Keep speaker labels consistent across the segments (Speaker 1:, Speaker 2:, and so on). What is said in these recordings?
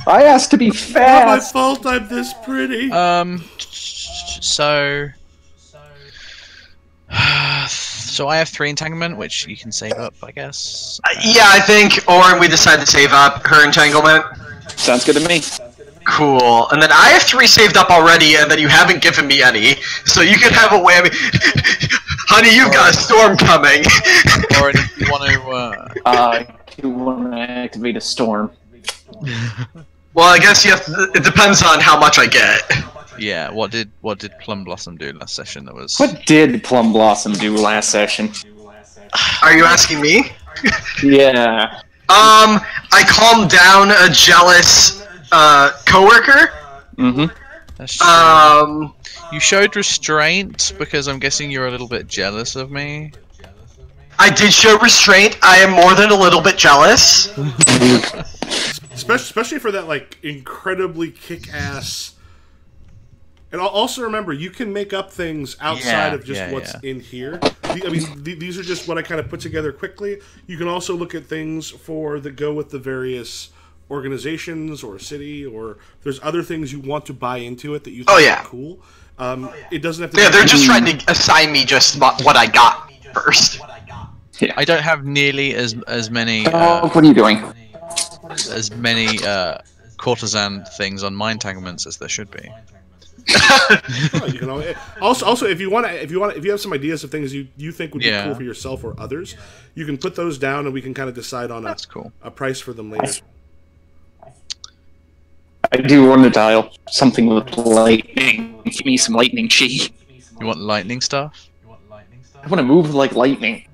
Speaker 1: I asked to be
Speaker 2: Not my
Speaker 1: fast.
Speaker 2: fault I'm this pretty.
Speaker 3: So I have 3 entanglement, which you can save up, I guess.
Speaker 4: Yeah, I think, or we decide to save up her entanglement.
Speaker 1: Sounds good to me.
Speaker 4: Cool. And then I have 3 saved up already, and then you haven't given me any, so you can have a whammy. Honey, you've got a storm coming.
Speaker 3: Or if you want to,
Speaker 1: You want to activate a storm.
Speaker 4: Well, I guess you have to, it depends on how much I get.
Speaker 3: yeah. What did Plum Blossom do last session? That was.
Speaker 1: What did Plum Blossom do last session?
Speaker 4: Are you asking me?
Speaker 1: Yeah.
Speaker 4: I calmed down a jealous coworker.
Speaker 1: Mm-hmm.
Speaker 3: That's true. You showed restraint because I'm guessing you're a little bit jealous of me.
Speaker 4: I did show restraint. I am more than a little bit jealous.
Speaker 2: Especially for that, like, incredibly kick-ass... And also remember, you can make up things outside of just what's in here. I mean, these are just what I kind of put together quickly. You can also look at things that go with the various organizations or city, or there's other things you want to buy into it that you think are cool. It doesn't have to.
Speaker 4: Yeah, they're just trying to assign me just what I got first.
Speaker 1: Yeah.
Speaker 3: I don't have nearly as many.
Speaker 1: What are you doing?
Speaker 3: As many courtesan things on my entanglements as there should be.
Speaker 2: You can also if you have some ideas of things you think would be cool for yourself or others, you can put those down and we can kind of decide on a price for them later.
Speaker 1: I do want to dial something with lightning. Give me some lightning chi.
Speaker 3: You want lightning stuff?
Speaker 1: I want to move like lightning.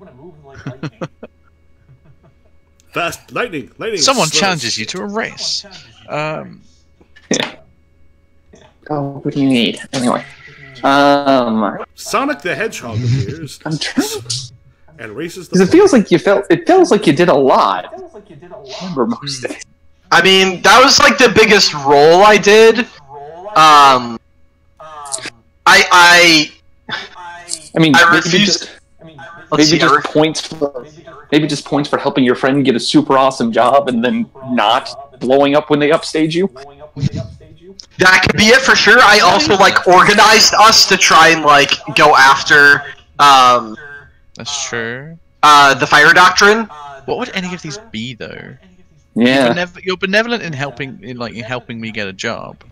Speaker 2: Fast lightning.
Speaker 3: Someone challenges you to a race.
Speaker 1: Oh, what do you need? Anyway.
Speaker 2: Sonic the Hedgehog appears
Speaker 1: I'm trying.
Speaker 2: and races the.
Speaker 1: Because it feels like you did a lot. I remember most of it.
Speaker 4: I mean, that was like the biggest role I did. I
Speaker 1: mean,
Speaker 4: I refused.
Speaker 1: Maybe just points for helping your friend get a super awesome job and then not blowing up when they upstage you.
Speaker 4: That could be it for sure. I also like organized us to try and like go after
Speaker 3: That's true.
Speaker 4: The fire doctrine.
Speaker 3: What would any of these be though?
Speaker 1: Yeah.
Speaker 3: You're benevolent in helping me get a job.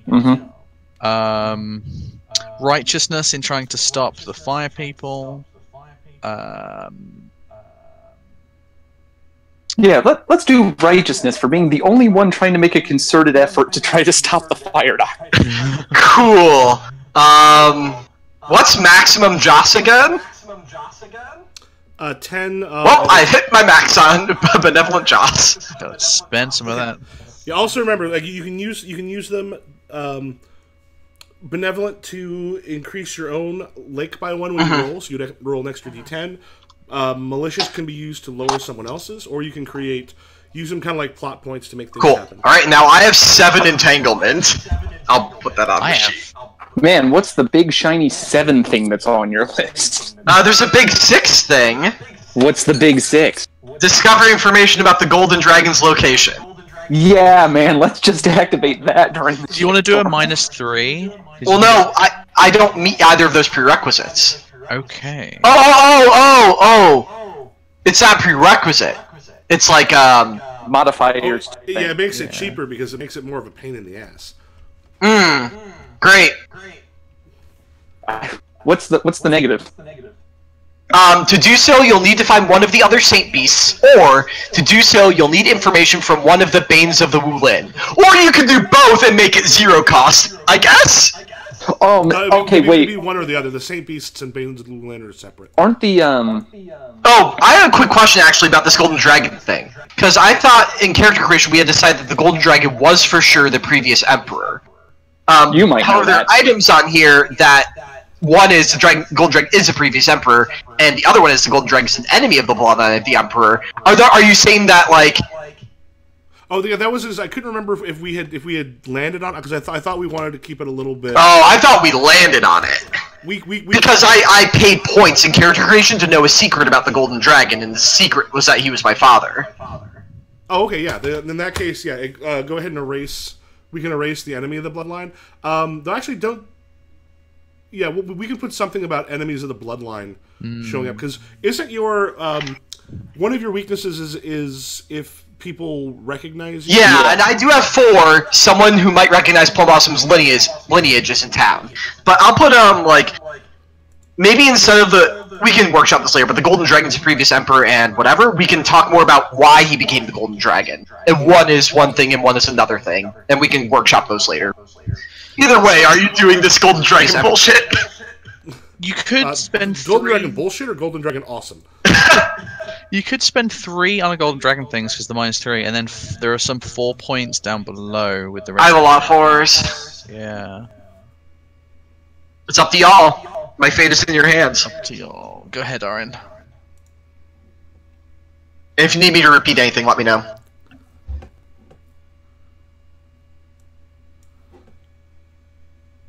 Speaker 1: Mm-hmm.
Speaker 3: Righteousness in trying to stop the fire people.
Speaker 1: Yeah, let's do righteousness for being the only one trying to make a concerted effort to try to stop the fire doctor.
Speaker 4: Cool. What's maximum Joss again?
Speaker 2: 10.
Speaker 4: Well, I hit my max on benevolent Joss.
Speaker 3: Gotta spend some of that.
Speaker 2: You also remember, like you can use them benevolent to increase your own lake by 1 when you roll. So you'd roll an extra d10. Malicious can be used to lower someone else's, or you can use them kind of like plot points to make things happen.
Speaker 4: All right, now I have 7 entanglement. I'll put that on the sheet.
Speaker 1: Man, what's the big shiny 7 thing that's on your list?
Speaker 4: There's a big 6 thing.
Speaker 1: What's the big 6?
Speaker 4: Discover information about the Golden Dragon's location.
Speaker 1: Yeah, man, let's just activate that during the...
Speaker 3: Do you want to do a -3?
Speaker 4: Well, no, I don't meet either of those prerequisites.
Speaker 3: Okay.
Speaker 4: Oh! It's not prerequisite. It's like,
Speaker 1: modifiers.
Speaker 2: Yeah, it makes it cheaper because it makes it more of a pain in the ass.
Speaker 4: Great.
Speaker 1: What's the negative?
Speaker 4: To do so, you'll need to find one of the other Saint Beasts, or to do so, you'll need information from one of the Banes of the Wulin. Or you can do both and make it 0 cost, I guess?
Speaker 1: Okay, wait.
Speaker 2: Maybe one or the other. The Saint Beasts and Banes of the Wulin are separate.
Speaker 1: Aren't the,
Speaker 4: Oh, I have a quick question, actually, about this Golden Dragon thing. Because I thought, in character creation, we had decided that the Golden Dragon was for sure the previous Emperor.
Speaker 1: You might know
Speaker 4: however, there are
Speaker 1: that.
Speaker 4: items on here that... One is the Golden Dragon is the previous Emperor, and the other one is the Golden Dragon is an enemy of the bloodline of the Emperor. Are you saying that, like...
Speaker 2: Oh, yeah, that was his... I couldn't remember if we had landed on it, because I thought we wanted to keep it a little bit...
Speaker 4: Oh, I thought we landed on it. Because I paid points in character creation to know a secret about the Golden Dragon, and the secret was that he was my father.
Speaker 2: Oh, okay, yeah. In that case, yeah. Go ahead and erase. We can erase the enemy of the bloodline. Though actually, don't. Yeah, we can put something about enemies of the bloodline showing up, because isn't your one of your weaknesses is if people recognize you?
Speaker 4: Yeah, and I do have 4. Someone who might recognize Plum Blossom's lineage is in town, but I'll put like maybe instead of we can workshop this later, but the Golden Dragon's previous emperor and whatever, we can talk more about why he became the Golden Dragon. And one is one thing and one is another thing, and we can workshop those later. Either way, are you doing this Golden Dragon bullshit?
Speaker 3: You could spend
Speaker 2: Golden Dragon bullshit or Golden Dragon awesome?
Speaker 3: You could spend 3 on a Golden Dragon things because the -3, and then there are some 4 points down below with the rest.
Speaker 4: I have a lot of 4s.
Speaker 3: Yeah.
Speaker 4: It's up to y'all. My fate is in your hands.
Speaker 3: Up to y'all. Go ahead, Orin.
Speaker 4: If you need me to repeat anything, let me know.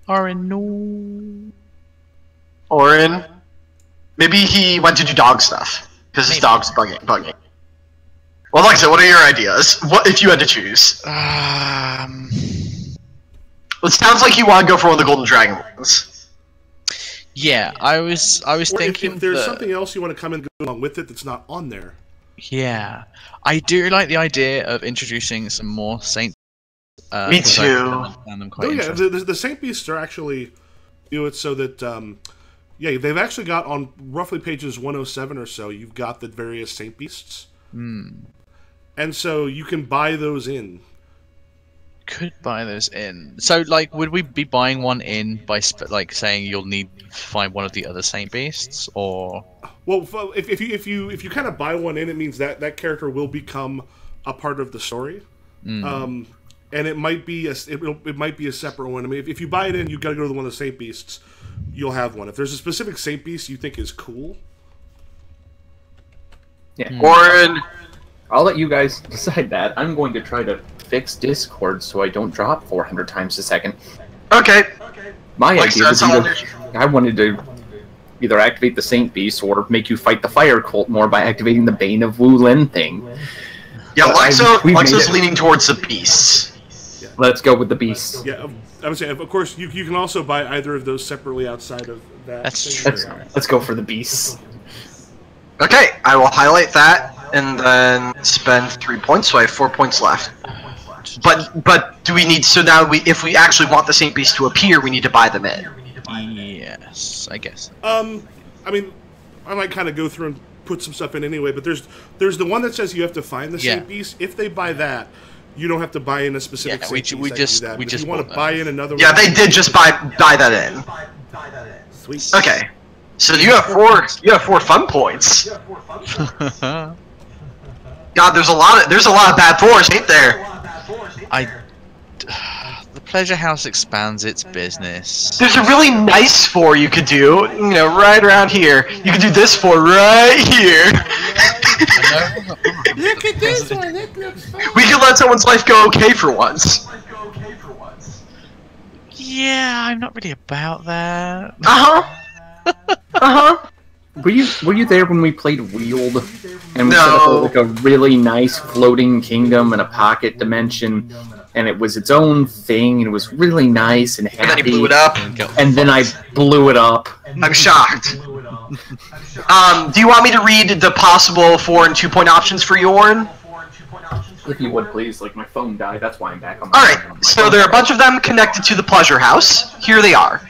Speaker 3: Orin, no.
Speaker 4: Orin? Maybe he went to do dog stuff. Because his dog's bugging. Well, like I said, what are your ideas? What if you had to choose? It sounds like you want to go for one of the Golden Dragon ones.
Speaker 3: Yeah, I was thinking
Speaker 2: if there's something else you want to come and go along with it that's not on there.
Speaker 3: Yeah, I do like the idea of introducing some more Saint.
Speaker 4: Me too.
Speaker 2: Oh yeah, the Saint Beasts are actually do it so that yeah, they've actually got on roughly pages 107 or so. You've got the various Saint Beasts, and so you can buy those in.
Speaker 3: Could buy those in. So, like, would we be buying one in by like saying you'll need to find one of the other Saint Beasts, or?
Speaker 2: Well, if you kind of buy one in, it means that character will become a part of the story, and it might be a separate one. I mean, if you buy it in, you got to go to one of the Saint Beasts. You'll have one. If there's a specific Saint Beast you think is cool,
Speaker 1: yeah,
Speaker 4: Orin,
Speaker 1: I'll let you guys decide that. I'm going to try to fix Discord so I don't drop 400 times a second.
Speaker 4: Okay.
Speaker 1: My idea was I wanted to either activate the Saint Beast or make you fight the Fire Cult more by activating the Bane of Wulin thing.
Speaker 4: Yeah, Lexo's leaning towards the beasts.
Speaker 1: Yeah. Let's go with the beasts.
Speaker 2: Yeah, I would say, of course, you can also buy either of those separately outside of that.
Speaker 3: That's true.
Speaker 1: Let's go for the beasts.
Speaker 4: Okay, I will highlight that and then spend 3 points, so I have 4 points left. But do we need, so now if we actually want the Saint Beast to appear, we need to buy them in.
Speaker 3: Yes, I guess.
Speaker 2: I mean, I might kind of go through and put some stuff in anyway, but there's the one that says you have to find the Saint Beast. If they buy that, you don't have to buy in a specific Saint Beast.
Speaker 3: We just
Speaker 2: if you want to buy in another one.
Speaker 4: Yeah, they did just buy that in.
Speaker 2: Sweet.
Speaker 4: Okay. So you have 4 fun points. God, there's a lot of bad 4s, ain't there?
Speaker 3: The Pleasure House expands its business.
Speaker 4: There's a really nice 4 you could do, you know, right around here. You could do this 4 right here.
Speaker 2: Look at this one, it looks fun.
Speaker 4: We could let someone's life go okay for once.
Speaker 3: Yeah, I'm not really about that.
Speaker 1: Were you there when we played Wield? And we set up like a really nice floating kingdom in a pocket dimension, and it was its own thing, and it was really nice and happy.
Speaker 4: And then he blew it up.
Speaker 1: And then I blew it up.
Speaker 4: I'm shocked. Do you want me to read the possible 4 and 2 point options for Yorn?
Speaker 1: If you would, please. Like, my phone died, that's why I'm back on my
Speaker 4: Alright, so there are a bunch of them connected to the Pleasure House. Here they are.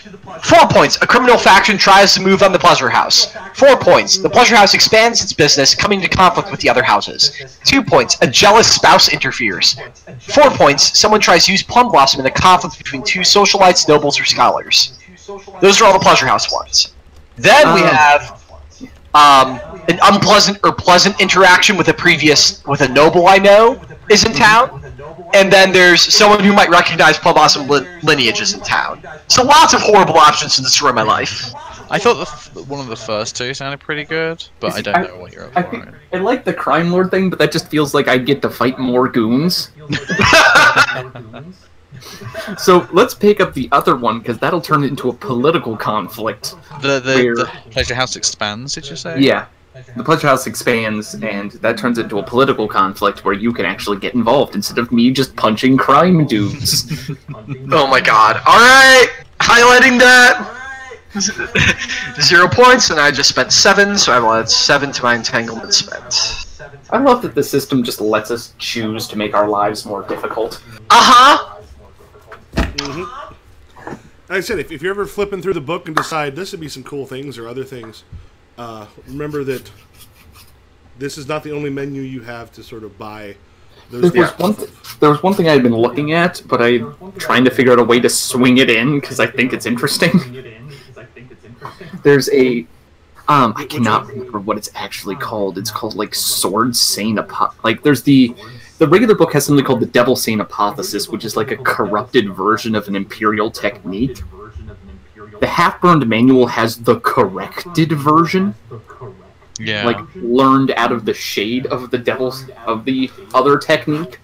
Speaker 4: 4 points. A criminal faction tries to move on the Pleasure House. 4 points. The Pleasure House expands its business, coming into conflict with the other houses. 2 points. A jealous spouse interferes. 4 points. Someone tries to use Plum Blossom in a conflict between 2 socialites, nobles, or scholars. Those are all the Pleasure House ones. Then we have an unpleasant or pleasant interaction with a noble I know is in town, and then there's someone who might recognize Plum Blossom lineage is in town. So lots of horrible options to destroy my life.
Speaker 3: I thought one of the first 2 sounded pretty good, but I don't know what you're up for.
Speaker 1: I like the crime lord thing, but that just feels like I get to fight more goons. So let's pick up the other one, because that'll turn it into a political conflict.
Speaker 3: The Pleasure House expands, did you say?
Speaker 1: Yeah. the Pleasure House expands, and that turns into a political conflict where you can actually get involved instead of me just punching crime dudes.
Speaker 4: Oh my god. Alright! Highlighting that! 0 points, and I just spent 7, so I will add 7 to my entanglement spent.
Speaker 1: I love that the system just lets us choose to make our lives more difficult.
Speaker 4: Uh-huh!
Speaker 2: Like I said, if you're ever flipping through the book and decide this would be some cool things or other things, remember that this is not the only menu you have to sort of buy those
Speaker 1: there was one thing I had been looking at, but I'm trying to figure out a way to swing it in because I think it's interesting. There's a I cannot remember what it's actually called. It's called like Sword Sane like there's the regular book has something called the Devil Sane Apotheosis, which is like a corrupted version of an imperial technique. The Half-Burned Manual has the corrected version.
Speaker 3: Yeah.
Speaker 1: Like learned out of the shade of the other technique,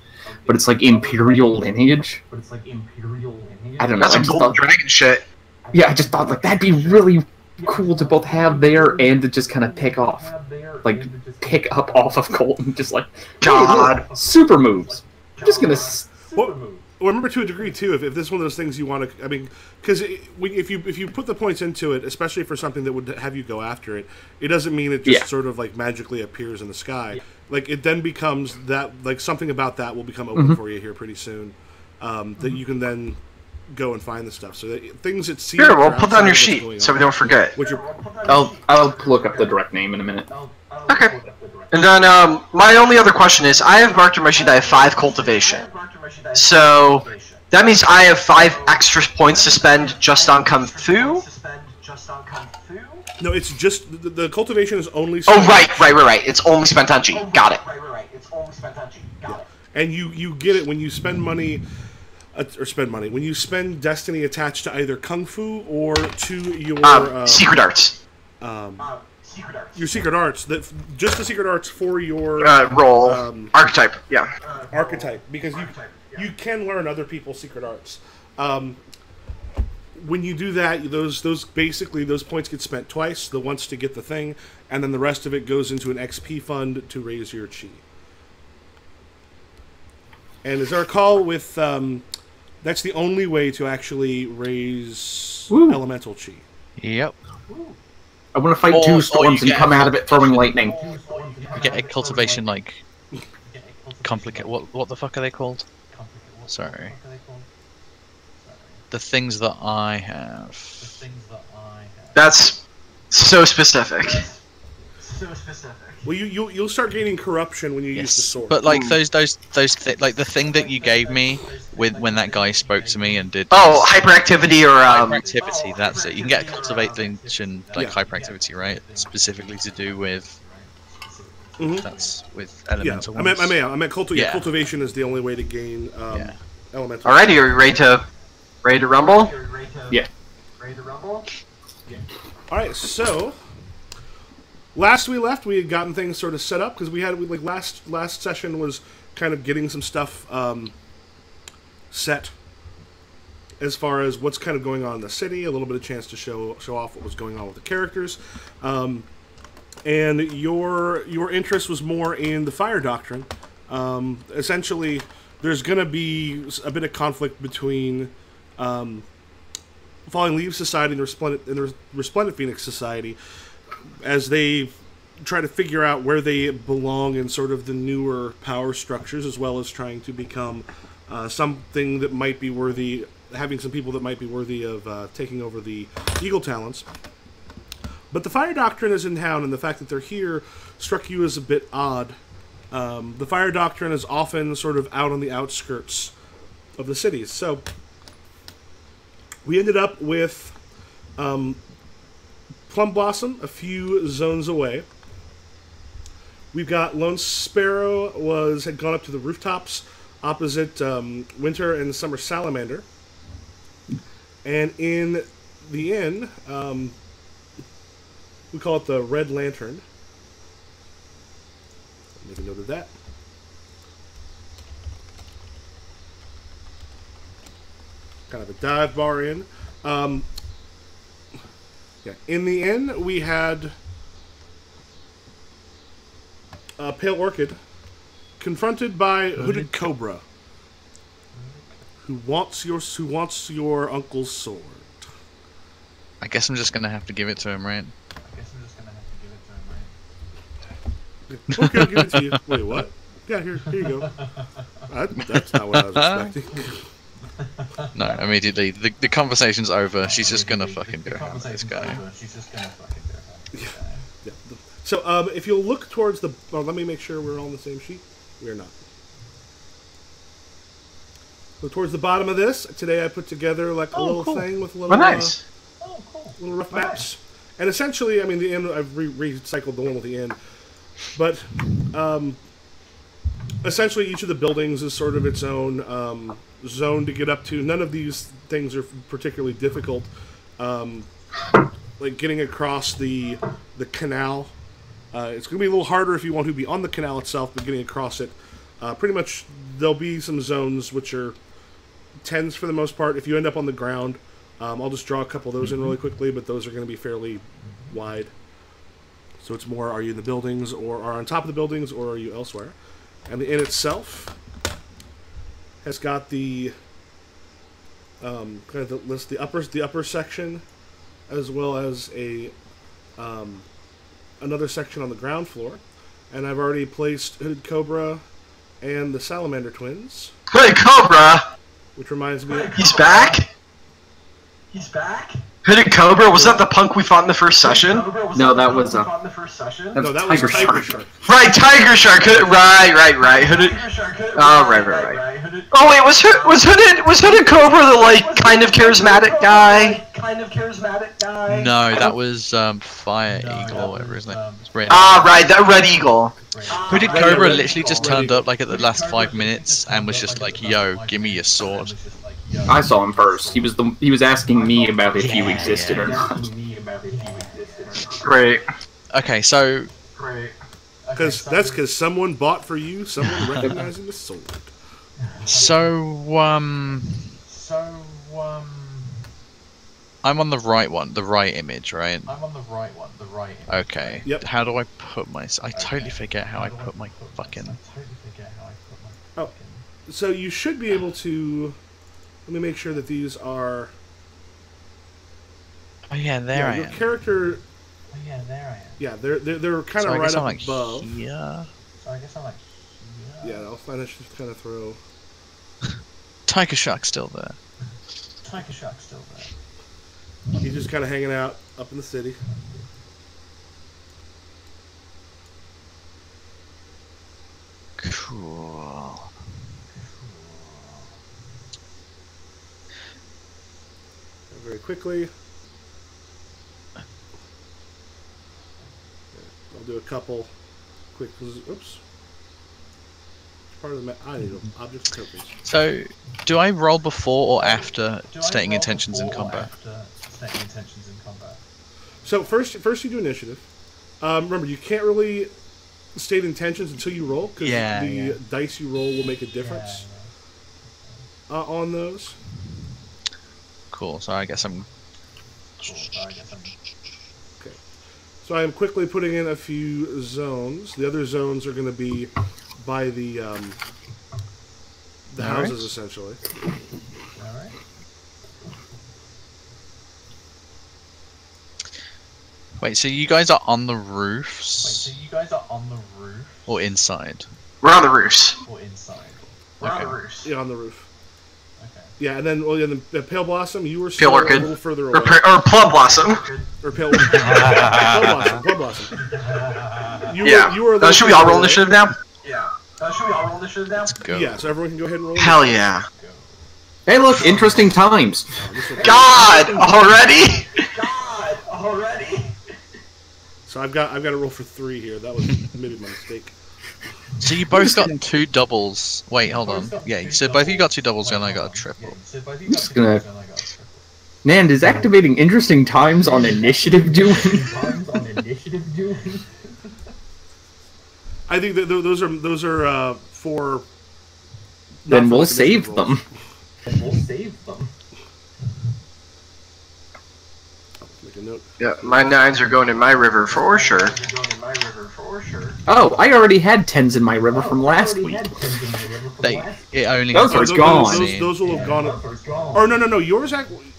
Speaker 1: but it's like imperial lineage. I don't know.
Speaker 4: That's some Golden Dragon shit.
Speaker 1: Yeah, I just thought like that'd be really cool to both have there and to just kind of pick up off of Colton, just like
Speaker 4: God,
Speaker 1: hey, look, super moves. I'm just gonna.
Speaker 2: Well, remember to a degree too, if this is one of those things you want to, I mean, because if you put the points into it, especially for something that would have you go after it, it doesn't mean it just sort of like magically appears in the sky. Like it then becomes that like something about that will become open for you here pretty soon, that you can then go and find the stuff. So that things that seem
Speaker 4: here, we'll put that on your sheet so we don't forget.
Speaker 1: I'll look up the direct name in a minute.
Speaker 4: Okay. And then my only other question is, I have marked on my sheet that I have 5 cultivation. So that means I have 5 extra points to spend just on Kung Fu?
Speaker 2: No, it's just the cultivation is only.
Speaker 4: Oh right. It's only spent on G. Got it.
Speaker 2: And you get it when you spend money, when you spend destiny attached to either Kung Fu or to your
Speaker 4: secret arts.
Speaker 2: Your secret arts, just the secret arts for your
Speaker 4: role archetype, yeah.
Speaker 2: Archetype, because you can learn other people's secret arts. When you do that, those points get spent twice. The once to get the thing, and then the rest of it goes into an XP fund to raise your chi. And as I recall, with that's the only way to actually raise elemental chi.
Speaker 3: Yep.
Speaker 1: I want to fight 2 storms and come out of it throwing lightning.
Speaker 3: You get a cultivation like complicate. What the fuck are they called? Sorry. The things that I have.
Speaker 4: That's so specific.
Speaker 2: Well, you'll start gaining corruption when you use the sword.
Speaker 3: But like those like the thing that you gave me when that guy spoke to me and did.
Speaker 4: Oh, hyperactivity or
Speaker 3: hyperactivity. That's it. You can get a cultivation like hyperactivity, right? Specifically to do with. That's with elemental.
Speaker 2: Yeah, I meant cultivation is the only way to gain elemental.
Speaker 4: Alright, are you ready to rumble?
Speaker 1: Yeah.
Speaker 2: Alright, so last we left, we had gotten things sort of set up because we last session was kind of getting some stuff set as far as what's kind of going on in the city, a little bit of chance to show off what was going on with the characters, and your interest was more in the Fire Doctrine. Essentially, there's going to be a bit of conflict between Falling Leaves Society and the Resplendent Phoenix Society, as they try to figure out where they belong in sort of the newer power structures, as well as trying to become something that might be worthy, having some people that might be worthy of taking over the Eagle Talents. But the Fire Doctrine is in town, and the fact that they're here struck you as a bit odd. The Fire Doctrine is often sort of out on the outskirts of the cities. So we ended up with Plum Blossom a few zones away. We've got Lone Sparrow had gone up to the rooftops opposite Winter and Summer Salamander. And in the inn, we call it the Red Lantern. Make a note of that. Kind of a dive bar inn. In the inn, we had Pale Orchid, confronted by Hooded Cobra, who wants your uncle's sword.
Speaker 3: I guess I'm just gonna have to give it to him, right?
Speaker 2: Okay, give it to you. Wait, what? Yeah, here you go. That's not what I was expecting.
Speaker 3: No, immediately. The conversation's over. She's just gonna fucking go ham this guy.
Speaker 2: Yeah. So, if you'll look towards the... Oh, let me make sure we're all on the same sheet. We are not. So towards the bottom of this, today I put together like a little thing with a little...
Speaker 4: nice.
Speaker 2: Little rough maps. And essentially, I mean, the inn, I've recycled the one with the inn. But, essentially each of the buildings is sort of its own zone to get up to. None of these things are particularly difficult. Like getting across the canal. It's going to be a little harder if you want to be on the canal itself, but getting across it. Pretty much, there'll be some zones which are 10s for the most part. If you end up on the ground, I'll just draw a couple of those in really quickly, but those are going to be fairly wide. So it's more, are you in the buildings, or are on top of the buildings, or are you elsewhere? And the inn itself has got the kind of the list, the upper section, as well as a another section on the ground floor. And I've already placed Hooded Cobra and the Salamander twins.
Speaker 4: Hooded Cobra!
Speaker 2: Which reminds me...
Speaker 4: He's back? He's back? Hooded Cobra? Was that the punk we fought in the first session?
Speaker 1: No, that was
Speaker 2: No, that was Tiger Shark.
Speaker 4: Right, Tiger Shark. Right. Hooded. Oh, right. Oh wait, was Hooded Cobra the like kind of charismatic guy?
Speaker 3: No, that was Fire Eagle or whatever his name is.
Speaker 4: Right, that Red Eagle.
Speaker 3: Hooded Cobra literally just turned up like at the last 5 minutes and was just like, "Yo, give me your sword."
Speaker 1: I saw him first. He was asking me about if you existed or not.
Speaker 4: Great.
Speaker 3: Okay, so
Speaker 2: Because someone bought for you, someone recognizing the sword.
Speaker 3: So I'm on the right one, the right image, right? Okay.
Speaker 2: Yep.
Speaker 3: How do I put my... I totally forget how I put my fucking...
Speaker 2: Oh, so you should be able to... Let me make sure that these are...
Speaker 3: Oh yeah, there I am.
Speaker 2: Your character... Yeah, they're kind of right up
Speaker 3: like
Speaker 2: above.
Speaker 3: Here.
Speaker 2: Yeah, I'll finish just kind of throw...
Speaker 3: Tiger Shark's still there.
Speaker 2: He's just kind of hanging out up in the city.
Speaker 3: Cool.
Speaker 2: Very quickly. I'll do a couple quick... Oops. Part of the map. I need object tokens.
Speaker 3: So, do I roll before or after stating intentions in combat?
Speaker 2: So first you do initiative. Remember, you can't really state intentions until you roll, because the dice you roll will make a difference on those.
Speaker 3: Cool. So I guess I'm.
Speaker 2: Okay. So I am quickly putting in a few zones. The other zones are going to be by the houses, essentially.
Speaker 3: Alright. Wait, so you guys are on the roofs? Or inside?
Speaker 4: We're on the roofs.
Speaker 2: Yeah, on the roof. Okay. Yeah, and then the Pale Blossom, you were
Speaker 4: Pale
Speaker 2: still
Speaker 4: Orchid.
Speaker 2: a little further away.
Speaker 4: Or Plum Blossom.
Speaker 2: Or Pale Blossom. Plum Blossom. You were
Speaker 4: should we all roll initiative now?
Speaker 3: Let's go.
Speaker 2: Yeah, so everyone can go ahead and roll.
Speaker 4: Hell yeah.
Speaker 1: Hey, look, interesting times.
Speaker 4: God, already?
Speaker 2: So I've got to roll for 3 here. That was maybe my mistake.
Speaker 3: So you both got 2 doubles. Wait, hold on. Yeah, so both of you got 2 doubles and I got a triple.
Speaker 1: I'm just gonna... Nand, is activating interesting times on initiative doing?
Speaker 2: I think that those are for...
Speaker 1: Then we'll save them.
Speaker 2: Make make a note.
Speaker 4: Yeah, my 9s are going in my river for sure.
Speaker 1: Oh, I already had 10s in my river from last week.
Speaker 3: It only
Speaker 1: Those are gone.
Speaker 2: Those will have gone. Or no, yours actually.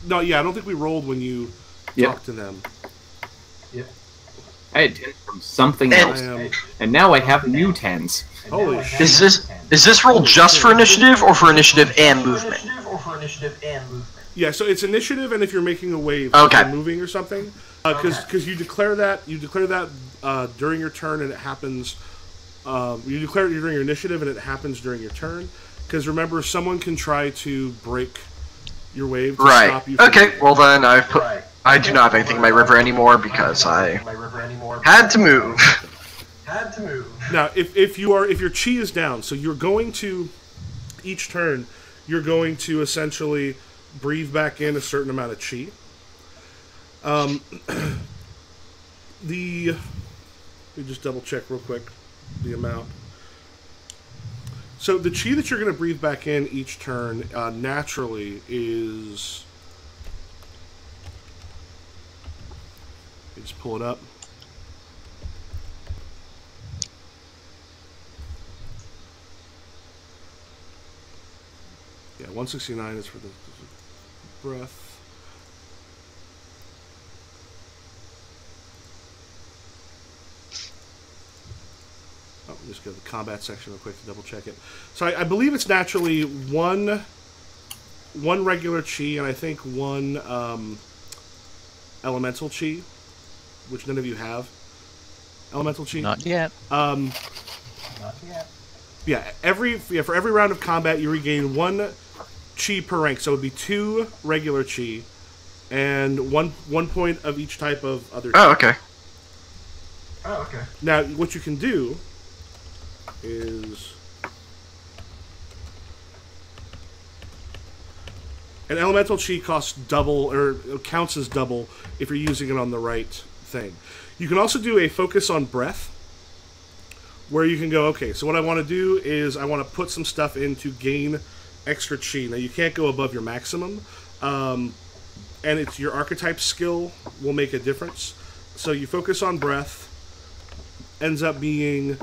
Speaker 2: No, yeah, I don't think we rolled when you talked to them.
Speaker 1: I had 10 from something else, and now I have new 10s.
Speaker 2: Holy shit.
Speaker 4: Is this roll just for initiative or for initiative and movement?
Speaker 2: Yeah, so it's initiative, and if you're making a wave,
Speaker 4: okay,
Speaker 2: moving or something, because you declare that during your turn, and it happens. You declare it during your initiative, and it happens during your turn. Because remember, someone can try to break your wave to stop you.
Speaker 4: Okay. Well then, I do not have anything in my river anymore because I had to move.
Speaker 2: Now, if your chi is down, so you're going to each turn, you're going to essentially breathe back in a certain amount of chi. Let me just double check real quick the amount. So the chi that you're going to breathe back in each turn naturally is. Let me just pull it up. Yeah, 169 is for the breath. Oh, let me just go to the combat section real quick to double check it. So I believe it's naturally one regular chi and I think one elemental chi, which none of you have. Elemental chi?
Speaker 3: Not yet.
Speaker 2: Not yet. Yeah, for every round of combat you regain one chi per rank, so it would be 2 regular chi and one point of each type of other chi.
Speaker 4: Oh, okay.
Speaker 2: Now, what you can do is an elemental chi costs double, or counts as double if you're using it on the right thing. You can also do a focus on breath, where you can go, okay, so what I want to do is I want to put some stuff in to gain extra chi. Now, you can't go above your maximum, and it's your archetype skill will make a difference. So you focus on breath, ends up being,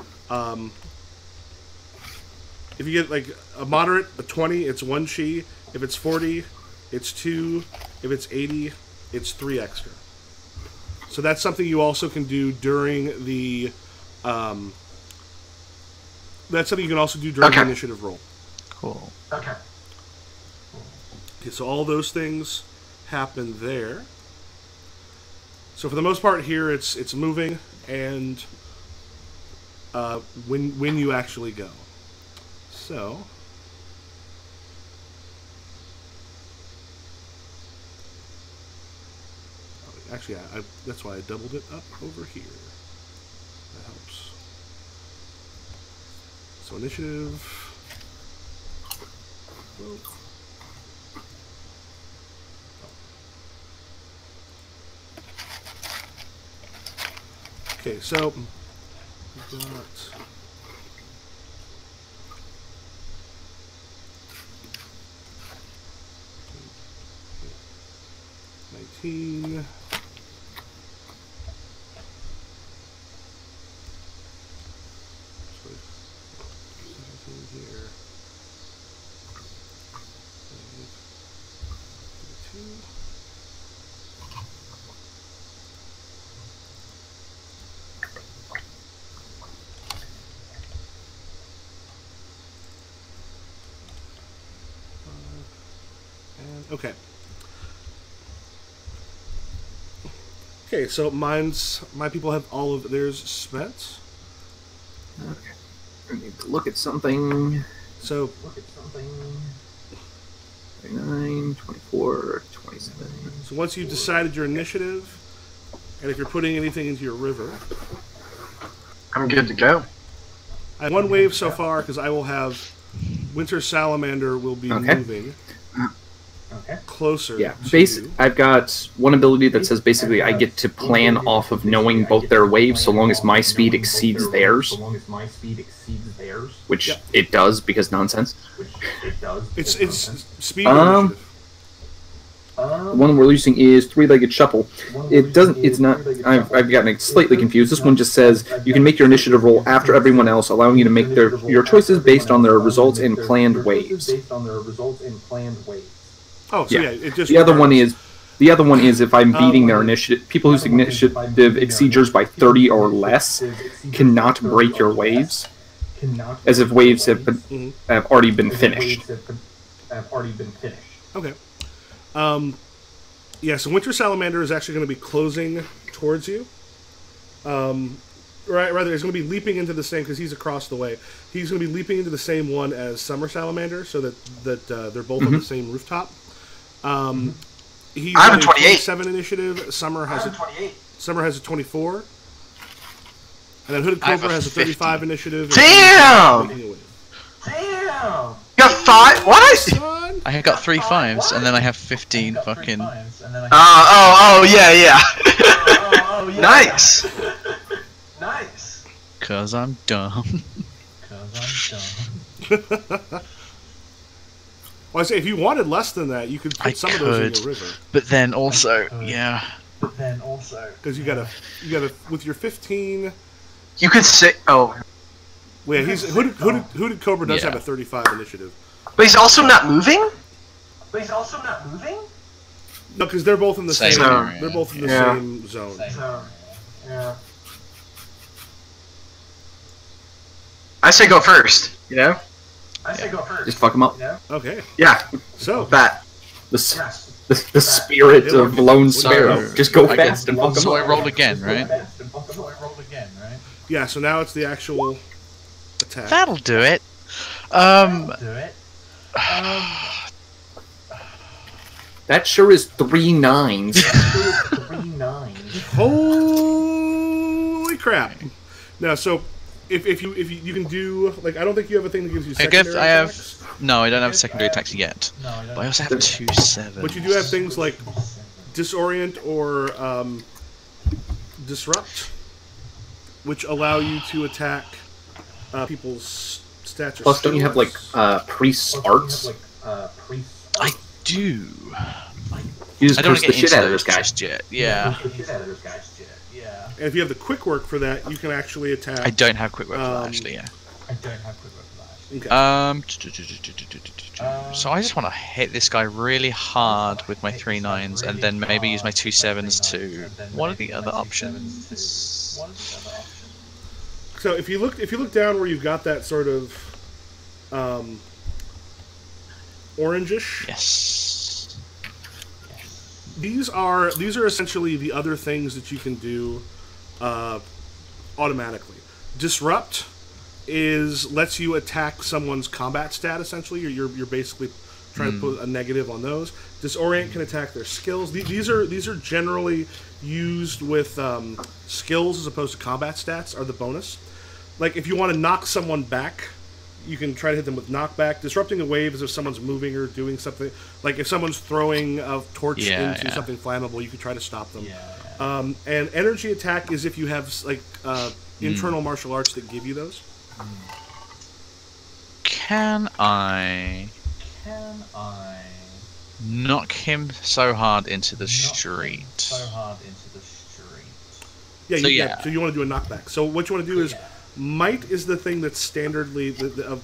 Speaker 2: if you get like a moderate, a 20, it's 1 chi. If it's 40, it's 2. If it's 80, it's 3 extra. So that's something you also can do during the, that's something you can also do during the initiative roll.
Speaker 3: Cool.
Speaker 2: Okay, so all those things happen there. So for the most part here, it's moving and when you actually go. So actually, that's why I doubled it up over here. That helps. So initiative. Okay, so we've got 19. Here. 2. Okay. Okay, so my people have all of theirs spent.
Speaker 1: Okay. I need to look at something.
Speaker 2: So
Speaker 1: 29, 24, 27.
Speaker 2: So once you've decided your initiative, and if you're putting anything into your river,
Speaker 4: I'm good to go.
Speaker 2: I have 1 wave so far because I will have Winter Salamander will be moving closer.
Speaker 1: Yeah,
Speaker 2: to you.
Speaker 1: I've got one ability that says basically I get to plan off of knowing both their waves so long as my speed exceeds theirs. Which it does because nonsense.
Speaker 2: It's speed initiative.
Speaker 1: The one we're using is three-legged shuffle. It doesn't. It's not. I've gotten slightly confused. This one just says you can make your initiative roll after everyone else, allowing you to make your choices based on their results in planned waves.
Speaker 2: Oh, so yeah, it just.
Speaker 1: The other one is if I'm beating their initiative. People whose initiative exceeds yours by 30 or less cannot break your waves, as if waves have already been finished.
Speaker 2: Okay. Yeah, so Winter Salamander is actually going to be closing towards you. Rather, he's going to be leaping into the same, because he's across the way. He's going to be leaping into the same one as Summer Salamander, so that they're both on the same rooftop. He's
Speaker 4: I have a
Speaker 2: 28. 27 initiative. Summer has a 24. And then Hooded Cobra has a 35 initiative.
Speaker 4: Damn! Damn! You got 5? What?
Speaker 3: I got 3 5s, and then I have 15 fucking...
Speaker 4: Oh, yeah. Nice! Nice!
Speaker 3: Cause I'm dumb.
Speaker 2: Well, I say, if you wanted less than that, you could put some of those in the river.
Speaker 3: But then also, yeah.
Speaker 2: Because you gotta, with your 15...
Speaker 4: You could say, oh.
Speaker 2: Well, yeah, Hooded Cobra does have a 35 initiative.
Speaker 4: But he's also not moving?
Speaker 2: No, because they're both in the same. They're both in the same zone.
Speaker 4: Yeah. I say go first. You know.
Speaker 1: Just fuck him up.
Speaker 2: Okay.
Speaker 4: Yeah.
Speaker 2: So
Speaker 4: that
Speaker 1: the spirit of Lone Sparrow. Just go fast and fuck him up.
Speaker 3: So I roll again, right?
Speaker 2: Yeah. So now it's the actual attack.
Speaker 3: That'll do it.
Speaker 1: That sure is 3 9s.
Speaker 2: Holy crap! Now, so if you can do, like, I don't think you have a thing that gives you secondary attacks.
Speaker 3: No, I don't have secondary attacks yet. But I also have 2 7s.
Speaker 2: But you do have things like Disorient or Disrupt, which allow you to attack people's stats or
Speaker 1: Plus, don't you have, like, Priest's Arts?
Speaker 3: I do.
Speaker 1: You just curse the shit out of this guy.
Speaker 3: Yeah.
Speaker 2: And if you have the quick work for that, you can actually attack.
Speaker 3: I don't have quick work for that, actually, yeah.
Speaker 2: Okay.
Speaker 3: So I just want to hit this guy really hard with my 3 9s, and then maybe use my 2 7s to... What are the other options?
Speaker 2: So if you look down where you've got that sort of orangish.
Speaker 3: Yes.
Speaker 2: These are essentially the other things that you can do automatically. Disrupt lets you attack someone's combat stat. Essentially, you're basically trying to put a negative on those. Disorient can attack their skills. These are generally used with skills as opposed to combat stats. Are the bonus. Like if you want to knock someone back, you can try to hit them with knockback. Disrupting a wave is if someone's moving or doing something. Like if someone's throwing a torch into something flammable, you can try to stop them. And energy attack is if you have like internal martial arts that give you those.
Speaker 3: Can I knock him so hard into the street?
Speaker 2: Yeah, so you want to do a knockback. So what you want to do is might is the thing that's standardly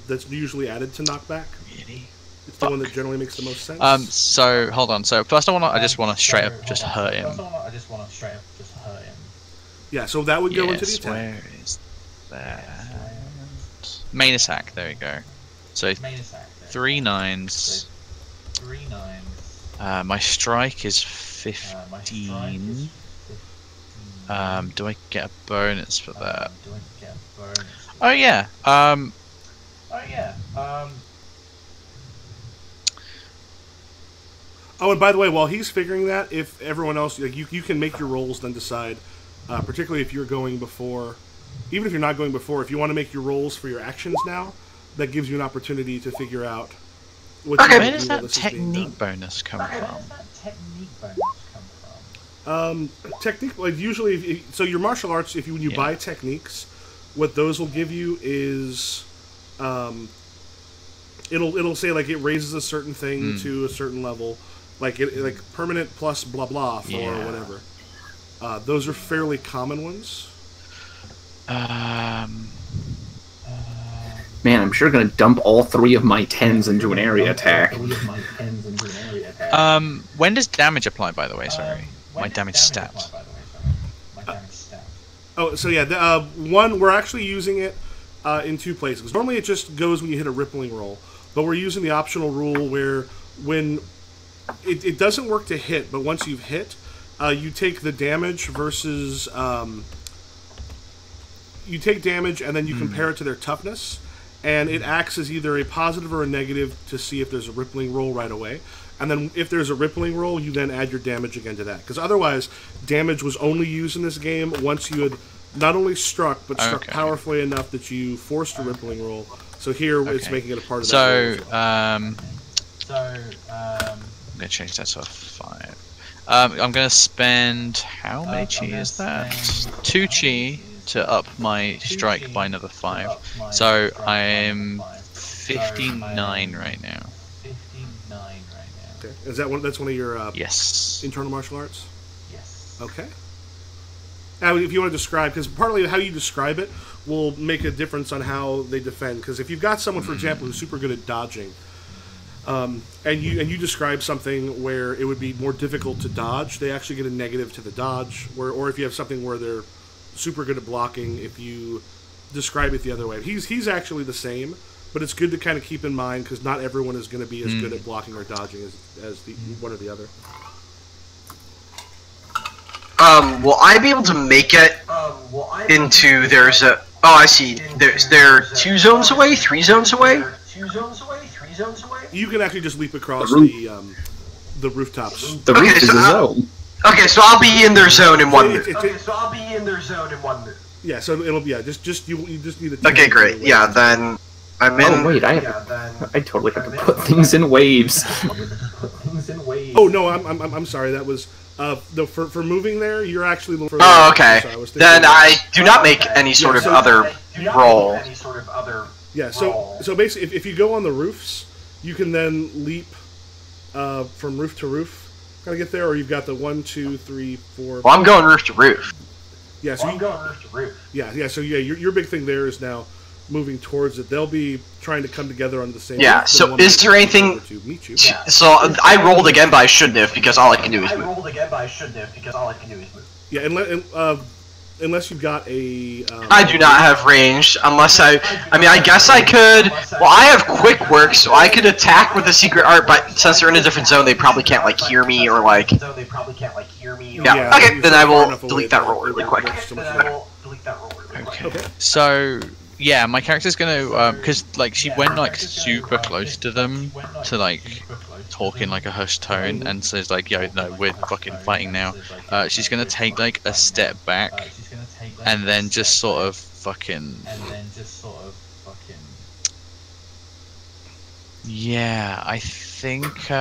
Speaker 2: that's usually added to knockback.
Speaker 3: Really?
Speaker 2: It's the one that generally makes the most sense.
Speaker 3: So hold on. So first I just want to straight up just hurt him.
Speaker 2: Yeah, so that would go into the attack.
Speaker 3: Where is that? Main attack. There we go. So 3 9s. My strike is 15. Do I get a bonus for that? Oh yeah.
Speaker 2: Oh, and by the way, while he's figuring that, if everyone else, like, you can make your rolls, then decide. Particularly if you're going before, even if you're not going before, if you want to make your rolls for your actions now, that gives you an opportunity to figure out. What
Speaker 3: Where does that technique bonus come from?
Speaker 2: Technique, like usually, so your martial arts, when you buy techniques, what those will give you is, it'll say like it raises a certain thing to a certain level, like permanent plus blah blah for whatever. Those are fairly common ones.
Speaker 1: Man, I'm sure going to dump all 3 of my 10s into an area attack.
Speaker 3: When does damage apply, by the way? Sorry. My damage stat.
Speaker 2: Oh, so yeah, one, we're actually using it in 2 places. Normally it just goes when you hit a rippling roll, but we're using the optional rule where when it doesn't work to hit, but once you've hit, you take the damage versus... you take damage and then you compare it to their toughness, and it acts as either a positive or a negative to see if there's a rippling roll right away. And then if there's a rippling roll, you then add your damage again to that. Because otherwise, damage was only used in this game once you had not only struck, but struck powerfully enough that you forced a rippling roll. So here, it's making it a part of that roll.
Speaker 3: I'm going to change that to a 5. I'm going to spend... How many chi is that? 2 chi to up my strike by another 5. So I'm 59 right now.
Speaker 2: Okay. Is that one? That's one of your
Speaker 3: yes.
Speaker 2: internal martial arts? Yes. Okay. Now, if you want to describe, because partly how you describe it will make a difference on how they defend. Because if you've got someone, for example, who's super good at dodging, and you describe something where it would be more difficult to dodge, they actually get a negative to the dodge. Or if you have something where they're super good at blocking, if you describe it the other way, he's actually the same. But it's good to kind of keep in mind because not everyone is going to be as good at blocking or dodging as the one or the other.
Speaker 4: Will I be able to make it into? There's a. Oh, I see. They're 2 zones away, 3 zones away.
Speaker 2: You can actually just leap across the rooftops.
Speaker 1: The roof is a zone.
Speaker 4: Okay, so I'll be in their zone in 1 move.
Speaker 2: Yeah, so it'll be you just need to.
Speaker 4: Okay, great. Yeah, then. I'm in.
Speaker 1: Oh wait, I totally have to put things in waves.
Speaker 2: Oh no, I'm sorry. That was for moving there. You're actually a little further.
Speaker 4: Oh, okay. Then I do not make any sort of other roll.
Speaker 2: Yeah. So basically, if you go on the roofs, you can then leap from roof to roof. Gotta get there, or you've got the 1, 2, 3, 4.
Speaker 4: Well, I'm going roof to roof.
Speaker 2: Yeah. So I'm going roof to roof. Yeah. So your big thing there is now moving towards it. They'll be trying to come together under the same.
Speaker 4: Yeah. So is there anything? So I rolled again, but I shouldn't have because all I can do is move.
Speaker 2: Yeah, unless you've got a.
Speaker 4: I do not have range unless I mean, I guess I could. Well, I have quick work, so I could attack with a secret art, but since they're in a different zone, they probably can't like hear me or like. Yeah. Okay. Then I will delete that roll really quick.
Speaker 3: Okay. So. Yeah, my character's gonna, because, like, she went, like, super close to them to, like, talk in, like, a hushed tone and says, like, yo, no, we're fucking fighting now. She's gonna take, like, a step back and then just sort of fucking... Yeah, I think,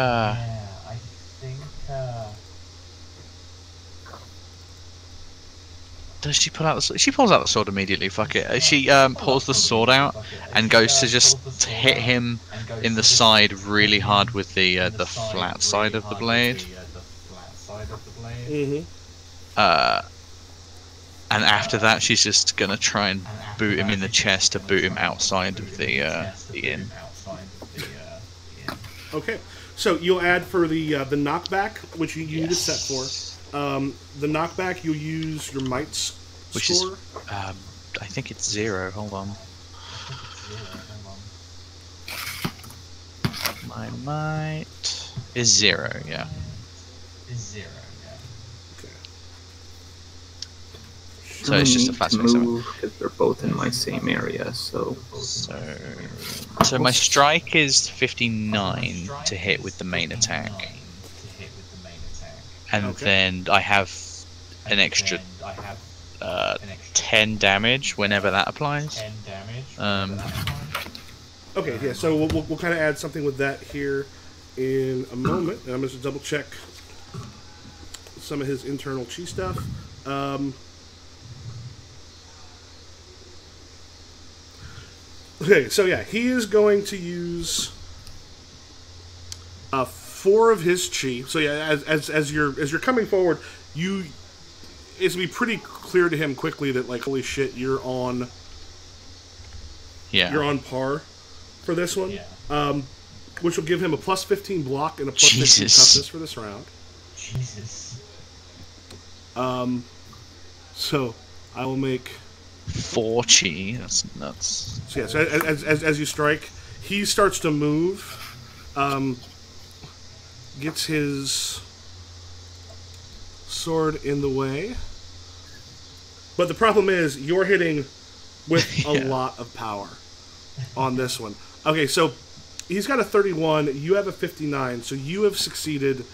Speaker 3: Does she pull out the sword? She pulls out the sword immediately, fuck it. She pulls the sword out and goes to just hit him in the side really hard with the flat side of the blade. And after that she's just gonna try and boot him in the chest to boot him outside of the inn.
Speaker 2: Okay, so you'll add for the knockback, which you need to set for. The knockback, you'll use your might score.
Speaker 3: Which is, I think it's 0. Hold on. My might is 0. Yeah.
Speaker 2: Okay.
Speaker 3: So it's just a flat space.
Speaker 1: Because they're both in my same area, so
Speaker 3: my strike is 59 to hit with the main attack. And then I have an extra 10 damage whenever that applies.
Speaker 2: Okay, yeah, so we'll kind of add something with that here in a moment. And I'm going to double check some of his internal chi stuff. Okay, so yeah, he is going to use a 4 of his chi. So yeah, as you're coming forward, it's gonna be pretty clear to him quickly that like, holy shit, you're on par for this one. Yeah. Which will give him a plus 15 block and a plus 15 toughness for this round.
Speaker 5: Jesus.
Speaker 2: So I will make
Speaker 3: 4 chi. That's nuts.
Speaker 2: So yeah, so as you strike, he starts to move. Gets his sword in the way. But the problem is, you're hitting with a lot of power on this one. Okay, so he's got a 31, you have a 59, so you have succeeded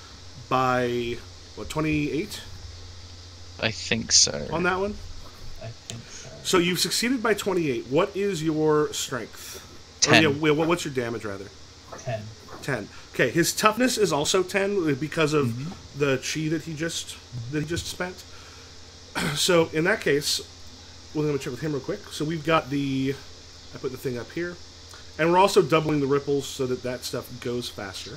Speaker 2: by, what, 28?
Speaker 3: I think so.
Speaker 2: On that one?
Speaker 5: I think so.
Speaker 2: So you've succeeded by 28. What is your strength?
Speaker 3: 10.
Speaker 2: Or, yeah, what's your damage, rather?
Speaker 5: 10.
Speaker 2: 10. Okay, his toughness is also 10 because of the chi that he just spent. So in that case, we're going to check with him real quick. So we've got I put the thing up here, and we're also doubling the ripples so that stuff goes faster.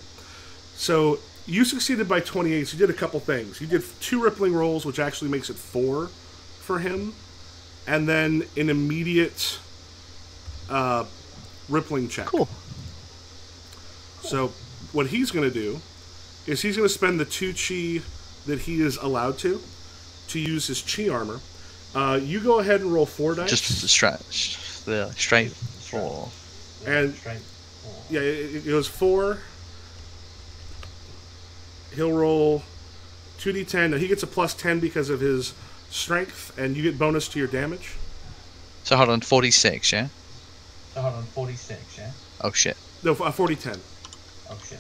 Speaker 2: So you succeeded by 28. So you did a couple things. You did 2 rippling rolls, which actually makes it 4 for him, and then an immediate rippling check.
Speaker 3: Cool.
Speaker 2: So what he's going to do is he's going to spend the 2 chi that he is allowed to use his chi armor. You go ahead and roll 4 dice.
Speaker 3: Just the straight 4.
Speaker 2: And yeah, it goes 4. He'll roll 2d10. Now he gets a plus 10 because of his strength, and you get bonus to your damage.
Speaker 3: So hold on, 46, yeah? Oh shit.
Speaker 2: No, 40-10.
Speaker 5: Oh shit.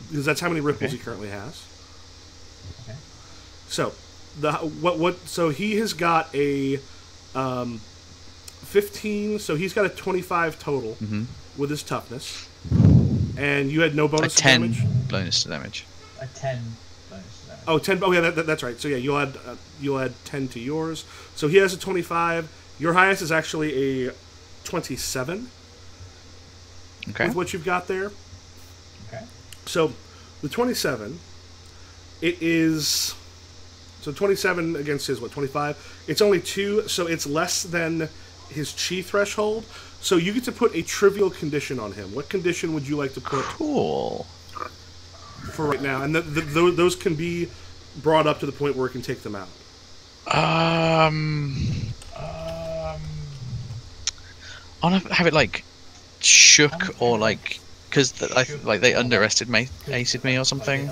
Speaker 2: Because that's how many ripples he currently has.
Speaker 5: Okay.
Speaker 2: So so he has got a 15, so he's got a 25 total with his toughness. And you had no bonus
Speaker 3: a 10
Speaker 2: damage?
Speaker 3: bonus to damage.
Speaker 5: A 10 bonus to damage.
Speaker 2: Oh, 10. Oh, yeah, that's right. So yeah, you'll add 10 to yours. So he has a 25. Your highest is actually a 27.
Speaker 3: Okay.
Speaker 2: With what you've got there.
Speaker 5: Okay.
Speaker 2: So the 27, it is... So 27 against his, 25? It's only 2, so it's less than his chi threshold. So you get to put a trivial condition on him. What condition would you like to put?
Speaker 3: Cool.
Speaker 2: For right now? And those can be brought up to the point where it can take them out.
Speaker 3: I want to have it like shook or like because like they underestimated me or something.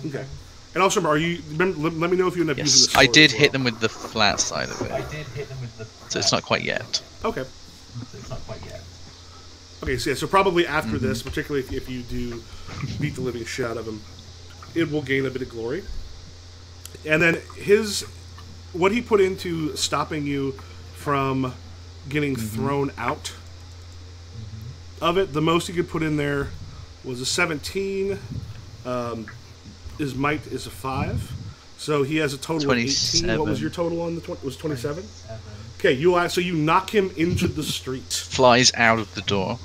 Speaker 2: Okay. And also, let me know if you end up using the sword.
Speaker 3: I did hit them with the flat side of it. So it's not quite yet.
Speaker 2: Okay. Okay, so yeah, so probably after this, particularly if you do beat the living shit out of him, it will gain a bit of glory. And then what he put into stopping you from getting thrown out of it, the most he could put in there was a 17. His might is a 5, so he has a total of 18. What was your total on the 20? Was 27? Okay, so you knock him into the street.
Speaker 3: Flies out of the door.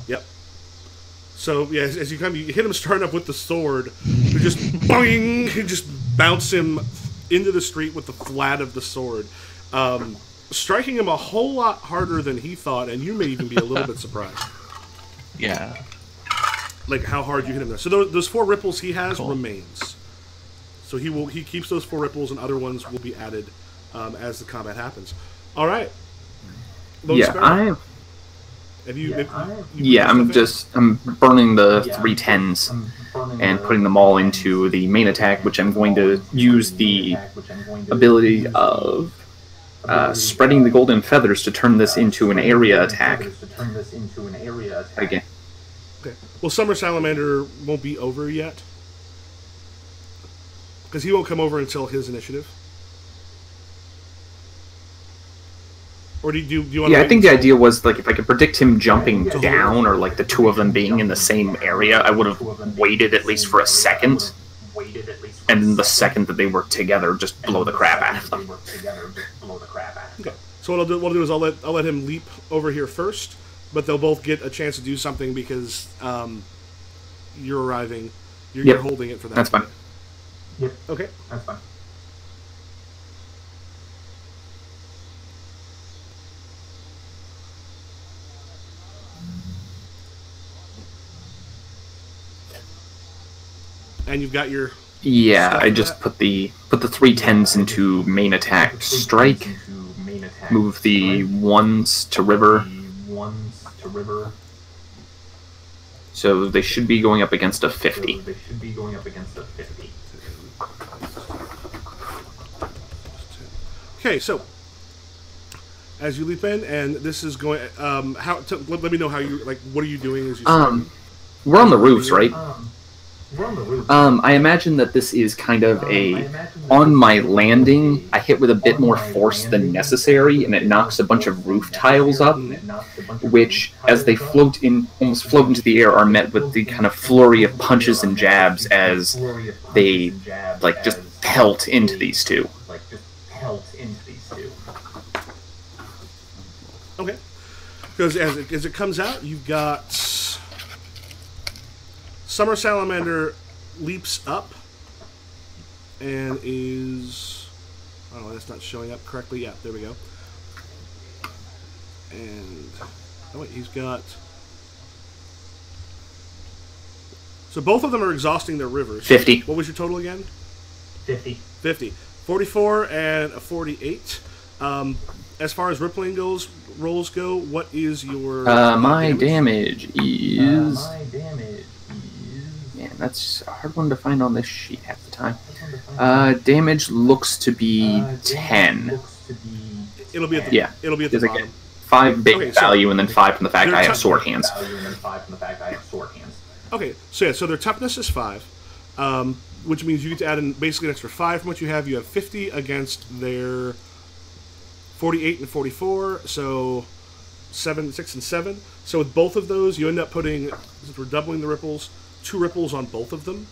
Speaker 2: Yep. So yeah, as you hit him starting up with the sword, you just boing, you just bounce him into the street with the flat of the sword, striking him a whole lot harder than he thought, and you may even be a little bit surprised.
Speaker 3: Yeah.
Speaker 2: Like how hard you hit him there. So those 4 ripples he has remains. So he keeps those 4 ripples, and other ones will be added as the combat happens. All right.
Speaker 1: Yeah, I'm burning the 3 10s and putting them all into the main attack, which I'm going to use the ability of spreading the golden feathers to turn this into an area attack. Again.
Speaker 2: Okay. Well, Summer Salamander won't be over yet. Because he won't come over until his initiative. Or do you want to...
Speaker 1: Yeah, I think the idea was, like, if I could predict him jumping down, or, like, the 2 of them being in the same area, I would have waited at least for a second. And then the second that they were together, just blow the crap out of them.
Speaker 2: Okay. So what I'll do is I'll let him leap over here first. but they'll both get a chance to do something because you're arriving. You're holding it for that.
Speaker 1: That's fine.
Speaker 5: Yep.
Speaker 2: Okay.
Speaker 5: That's fine.
Speaker 2: And you've got your...
Speaker 1: Yeah, I just put the 3 10s into main attack strike, move the 1s to river. So they should be going up against a 50.
Speaker 2: Okay, so as you leap in, and this is going. Let me know how you like. What are you doing as you?
Speaker 1: We're on the roofs, right? I imagine that this is kind of on my landing, I hit with a bit more force than necessary, and it knocks a bunch of roof tiles up, which, as they almost float into the air, are met with the kind of flurry of punches and jabs as they, like, just pelt into these two.
Speaker 2: Okay. Because as it comes out, you've got... Summer Salamander leaps up and is... Oh, that's not showing up correctly. Yeah, there we go. And... Oh, wait, he's got... So both of them are exhausting their rivers.
Speaker 1: 50.
Speaker 2: What was your total again?
Speaker 5: 50.
Speaker 2: 50. 44 and a 48. As far as rippling rolls go, what is your...
Speaker 1: my damage is... Man, that's a hard one to find on this sheet half the time. Damage looks to be 10.
Speaker 2: It'll be at the, it'll be at the bottom.
Speaker 1: 5 big value, and then 5 from the fact I have sword hands.
Speaker 2: Okay, so yeah, so their toughness is 5, which means you get to add in basically an extra 5 from what you have. You have 50 against their 48 and 44, so 7, 6, and 7. So with both of those, you end up putting, since we're doubling the ripples, 2 ripples on both of them,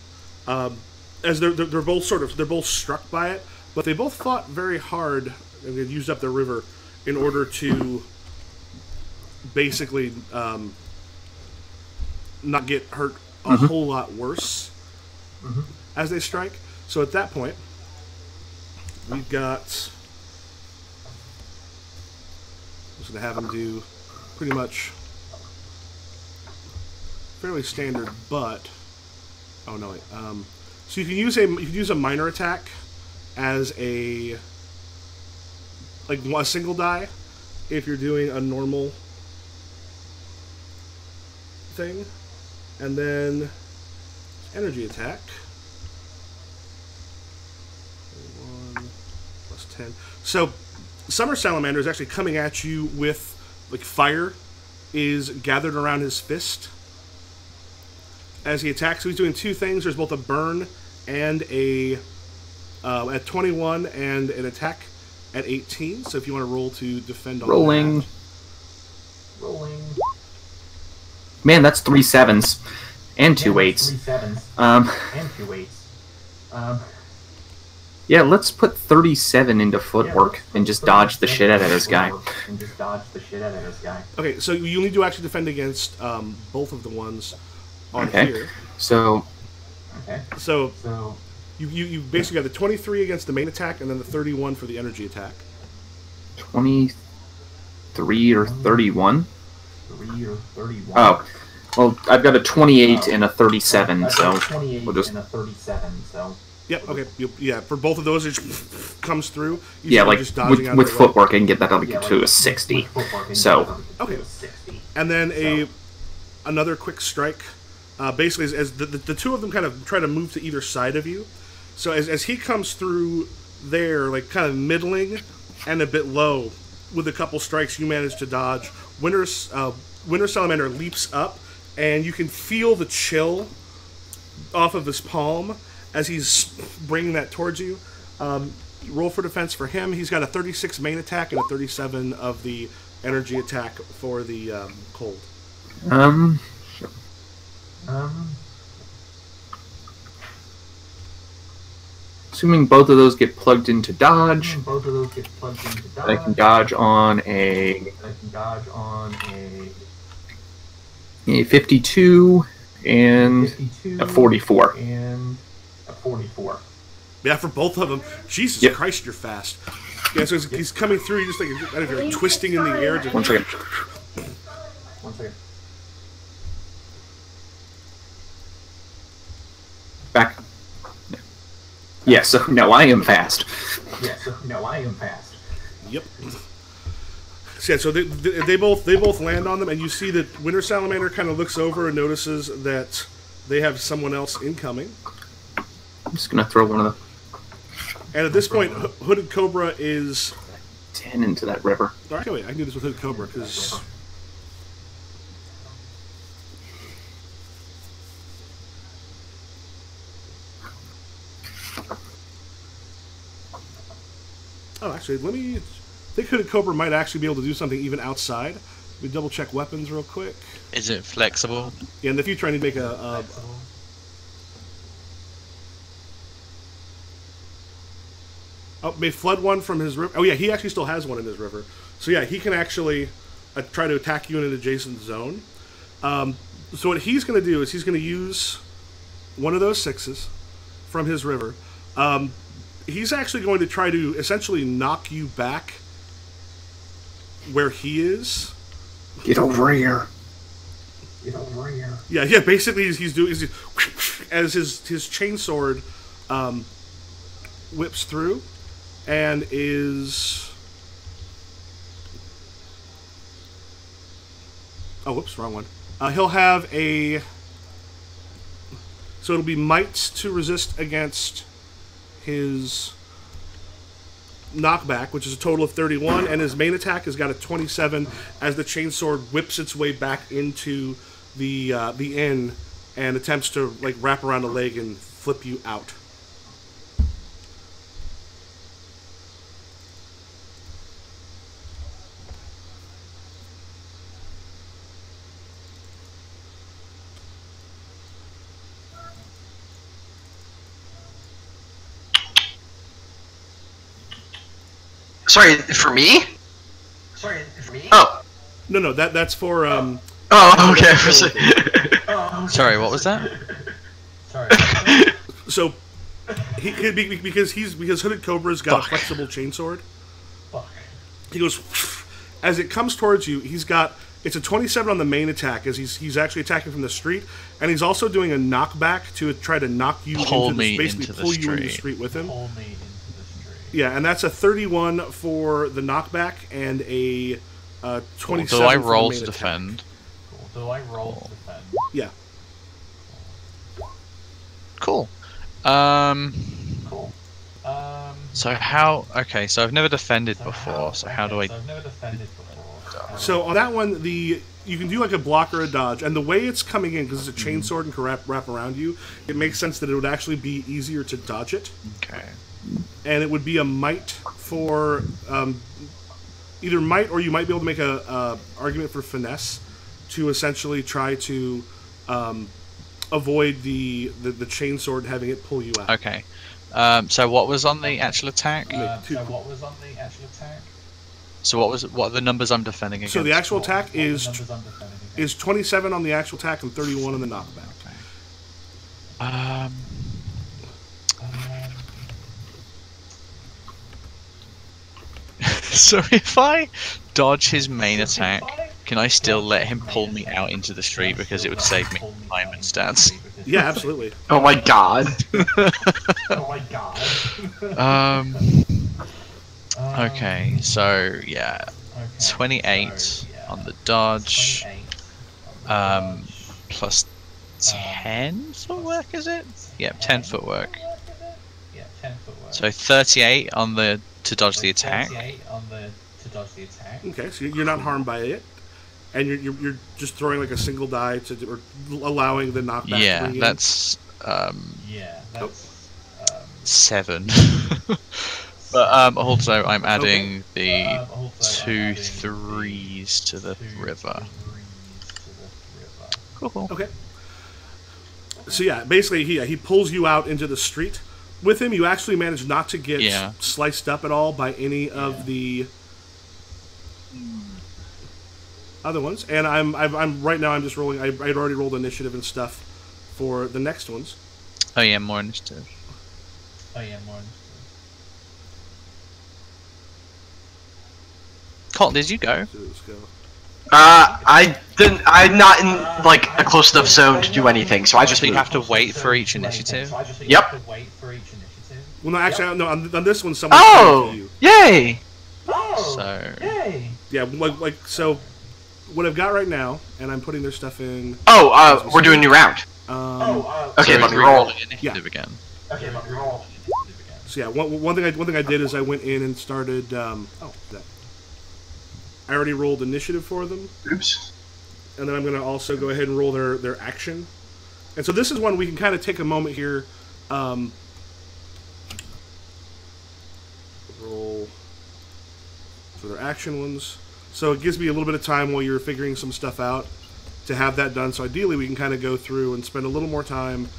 Speaker 2: as they're both struck by it, but they both fought very hard and they used up their river in order to basically not get hurt a whole lot worse as they strike. So at that point, we've got... I'm just going to have them do pretty much fairly standard, but... Oh, no, wait. So you can use a minor attack as a... like a single die if you're doing a normal thing. And then energy attack. 1 plus 10. So Summer Salamander is actually coming at you with, like, fire is gathered around his fist as he attacks. So he's doing 2 things. There's both a burn and a at 21 and an attack at 18. So if you want to roll to defend on
Speaker 1: Rolling.
Speaker 2: that. Rolling.
Speaker 1: Man, that's 3 7s and 2 8s. Yeah, let's put 37 into footwork and just dodge the shit out of this guy.
Speaker 2: Okay, so you need to actually defend against both of the ones on here.
Speaker 1: So
Speaker 2: you basically got the 23 against the main attack and then the 31 for the energy attack.
Speaker 1: 23 or 31? Oh, well, I've got a 28 and a 37, so we'll just...
Speaker 2: Yep, okay. Yeah, for both of those, it just comes through.
Speaker 1: Yeah, like, with footwork, I can get that up to a 60. So...
Speaker 2: Okay. And then another quick strike. Basically, as the 2 of them kind of try to move to either side of you. So as he comes through there, like, kind of middling and a bit low, with a couple strikes, you manage to dodge. Winter Salamander leaps up, and you can feel the chill off of his palm as he's bringing that towards you. Roll for defense for him. He's got a 36 main attack and a 37 of the energy attack for the cold.
Speaker 1: Sure. Assuming both of those get plugged into dodge, I can dodge on a A 52 and a 44.
Speaker 2: Yeah, for both of them. Jesus Christ, you're fast. Yeah, so he's coming through. You're just like, you're twisting in the air. Just...
Speaker 1: 1 second. Back. Yeah, so no, I am fast.
Speaker 2: Yep. So, yeah, so they both land on them, and you see that Winter Salamander kind of looks over and notices that they have someone else incoming.
Speaker 1: I'm just gonna throw one of them.
Speaker 2: And at this point, Hooded Cobra is
Speaker 1: 10 into that river.
Speaker 2: All right, wait, I can do this with Hooded Cobra because. Oh, actually, let me... I think Hooded Cobra might actually be able to do something even outside. Let me double-check weapons real quick.
Speaker 3: Is it flexible?
Speaker 2: Yeah, in the future I need to make a... Oh, may flood one from his river. Oh, yeah, he actually still has one in his river. So, yeah, he can actually try to attack you in an adjacent zone. So what he's going to do is he's going to use one of those 6s from his river. He's actually going to try to essentially knock you back where he is.
Speaker 1: Get over here.
Speaker 2: Yeah, basically he's doing... as his chainsword whips through and is... Oh, whoops, wrong one. He'll have a... So it'll be might to resist against his knockback, which is a total of 31, and his main attack has got a 27 as the chainsword whips its way back into the inn and attempts to like wrap around a leg and flip you out.
Speaker 4: Sorry, for me? Oh.
Speaker 2: No, that's for
Speaker 4: Oh, okay.
Speaker 3: Sorry, what was that?
Speaker 2: So he could be because Hooded Cobra's got a flexible chainsword. He goes as it comes towards you. It's a 27 on the main attack as he's actually attacking from the street, and he's also doing a knockback to try to knock you into the street with him. Yeah, and that's a 31 for the knockback and a 27.
Speaker 3: Do I roll to defend?
Speaker 2: Yeah.
Speaker 3: Cool. So how? Okay, so I've never defended before. So how do I?
Speaker 2: So on that one, you can do like a block or a dodge, and the way it's coming in, because it's a chainsword and can wrap around you, it makes sense that it would actually be easier to dodge it.
Speaker 3: Okay.
Speaker 2: And it would be a might for either might, or you might be able to make a argument for finesse to essentially try to avoid the chainsword having it pull you out.
Speaker 3: Okay. So what was on the actual attack? So what are the numbers I'm defending against?
Speaker 2: So the actual attack is 27 on the actual attack and 31 on the knockback.
Speaker 3: Okay. So if I dodge his main attack, can I still let him pull me out into the street because it would save me time and stats?
Speaker 2: Yeah, absolutely.
Speaker 4: Oh my god.
Speaker 3: Okay, so yeah, 28 on the dodge, plus 10 footwork, is it? Yeah, 10 footwork. So 38 on the to dodge the attack.
Speaker 2: Okay, so you're not harmed by it, and you're just throwing like a single die or allowing the knockback.
Speaker 3: Yeah,
Speaker 2: to
Speaker 3: that's 7. But also I'm adding the 2 3s to the river. Cool.
Speaker 2: Okay. So yeah, basically he pulls you out into the street. With him, you actually manage not to get sliced up at all by any of the other ones, and I'm right now. I'm just rolling. I'd already rolled initiative and stuff for the next ones.
Speaker 3: Oh yeah, more initiative. Colt, did you go?
Speaker 2: So let's go.
Speaker 4: I didn't. I'm not in like a close enough zone to do anything, so I just
Speaker 3: So you
Speaker 4: moved.
Speaker 3: have to wait for each initiative.
Speaker 4: Yep.
Speaker 2: Well, no, actually, no. On this one, someone
Speaker 4: Oh,
Speaker 2: came to you.
Speaker 4: yay!
Speaker 3: So
Speaker 2: Yeah, like so. What I've got right now, and I'm putting their stuff in.
Speaker 4: Oh, we're doing a new round. Okay,
Speaker 3: so
Speaker 4: let me
Speaker 3: we're
Speaker 4: roll.
Speaker 3: rolling initiative again.
Speaker 2: So yeah, one thing I did is I went in and started. I already rolled initiative for them,
Speaker 4: Oops.
Speaker 2: and then I'm going to also go ahead and roll their action. And so this is one we can kind of take a moment here. Roll for their action ones. So it gives me a little bit of time while you're figuring some stuff out to have that done. So ideally we can kind of go through and spend a little more time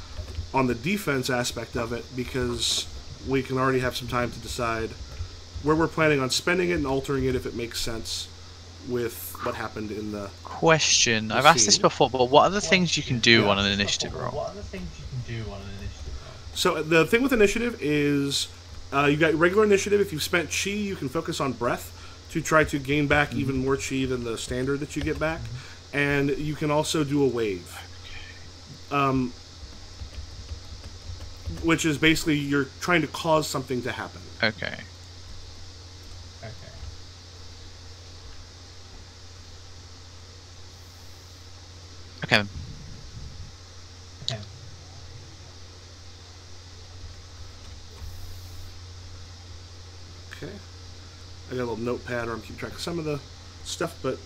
Speaker 2: on the defense aspect of it, because we can already have some time to decide where we're planning on spending it and altering it if it makes sense with what happened in the
Speaker 3: Question. I've asked this before, but what are the things you can do on an initiative roll?
Speaker 2: So the thing with initiative is you got regular initiative. If you've spent chi, you can focus on breath to try to gain back even more chi than the standard that you get back. And you can also do a wave. Which is basically you're trying to cause something to happen.
Speaker 3: Okay. Okay then.
Speaker 2: Okay. I got a little notepad where I'm keeping track of some of the stuff, but...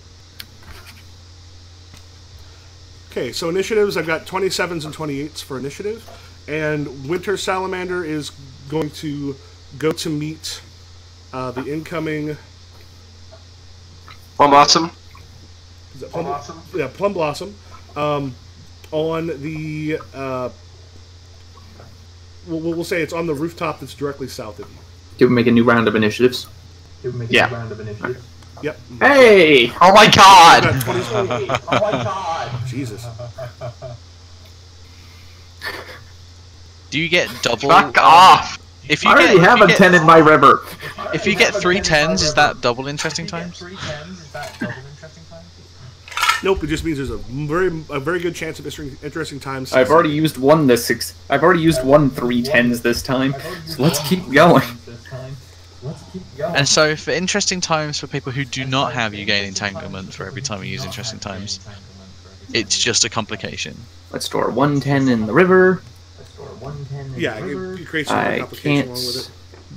Speaker 2: Okay, so initiatives, I've got 27s and 28s for initiative, and Winter Salamander is going to go to meet the incoming...
Speaker 4: Plum Blossom?
Speaker 2: Is that Plum Blossom? Yeah, Plum Blossom. On the... we'll say it's on the rooftop that's directly south of you.
Speaker 1: Do we make a new round of initiatives?
Speaker 4: Yeah.
Speaker 2: Yep.
Speaker 1: Hey!
Speaker 4: Oh my god!
Speaker 2: Oh my god! Jesus.
Speaker 3: Do you get double?
Speaker 4: Fuck off!
Speaker 3: If you
Speaker 1: I already have a 10 in my river.
Speaker 3: If you get 3 10s, is that double interesting times?
Speaker 2: Nope, it just means there's a very good chance of interesting times.
Speaker 1: I've already used one I've already used 3 10s this time, so let's keep going.
Speaker 3: And so, for interesting times, for people who do not have you gain entanglement for every time you use interesting times, it's just a complication.
Speaker 1: Let's store 110 in the river.
Speaker 2: Yeah, it creates some complication along with it.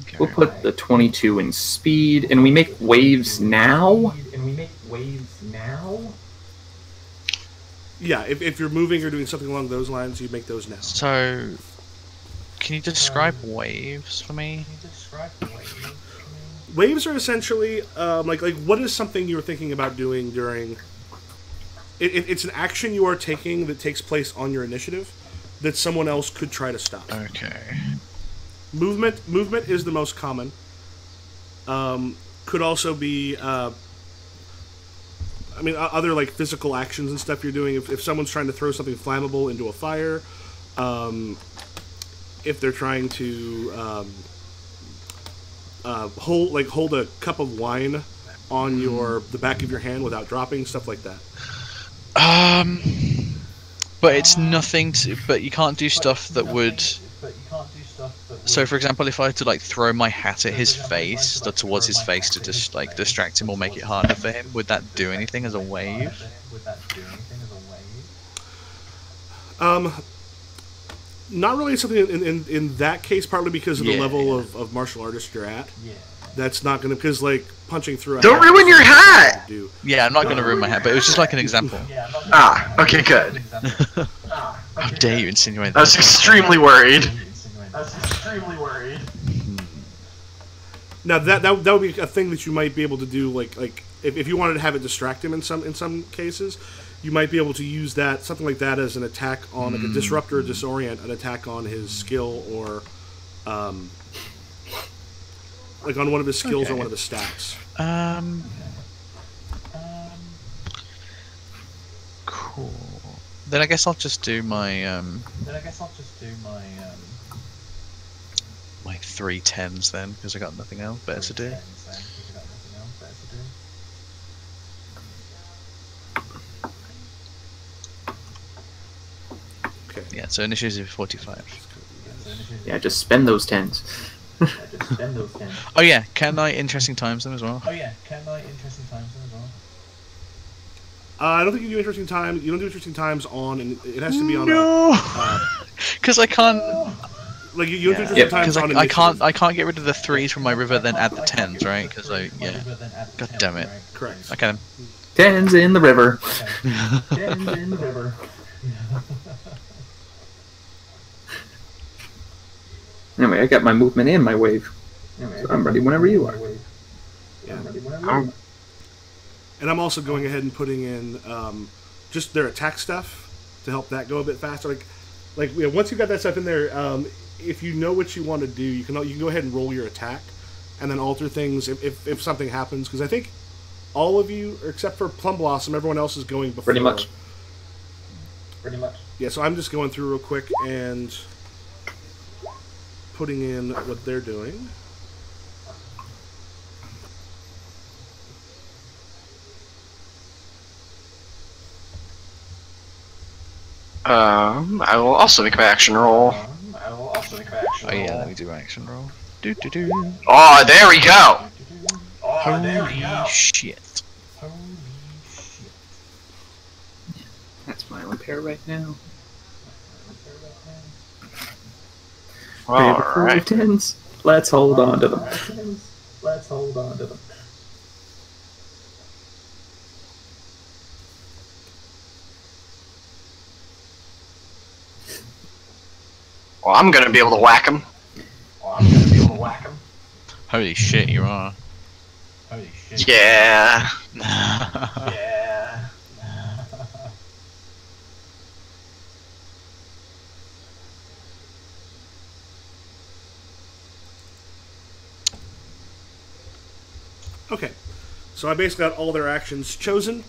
Speaker 3: Okay.
Speaker 1: We'll put the 22 in speed, and we make waves now.
Speaker 2: Yeah, if you're moving or doing something along those lines, you make those now.
Speaker 3: So, can you describe waves for me?
Speaker 2: Waves are essentially like what is something you were thinking about doing during? It's an action you are taking that takes place on your initiative that someone else could try to stop.
Speaker 3: Okay.
Speaker 2: Movement is the most common. Could also be. Other like physical actions and stuff you're doing. If someone's trying to throw something flammable into a fire, if they're trying to hold a cup of wine on the back of your hand without dropping, stuff like that.
Speaker 3: But it's nothing to. But you can't do stuff that would. So, for example, if I had to like throw my hat at his face, towards his face to just like distract him or make it harder for him, would that do anything as a wave?
Speaker 2: Not really something in that case, partly because of the level of martial artist you're at. That's not going to, because like punching through a
Speaker 4: Don't ruin your hat!
Speaker 3: Yeah, I'm not going to ruin my hat, but it was just like an example.
Speaker 4: Ah, okay, good.
Speaker 3: How dare you insinuate that?
Speaker 4: I was extremely worried.
Speaker 2: Now that would be a thing that you might be able to do, like if you wanted to have it distract him in some cases, you might be able to use that something like that as an attack on like a disrupt or disorient, an attack on his skill or like on one of his skills or one of his stats.
Speaker 3: Cool. Then I guess I'll just do my my 3 10s then, because I got nothing else better to do.
Speaker 2: Okay.
Speaker 3: Yeah, so initiative 45.
Speaker 1: Yeah, just spend those 10s.
Speaker 3: Oh yeah, can I interesting times them as well?
Speaker 2: I don't think you do interesting times. You don't do interesting times on, and it has to be on.
Speaker 3: No, because I can't.
Speaker 2: Like you don't do interesting times
Speaker 3: Because
Speaker 2: on.
Speaker 3: I can't get rid of the 3s from my river, then add the 10s, right? Because God damn it.
Speaker 2: Correct.
Speaker 3: Okay then.
Speaker 1: 10s in the river. Anyway, I got my movement and my wave. So I'm ready whenever you are.
Speaker 2: Yeah. And I'm also going ahead and putting in just their attack stuff to help that go a bit faster. Like once you've got that stuff in there, if you know what you want to do, you can go ahead and roll your attack, and then alter things if something happens. Because I think all of you, except for Plum Blossom, everyone else is going before.
Speaker 1: Pretty much.
Speaker 2: Yeah, so I'm just going through real quick and putting in what they're doing.
Speaker 4: I will also make my action roll.
Speaker 3: Oh yeah, let me do my action roll. Do do do.
Speaker 4: Oh, there we go.
Speaker 3: Holy shit.
Speaker 1: That's my repair right now.
Speaker 4: Alright.
Speaker 1: 10s. Let's hold on to them.
Speaker 4: Well, I'm gonna be able to whack him.
Speaker 3: Holy shit, you are.
Speaker 4: Yeah.
Speaker 2: Okay, so I basically got all their actions chosen.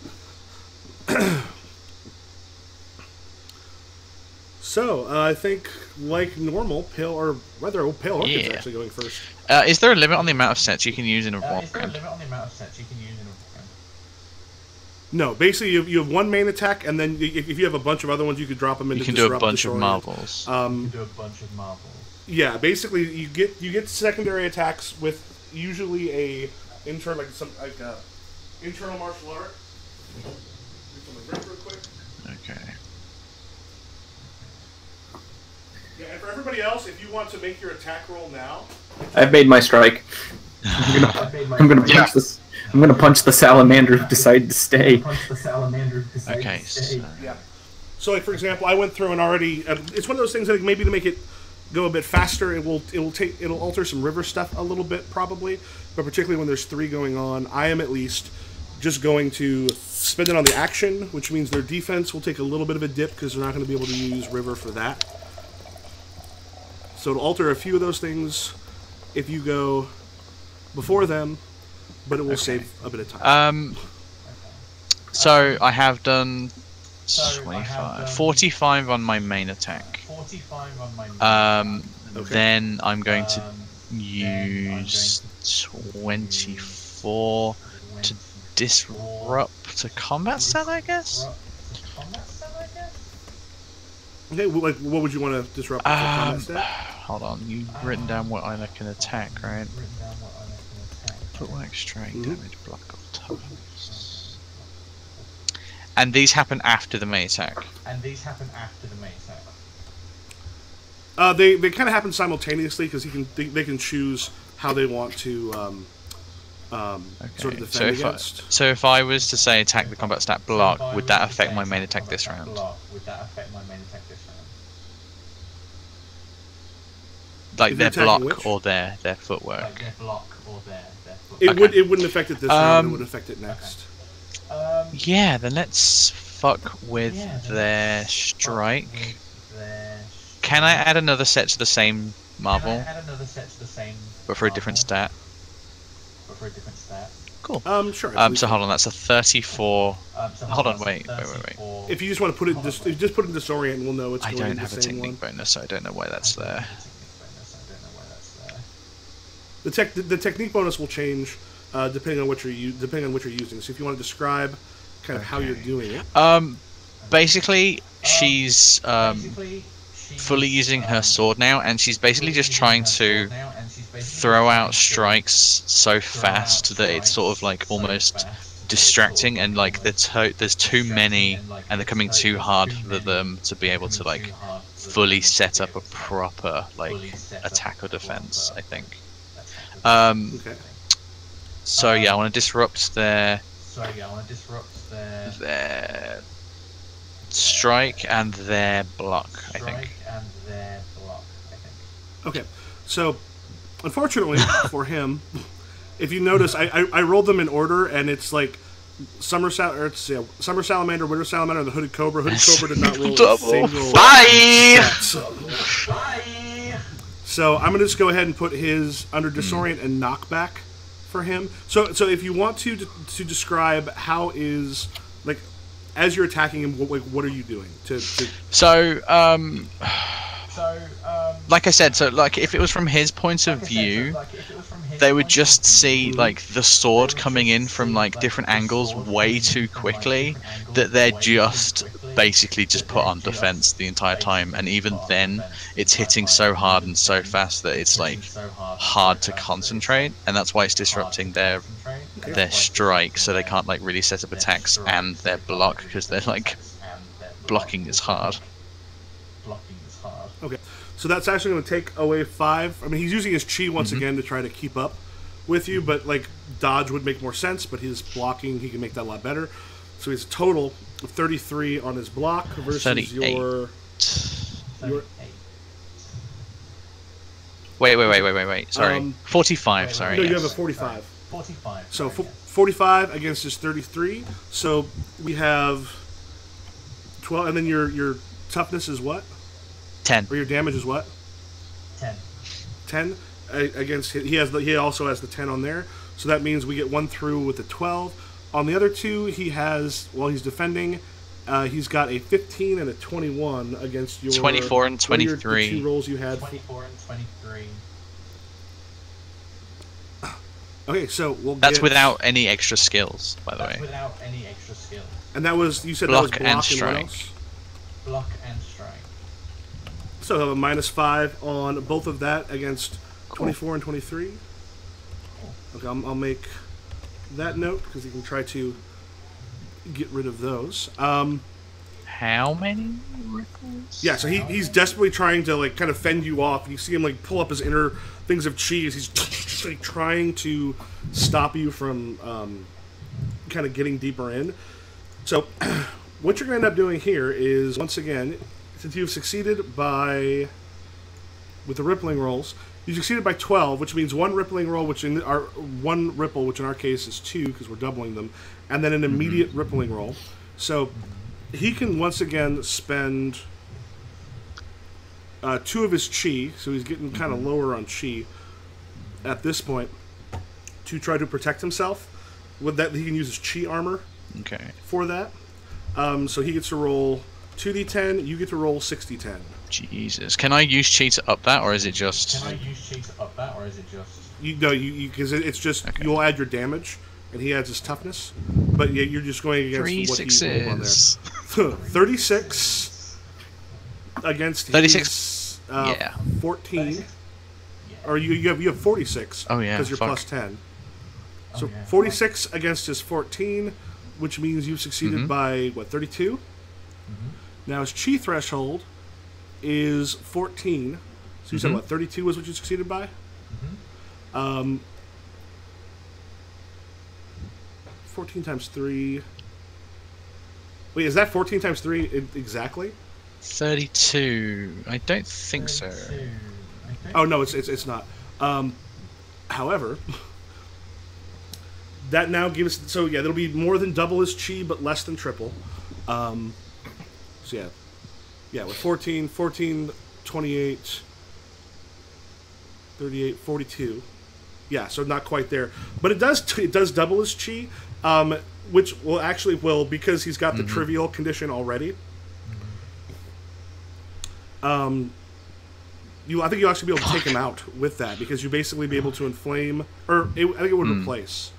Speaker 2: So, I think, like normal, Pale Orchid's actually going first.
Speaker 3: Is there a limit on the amount of sets you can use in a rock round?
Speaker 2: No, basically you have one main attack, and then if you have a bunch of other ones, you could drop them into
Speaker 3: You can do a
Speaker 2: Disrupt,
Speaker 3: bunch of
Speaker 2: Destroy.
Speaker 3: marbles.
Speaker 2: Yeah, basically you get secondary attacks with usually a internal internal martial art. Do something real quick.
Speaker 3: Okay.
Speaker 2: Yeah, and for everybody else, if you want to make your attack roll now,
Speaker 1: I've made my strike. I'm gonna punch this. I'm gonna punch the salamander who decided to stay.
Speaker 3: Okay. So,
Speaker 2: yeah. So, like for example, I went through and already. It's one of those things that maybe to make it go a bit faster, it'll alter some river stuff a little bit probably, but particularly when there's 3 going on, I am at least just going to spend it on the action, which means their defense will take a little bit of a dip because they're not going to be able to use river for that. So it'll alter a few of those things if you go before them, but it will save a bit of time.
Speaker 3: So I have done 45 on my main attack. Then I'm going to use 24 to disrupt a combat stat, I guess?
Speaker 2: Okay, what would you want to disrupt with the combat stat?
Speaker 3: Hold on, you've written down what I can attack, right? Footwork, strike, damage, block, or toughness. And these happen after the main attack.
Speaker 2: They kind of happen simultaneously because they can choose how they want to sort of defend against.
Speaker 3: So if I was to say attack the combat stat block, would that affect my main attack this round? Like their block or their footwork?
Speaker 2: It wouldn't affect it this round, it would affect it next.
Speaker 3: Yeah, then let's fuck with their strike. Can I add another set to the same marble? But for a different stat? Cool.
Speaker 2: Sure.
Speaker 3: So hold on, that's a 34. Hold on, wait.
Speaker 2: If you just want to put it, if you just put it in disorient, and we'll know it's
Speaker 3: I
Speaker 2: going
Speaker 3: don't
Speaker 2: to be
Speaker 3: have
Speaker 2: the
Speaker 3: a
Speaker 2: same
Speaker 3: technique
Speaker 2: one.
Speaker 3: bonus, so I don't know why that's there.
Speaker 2: The technique bonus will change depending on what you're using. So if you want to describe kind of how you're doing it.
Speaker 3: Basically, she's fully using her sword now, and she's basically just trying to throw out strikes so fast that it's sort of like almost distracting, and like there's too many, and they're coming too hard for them to be able to like fully set up a proper like attack or defense, I think.
Speaker 2: Okay.
Speaker 3: So yeah, I want to disrupt their strike and their block, I think.
Speaker 2: Okay. So, unfortunately for him, if you notice, I rolled them in order, and it's like Summer Salamander, Winter Salamander, and the Hooded Cobra. Hooded Cobra did not roll a single.
Speaker 4: Bye!
Speaker 2: So I'm gonna just go ahead and put his under disorient and knockback for him. So if you want to describe how is like as you're attacking him, what are you doing to?
Speaker 3: Like I said, so like if it was from his point of view, they would just see like the sword coming in from like different angles way too quickly that they're just basically just put on defense the entire time, and even then it's hitting so hard and so fast that it's like hard to concentrate, and that's why it's disrupting their strike, so they can't like really set up attacks and their block, because they're like blocking is hard.
Speaker 2: Okay, so that's actually going to take away 5. I mean, he's using his chi once again to try to keep up with you, but like dodge would make more sense, but his blocking, he can make that a lot better. So he's a total of 33 on his block versus
Speaker 3: 38.
Speaker 2: your
Speaker 3: Wait. Sorry. 45, sorry.
Speaker 2: No,
Speaker 3: yes.
Speaker 2: you have a 45. So 45 against his 33. So we have 12, and then your toughness is what?
Speaker 3: 10.
Speaker 2: Or your damage is what? 10 against he also has the 10 on there, so that means we get 1 through with the 12. On the other two, he has, while he's defending, he's got a 15 and a 21 against your
Speaker 3: 24 and 23.
Speaker 2: The 2 rolls you had.
Speaker 5: 24 and 23.
Speaker 2: Okay, so
Speaker 3: That's without any extra skills, by the way.
Speaker 5: Without any extra skill.
Speaker 2: And that was, you said
Speaker 3: Block
Speaker 2: that was block
Speaker 3: and strike.
Speaker 2: what else?
Speaker 5: Block and strike.
Speaker 2: So he'll have a -5 on both of that against 24 and 23. Okay, I'll make that note because you can try to get rid of those.
Speaker 3: How many ripples?
Speaker 2: Yeah, so he's desperately trying to like kind of fend you off. You see him like pull up his inner things of chi as he's like trying to stop you from kind of getting deeper in. So what you're going to end up doing here is, once again, since you've succeeded with the rippling rolls, you succeeded by 12, which means 1 rippling roll, which in our 1 ripple, which in our case is 2 because we're doubling them, and then an immediate rippling roll. So he can once again spend 2 of his chi, so he's getting kind of lower on chi at this point, to try to protect himself. With that, he can use his chi armor for that. So he gets to roll 2d10, you get to roll 6d10.
Speaker 3: Jesus. Can I use chi to up that, or is it just...
Speaker 2: Because it's just, you'll add your damage, and he adds his toughness. But yeah, you're just going against
Speaker 3: 3
Speaker 2: what
Speaker 3: sixes.
Speaker 2: he rolled on there. 36 against
Speaker 3: 36.
Speaker 2: His, 14. Or you have 46.
Speaker 3: Oh yeah,
Speaker 2: because you're plus 10. So 46 against his 14, which means you've succeeded by, what, 32? Now his chi threshold is 14. So you said, what, 32 was what you succeeded by? 14 times 3. Wait, is that 14 times 3 exactly?
Speaker 3: 32. I don't think so.
Speaker 2: Oh, no, it's not. However, that now gives... So, yeah, that'll be more than double his chi, but less than triple. So, yeah. Yeah, with 14, 28, 38, 42. Yeah, so not quite there, but it does double his chi, which will because he's got the trivial condition already. I think you'll actually be able to take him out with that because you basically be able to inflame, I think it would replace.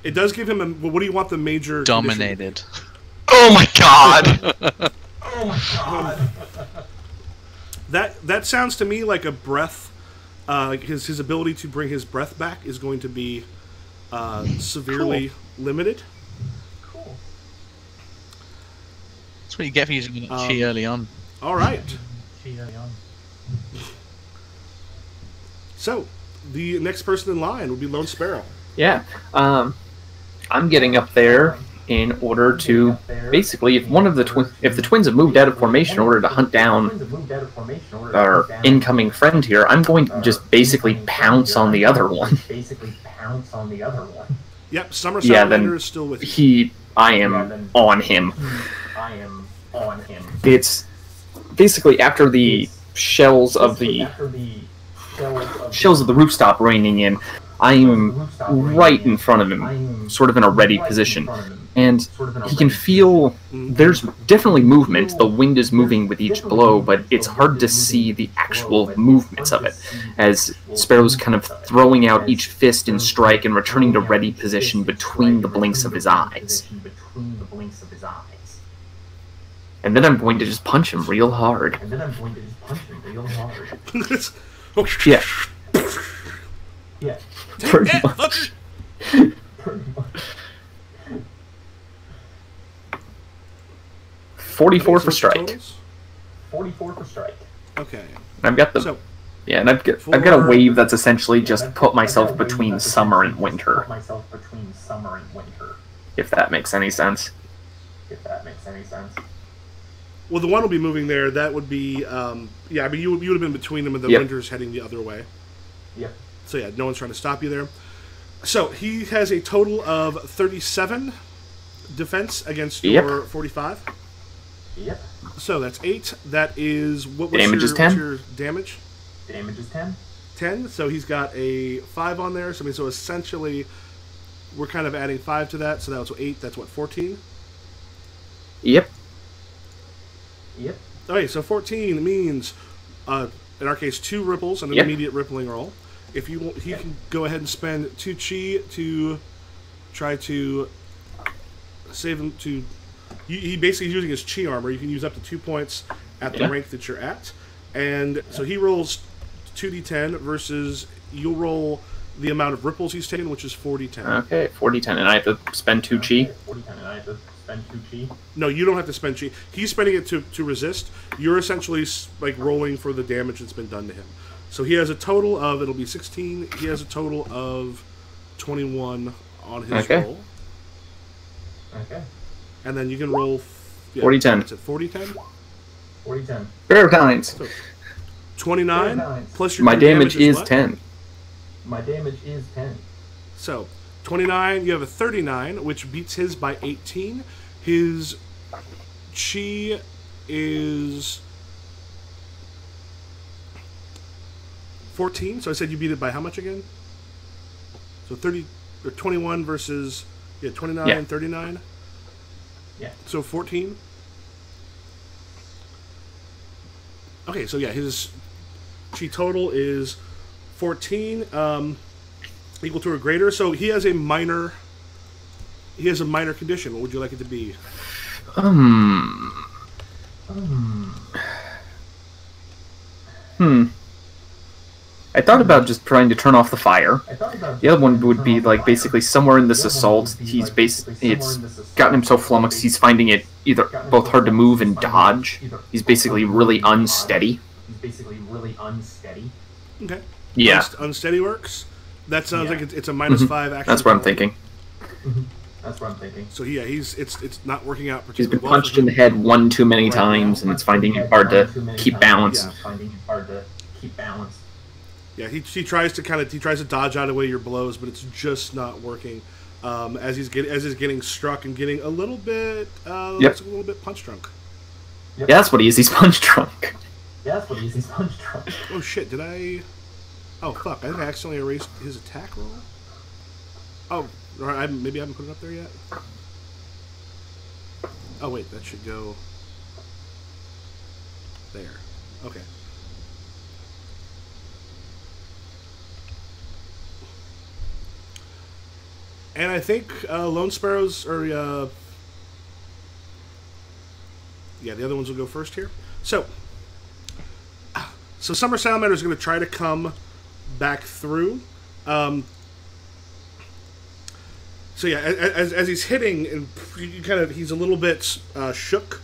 Speaker 2: It does give him a. What do you want the major?
Speaker 3: Dominated.
Speaker 2: Condition?
Speaker 4: Oh my god!
Speaker 5: Oh my god.
Speaker 2: That sounds to me like a breath. His ability to bring his breath back is going to be severely limited.
Speaker 5: Cool.
Speaker 3: That's what you get for using chi early on.
Speaker 2: All right. So, the next person in line would be Lone Sparrow.
Speaker 1: Yeah. I'm getting up there in order to basically, if the twins have moved out of formation in order to hunt down our incoming friend here, I'm going to just basically pounce on the other one.
Speaker 2: Yep, Summer Salamander is still with you.
Speaker 1: I am on him. It's basically after the shells of the roof stop raining in. I am right in front of him, sort of in a ready position. And he can feel there's definitely movement. The wind is moving with each blow, but it's hard to see the actual movements of it, as Sparrow's kind of throwing out each fist in strike and returning to ready position between the blinks of his eyes. And then I'm going to just punch him real hard. Yeah.
Speaker 5: Yeah.
Speaker 1: Pretty much. 44 for strike.
Speaker 5: 44 for strike.
Speaker 2: Okay.
Speaker 1: I've got the and I've got a wave that's essentially just put myself between summer and winter. If that makes any sense.
Speaker 2: Well, the one will be moving there. That would be you would have been between them, and the winter's heading the other way.
Speaker 5: Yep.
Speaker 2: So yeah, no one's trying to stop you there. So he has a total of 37 defense against your 45.
Speaker 5: Yep.
Speaker 2: So that's 8. That is what's
Speaker 1: damage is 10.
Speaker 2: What's your damage?
Speaker 5: Damage is 10.
Speaker 2: 10. So he's got a 5 on there. So essentially, we're kind of adding 5 to that. So that was 8. That's what, 14.
Speaker 1: Yep.
Speaker 2: Okay, so 14 means, in our case, 2 ripples and an immediate rippling roll. If you want, he can go ahead and spend 2 chi to try to save him to. He basically is using his chi armor. You can use up to 2 points at the rank that you're at, and so he rolls 2d10 versus you'll roll the amount of ripples he's taken, which is 4d10.
Speaker 1: Okay, 4d10, and I have to spend 2 chi.
Speaker 2: No, you don't have to spend chi. He's spending it to resist. You're essentially like rolling for the damage that's been done to him. So he has a total of, it'll be 16, he has a total of 21 on his roll.
Speaker 5: Okay.
Speaker 2: And then you can roll...
Speaker 1: 40-10.
Speaker 2: What's it, 40-10?
Speaker 5: 40-10.
Speaker 1: Fair times.
Speaker 2: So, 29 plus your
Speaker 1: My damage is
Speaker 2: what?
Speaker 1: 10.
Speaker 5: My damage is 10.
Speaker 2: So, 29, you have a 39, which beats his by 18. His chi is 14, so I said you beat it by how much again? So 21 versus 29, 39.
Speaker 5: Yeah.
Speaker 2: So 14. Okay, so his chi total is 14, equal to or greater. So he has a minor. He has a minor condition. What would you like it to be?
Speaker 1: I thought about just trying to turn off the fire. The other one would be like basically somewhere in this assault, it's gotten him so flummoxed he's finding it either both hard to move and dodge. He's basically really unsteady.
Speaker 2: Okay.
Speaker 1: Yeah.
Speaker 2: Unsteady works. That sounds like it's a minus 5 action.
Speaker 1: That's what I'm thinking.
Speaker 2: So it's not working out
Speaker 1: He's
Speaker 2: particularly
Speaker 1: been
Speaker 2: well
Speaker 1: punched
Speaker 2: for
Speaker 1: in the head one too many times, and it's finding it hard to keep balance.
Speaker 2: Yeah, he tries to dodge out of way your blows, but it's just not working. As he's getting struck and getting a little bit punch drunk.
Speaker 1: Yeah, that's what he is. He's punch drunk.
Speaker 2: Oh shit! Did I? Oh, fuck. I think I accidentally erased his attack roll. Oh, maybe I haven't put it up there yet. Oh, wait. That should go there. Okay. And I think Lone Sparrows, or yeah, the other ones will go first here. So Summer Salamander is going to try to come back through. So yeah, as he's hitting, and he's a little bit shook,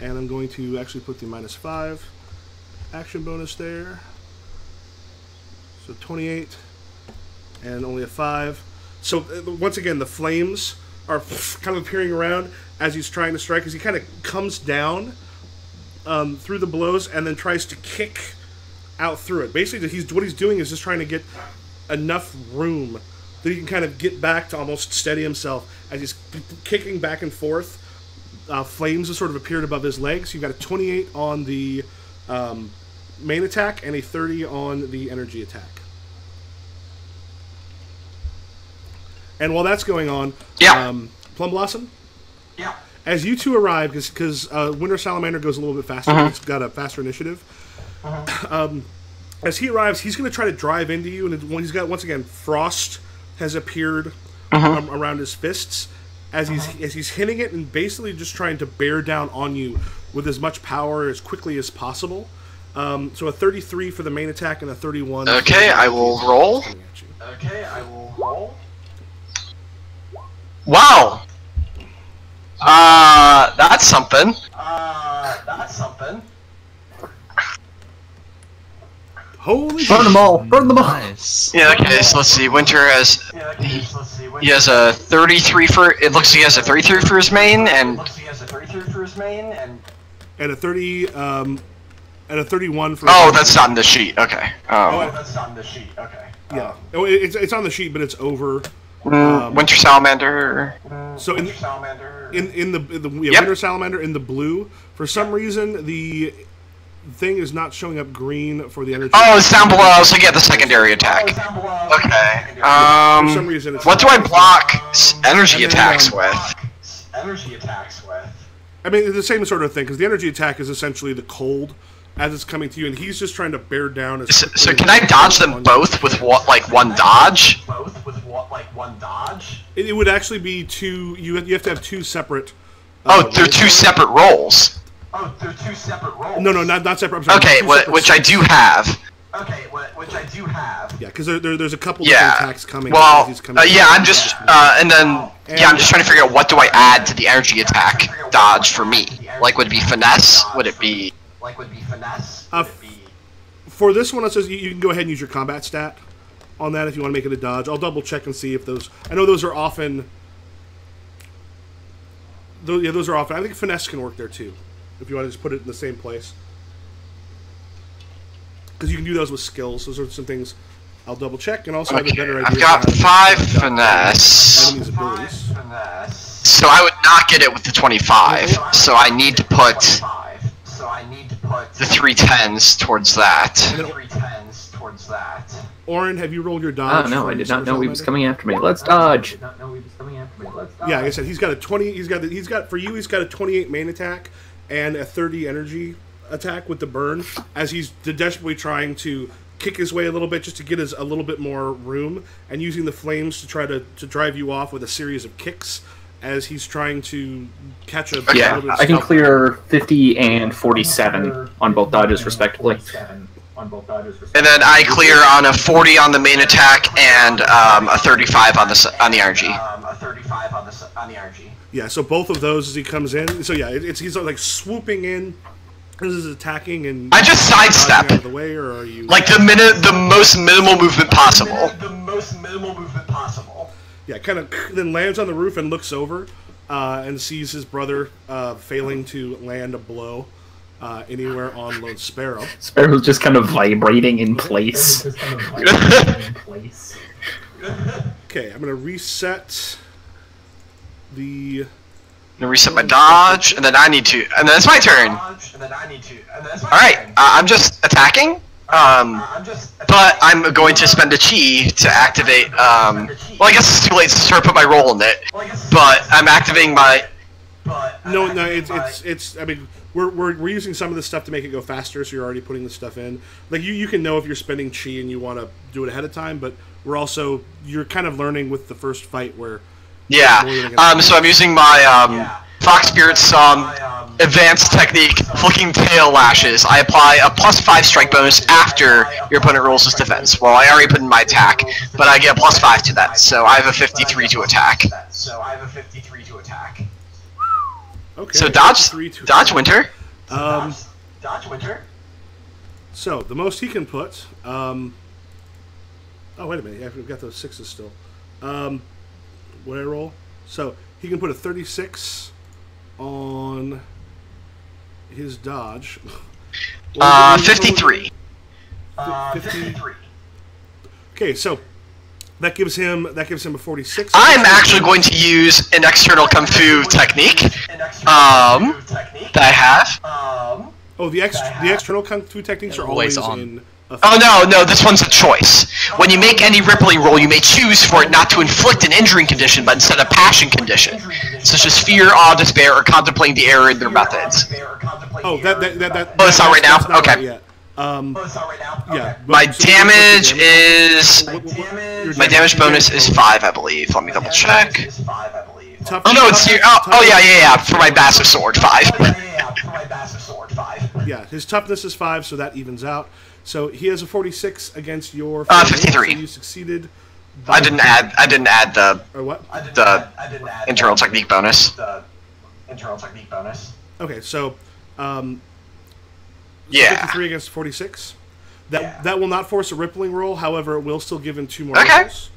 Speaker 2: and I'm going to actually put the -5 action bonus there. So 28, and only a 5. So once again, the flames are kind of appearing around as he's trying to strike, as he kind of comes down through the blows and then tries to kick out through it. Basically, what he's doing is just trying to get enough room that he can kind of get back to almost steady himself as he's kicking back and forth. Flames have sort of appeared above his legs. You've got a 28 on the main attack and a 30 on the energy attack. And while that's going on, Plum Blossom?
Speaker 4: Yeah.
Speaker 2: As you two arrive, because Winter Salamander goes a little bit faster, it's got a faster initiative. As he arrives, he's going to try to drive into you, and he's got, once again, frost has appeared around his fists as he's hitting it and basically just trying to bear down on you with as much power as quickly as possible. So a 33 for the main attack and a 31.
Speaker 4: Okay, I will roll. Wow. That's something.
Speaker 2: Holy shit.
Speaker 1: Burn them all! Burn them all!
Speaker 3: Nice.
Speaker 4: Yeah, okay, so let's see. Winter has... He has a 33 for... It looks like he has a 33 for his main, and...
Speaker 2: And a 30, and a 31 for...
Speaker 4: Oh, that's not in the sheet. Okay.
Speaker 2: Yeah. Oh, it's on the sheet, but it's over...
Speaker 4: Winter Salamander.
Speaker 2: So in the Winter Salamander in the blue, for some reason the thing is not showing up green for the energy.
Speaker 4: Oh, it's down below, so get the secondary attack. Okay.
Speaker 2: For some reason, it's
Speaker 4: what do I block energy attacks with?
Speaker 2: I mean, it's the same sort of thing, because the energy attack is essentially the cold as it's coming to you, and he's just trying to bear down as
Speaker 4: So can I dodge them both with what, like one dodge?
Speaker 2: It would actually be two. You have to have two separate.
Speaker 4: Oh, they're two separate rolls.
Speaker 2: No, not separate. I'm sorry,
Speaker 4: Okay, which I do have.
Speaker 2: Yeah, because there's a couple different attacks coming.
Speaker 4: Well, yeah, I'm just and then I'm just trying to figure out what do I add to the energy attack dodge for me. Like, would it be finesse? Would it be?
Speaker 2: For this one, it says you can go ahead and use your combat stat on that if you want to make it a dodge. I'll double check and see if those. I know those are often. Those are often. I think finesse can work there too, if you want to just put it in the same place. Because you can do those with skills. Those are some things I'll double check and also have a better idea.
Speaker 4: I've got 5 finesse.
Speaker 2: Enemies' abilities.
Speaker 4: So I would not get it with the 25. So I need to put the 3 10s towards that.
Speaker 2: Orin, have you rolled your dodge?
Speaker 1: Oh no, I did not know he was coming after me. Let's dodge.
Speaker 2: Yeah, like I said, he's got a 20. He's got for you. He's got a 28 main attack and a 30 energy attack with the burn. As he's desperately trying to kick his way a little bit just to get a little bit more room, and using the flames to try to drive you off with a series of kicks as he's trying to catch a.
Speaker 1: Yeah, I can clear 50 and 47 on both dodges respectively.
Speaker 4: And then I clear on a 40 on the main attack and a 35 on the energy.
Speaker 2: Yeah, so both of those as he comes in. So yeah, he's like swooping in. This is attacking and.
Speaker 4: I just sidestep.
Speaker 2: Out of the way, or are you?
Speaker 4: Like the most minimal movement possible.
Speaker 2: Yeah, kind of then lands on the roof and looks over and sees his brother failing to land a blow anywhere on Lone Sparrow.
Speaker 1: Sparrow's just kind of vibrating in place.
Speaker 2: Okay, I'm gonna reset the.
Speaker 4: I'm gonna reset my dodge, and then I need to, and then it's my turn. All right, I'm just attacking. But I'm going to spend a chi to activate. Well, I guess it's too late to start put my roll in it. But I'm activating my.
Speaker 2: No, it's. I mean, we're using some of this stuff to make it go faster, so you're already putting the stuff in. Like you can know if you're spending chi and you want to do it ahead of time, but you're kind of learning with the first fight where.
Speaker 4: Yeah. So I'm using my Fox Spirit's advanced technique, flicking tail lashes. I apply a +5 strike bonus after your opponent rolls his defense. Well, I already put in my attack, but I get a +5 to that, so I have a 53 to attack.
Speaker 2: Okay.
Speaker 4: So dodge winter.
Speaker 2: Dodge winter. So the most he can put. Oh wait a minute, yeah, we've got those 6s still. What did I roll? So he can put a 36 on his dodge.
Speaker 4: 53.
Speaker 2: 53. Okay, so that gives him a 46.
Speaker 4: I'm actually going to use an external kung fu technique that I have.
Speaker 2: Oh, the external kung fu techniques are always in.
Speaker 4: Oh no, this one's a choice. When you make any rippling roll, you may choose for it not to inflict an injuring condition, but instead a passion condition, such as fear, awe, despair, or contemplating the error in their methods.
Speaker 2: Oh,
Speaker 4: Oh, it's not right now? Okay.
Speaker 2: Yeah.
Speaker 4: My damage is... My damage bonus is 5, I believe. Let me double check. Oh no, it's here. Oh yeah, for my massive sword, 5.
Speaker 2: Yeah, his toughness is 5, so that evens out. So he has a 46 against your
Speaker 4: 53.
Speaker 2: So you succeeded.
Speaker 4: I didn't add the internal technique bonus.
Speaker 2: Okay, so
Speaker 4: yeah.
Speaker 2: 53 against 46. That will not force a rippling roll. However, it will still give him 2 more rolls.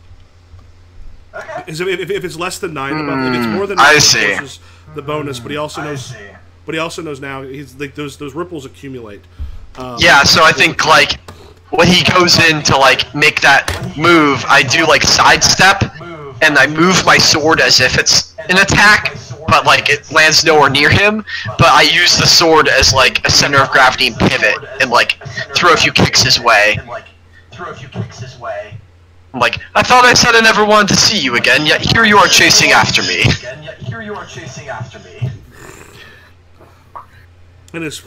Speaker 2: Okay. If it's less than 9, if it's more than 9, it forces the bonus. But he also knows. But he also knows now. He's like those ripples accumulate.
Speaker 4: Yeah, so I think like when he goes in to like make that move, I do like sidestep, and I move my sword as if it's an attack, but like it lands nowhere near him. But I use the sword as like a center of gravity and pivot, and like throw a few kicks his way. Like, I thought I said I never wanted to see you again, yet here you are chasing after me.
Speaker 2: And it's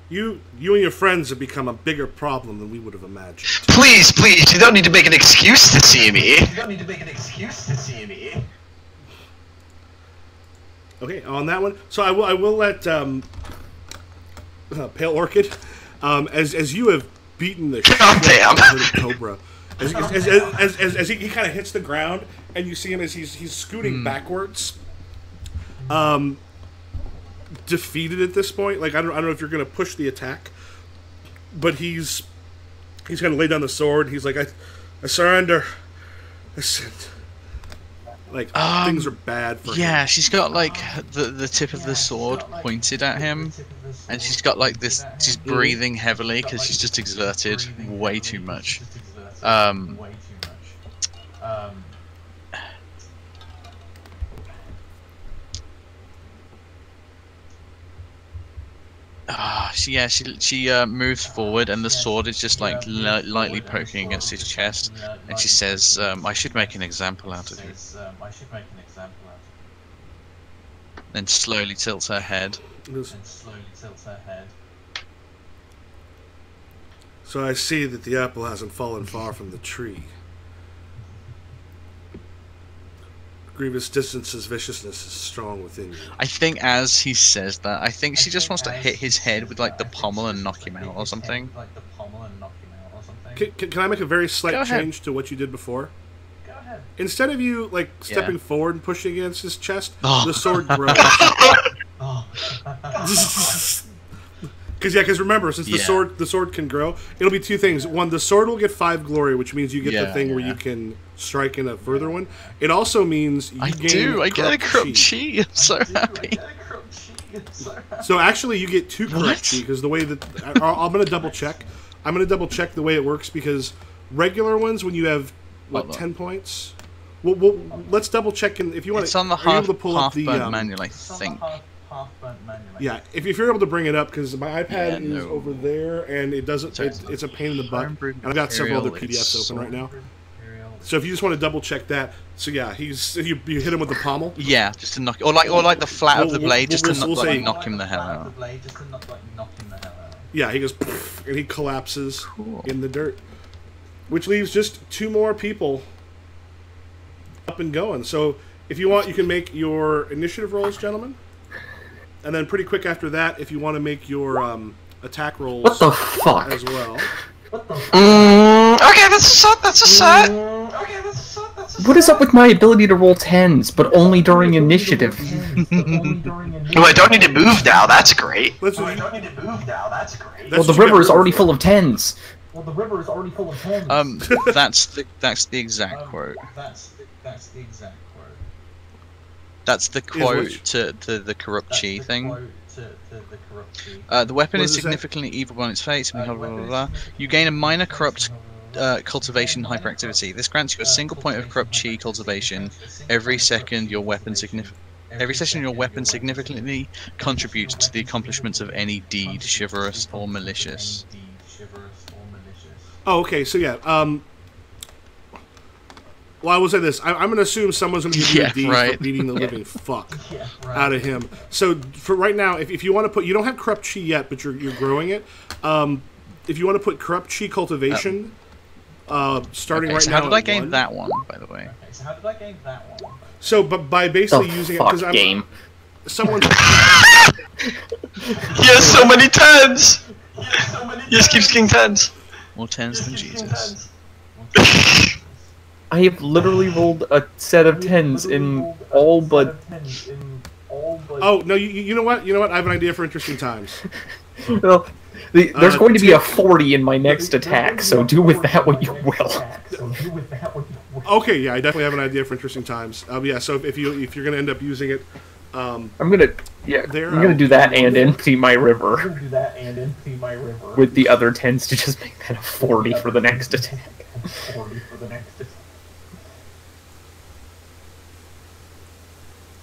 Speaker 2: you and your friends have become a bigger problem than we would have imagined.
Speaker 4: Please, you don't need to make an excuse to see me.
Speaker 2: Okay, on that one. So I will let Pale Orchid, as you have beaten the shit out of Cobra, as he kind of hits the ground, and you see him as he's scooting backwards. Defeated at this point. Like I don't know if you're gonna push the attack, but he's gonna lay down the sword. He's like, I surrender. Like things are bad for him.
Speaker 3: Yeah, she's got like the tip of the sword pointed at him, and she's got like this. She's breathing heavily because she's just exerted way too much. She moves forward, and the sword is just like lightly poking against his chest, and she says, "I should make an example out of you." Then slowly tilts her head.
Speaker 2: So I see that the apple hasn't fallen far from the tree. Grievous distance's viciousness is strong within you.
Speaker 3: I think as he says that, I think she just wants to hit his head with like the pommel and knock him out or something.
Speaker 2: Can I make a very slight change to what you did before? Go ahead. Instead of you like stepping forward and pushing against his chest, the sword grows. Because remember, since the sword can grow, it'll be 2 things. One, the sword will get 5 glory, which means you get the thing where you can strike in a further one. It also means you gain
Speaker 3: I get a corrupt chi. I'm so happy.
Speaker 2: So actually, you get 2 corrupt chi because the way that I'm gonna double check. I'm gonna double check the way it works because regular ones, when you have 10 points. Well, let's double check, and if you want,
Speaker 3: it's on the half burnt manual, I think.
Speaker 2: Yeah, if you're able to bring it up, because my iPad is over there, and it doesn't. It's a pain in the butt. And I've got several other PDFs open right now. So if you just want to double check that, so yeah, you hit him with the pommel.
Speaker 3: Yeah, just to knock, or like the flat of the blade, just to knock him the hell out.
Speaker 2: Yeah, he goes, and he collapses in the dirt, which leaves just 2 more people up and going. So if you want, you can make your initiative rolls, gentlemen, and then pretty quick after that, if you want to make your attack rolls.
Speaker 1: What the fuck?
Speaker 2: As well.
Speaker 4: Okay, that's a set.
Speaker 1: What is up with my ability to roll 10s, but only during initiative?
Speaker 4: Oh, I don't need to move now. That's great.
Speaker 1: Well, the river is already full of 10s.
Speaker 3: That's the exact quote. That's the quote to the corrupt chi thing. The weapon is significantly evil on its face. Blah, blah, blah, blah. You gain a minor corrupt cultivation hyperactivity. This grants you a single point of corrupt chi cultivation every second your weapon significantly contributes to the accomplishments of any deed, chivalrous or malicious.
Speaker 2: Oh, okay. So yeah. Well, I will say this. I'm going to assume someone's going to give you a D for beating the living fuck out of him. So for right now, if you want to put, you don't have corrupt chi yet, but you're growing it. If you want to put corrupt chi cultivation, starting right now.
Speaker 3: How did I gain that one, by the way?
Speaker 2: So, but by basically using it, because I'm someone's.
Speaker 4: He has so many 10s. He just keeps getting 10s.
Speaker 3: More 10s than Jesus.
Speaker 1: I have literally rolled a set of 10s in all but...
Speaker 2: Oh, no, you know what? You know what? I have an idea for interesting times.
Speaker 1: Well, there's going to be a 40 in my next attack, so do with that what you will.
Speaker 2: Okay, yeah, I definitely have an idea for interesting times. Yeah, so if you're going to end up using it...
Speaker 1: I'm gonna do that and empty my river. With the other 10s to just make that a 40 for the next attack.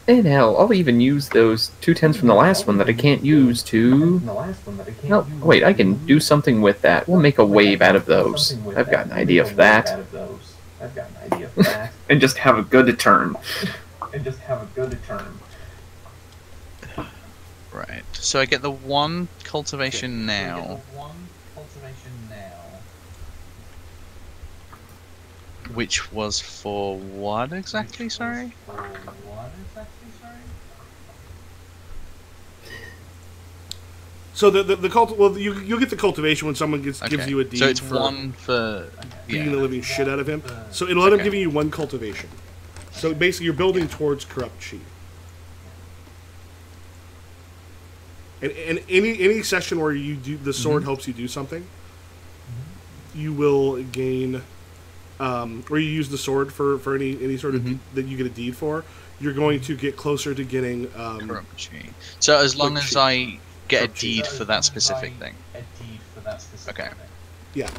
Speaker 1: And hell, I'll even use those 2 10s from the last one that I can't use to... No, wait, I can do something with that. We'll make a wave out of those. I've got an idea for that. And just have a good turn.
Speaker 3: Right, so I get the 1 cultivation now. Which was for what exactly, sorry?
Speaker 2: So you'll get the cultivation when someone gives you a deed.
Speaker 3: So it's 1 for
Speaker 2: beating the living shit out of him. So it'll end up giving you 1 cultivation. So basically, you're building towards corrupt chi. And any session where you do the sword helps you do something, you will gain. Or you use the sword for any sort of that you get a deed for, you're going to get closer to getting
Speaker 3: corrupt chi. So as long as I get a deed for that specific thing. Okay.
Speaker 2: Yeah.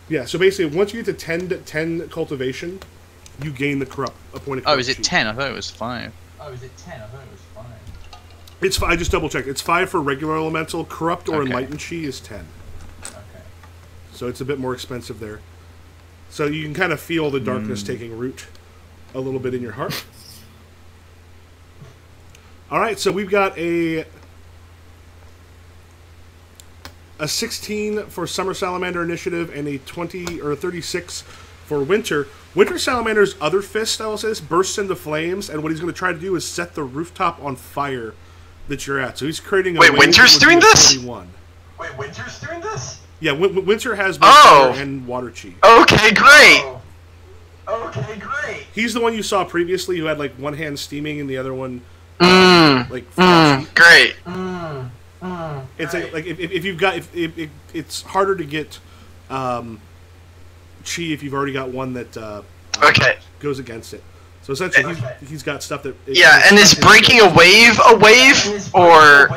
Speaker 2: Yeah. So basically, once you get to 10 cultivation, you gain the a point of corrupt.
Speaker 3: Oh, is it 10? I thought it was 5.
Speaker 2: It's I just double checked. It's 5 for regular elemental. Corrupt or enlightened chi is 10. So it's a bit more expensive there. So you can kind of feel the darkness taking root a little bit in your heart. All right, so we've got a 16 for Summer Salamander Initiative and a 20 or 36 for Winter. Winter Salamander's other fist, I will say this, bursts into flames, and what he's going to try to do is set the rooftop on fire that you're at. So he's creating a...
Speaker 4: Wait, Winter's doing this?
Speaker 2: Yeah, Winter has both fire and water chi.
Speaker 4: Okay, great.
Speaker 2: He's the one you saw previously who had like one hand steaming and the other one
Speaker 4: great.
Speaker 2: It's like if you've got it's harder to get chi if you've already got one that goes against it. So essentially, he's got stuff that
Speaker 4: and is breaking a wave or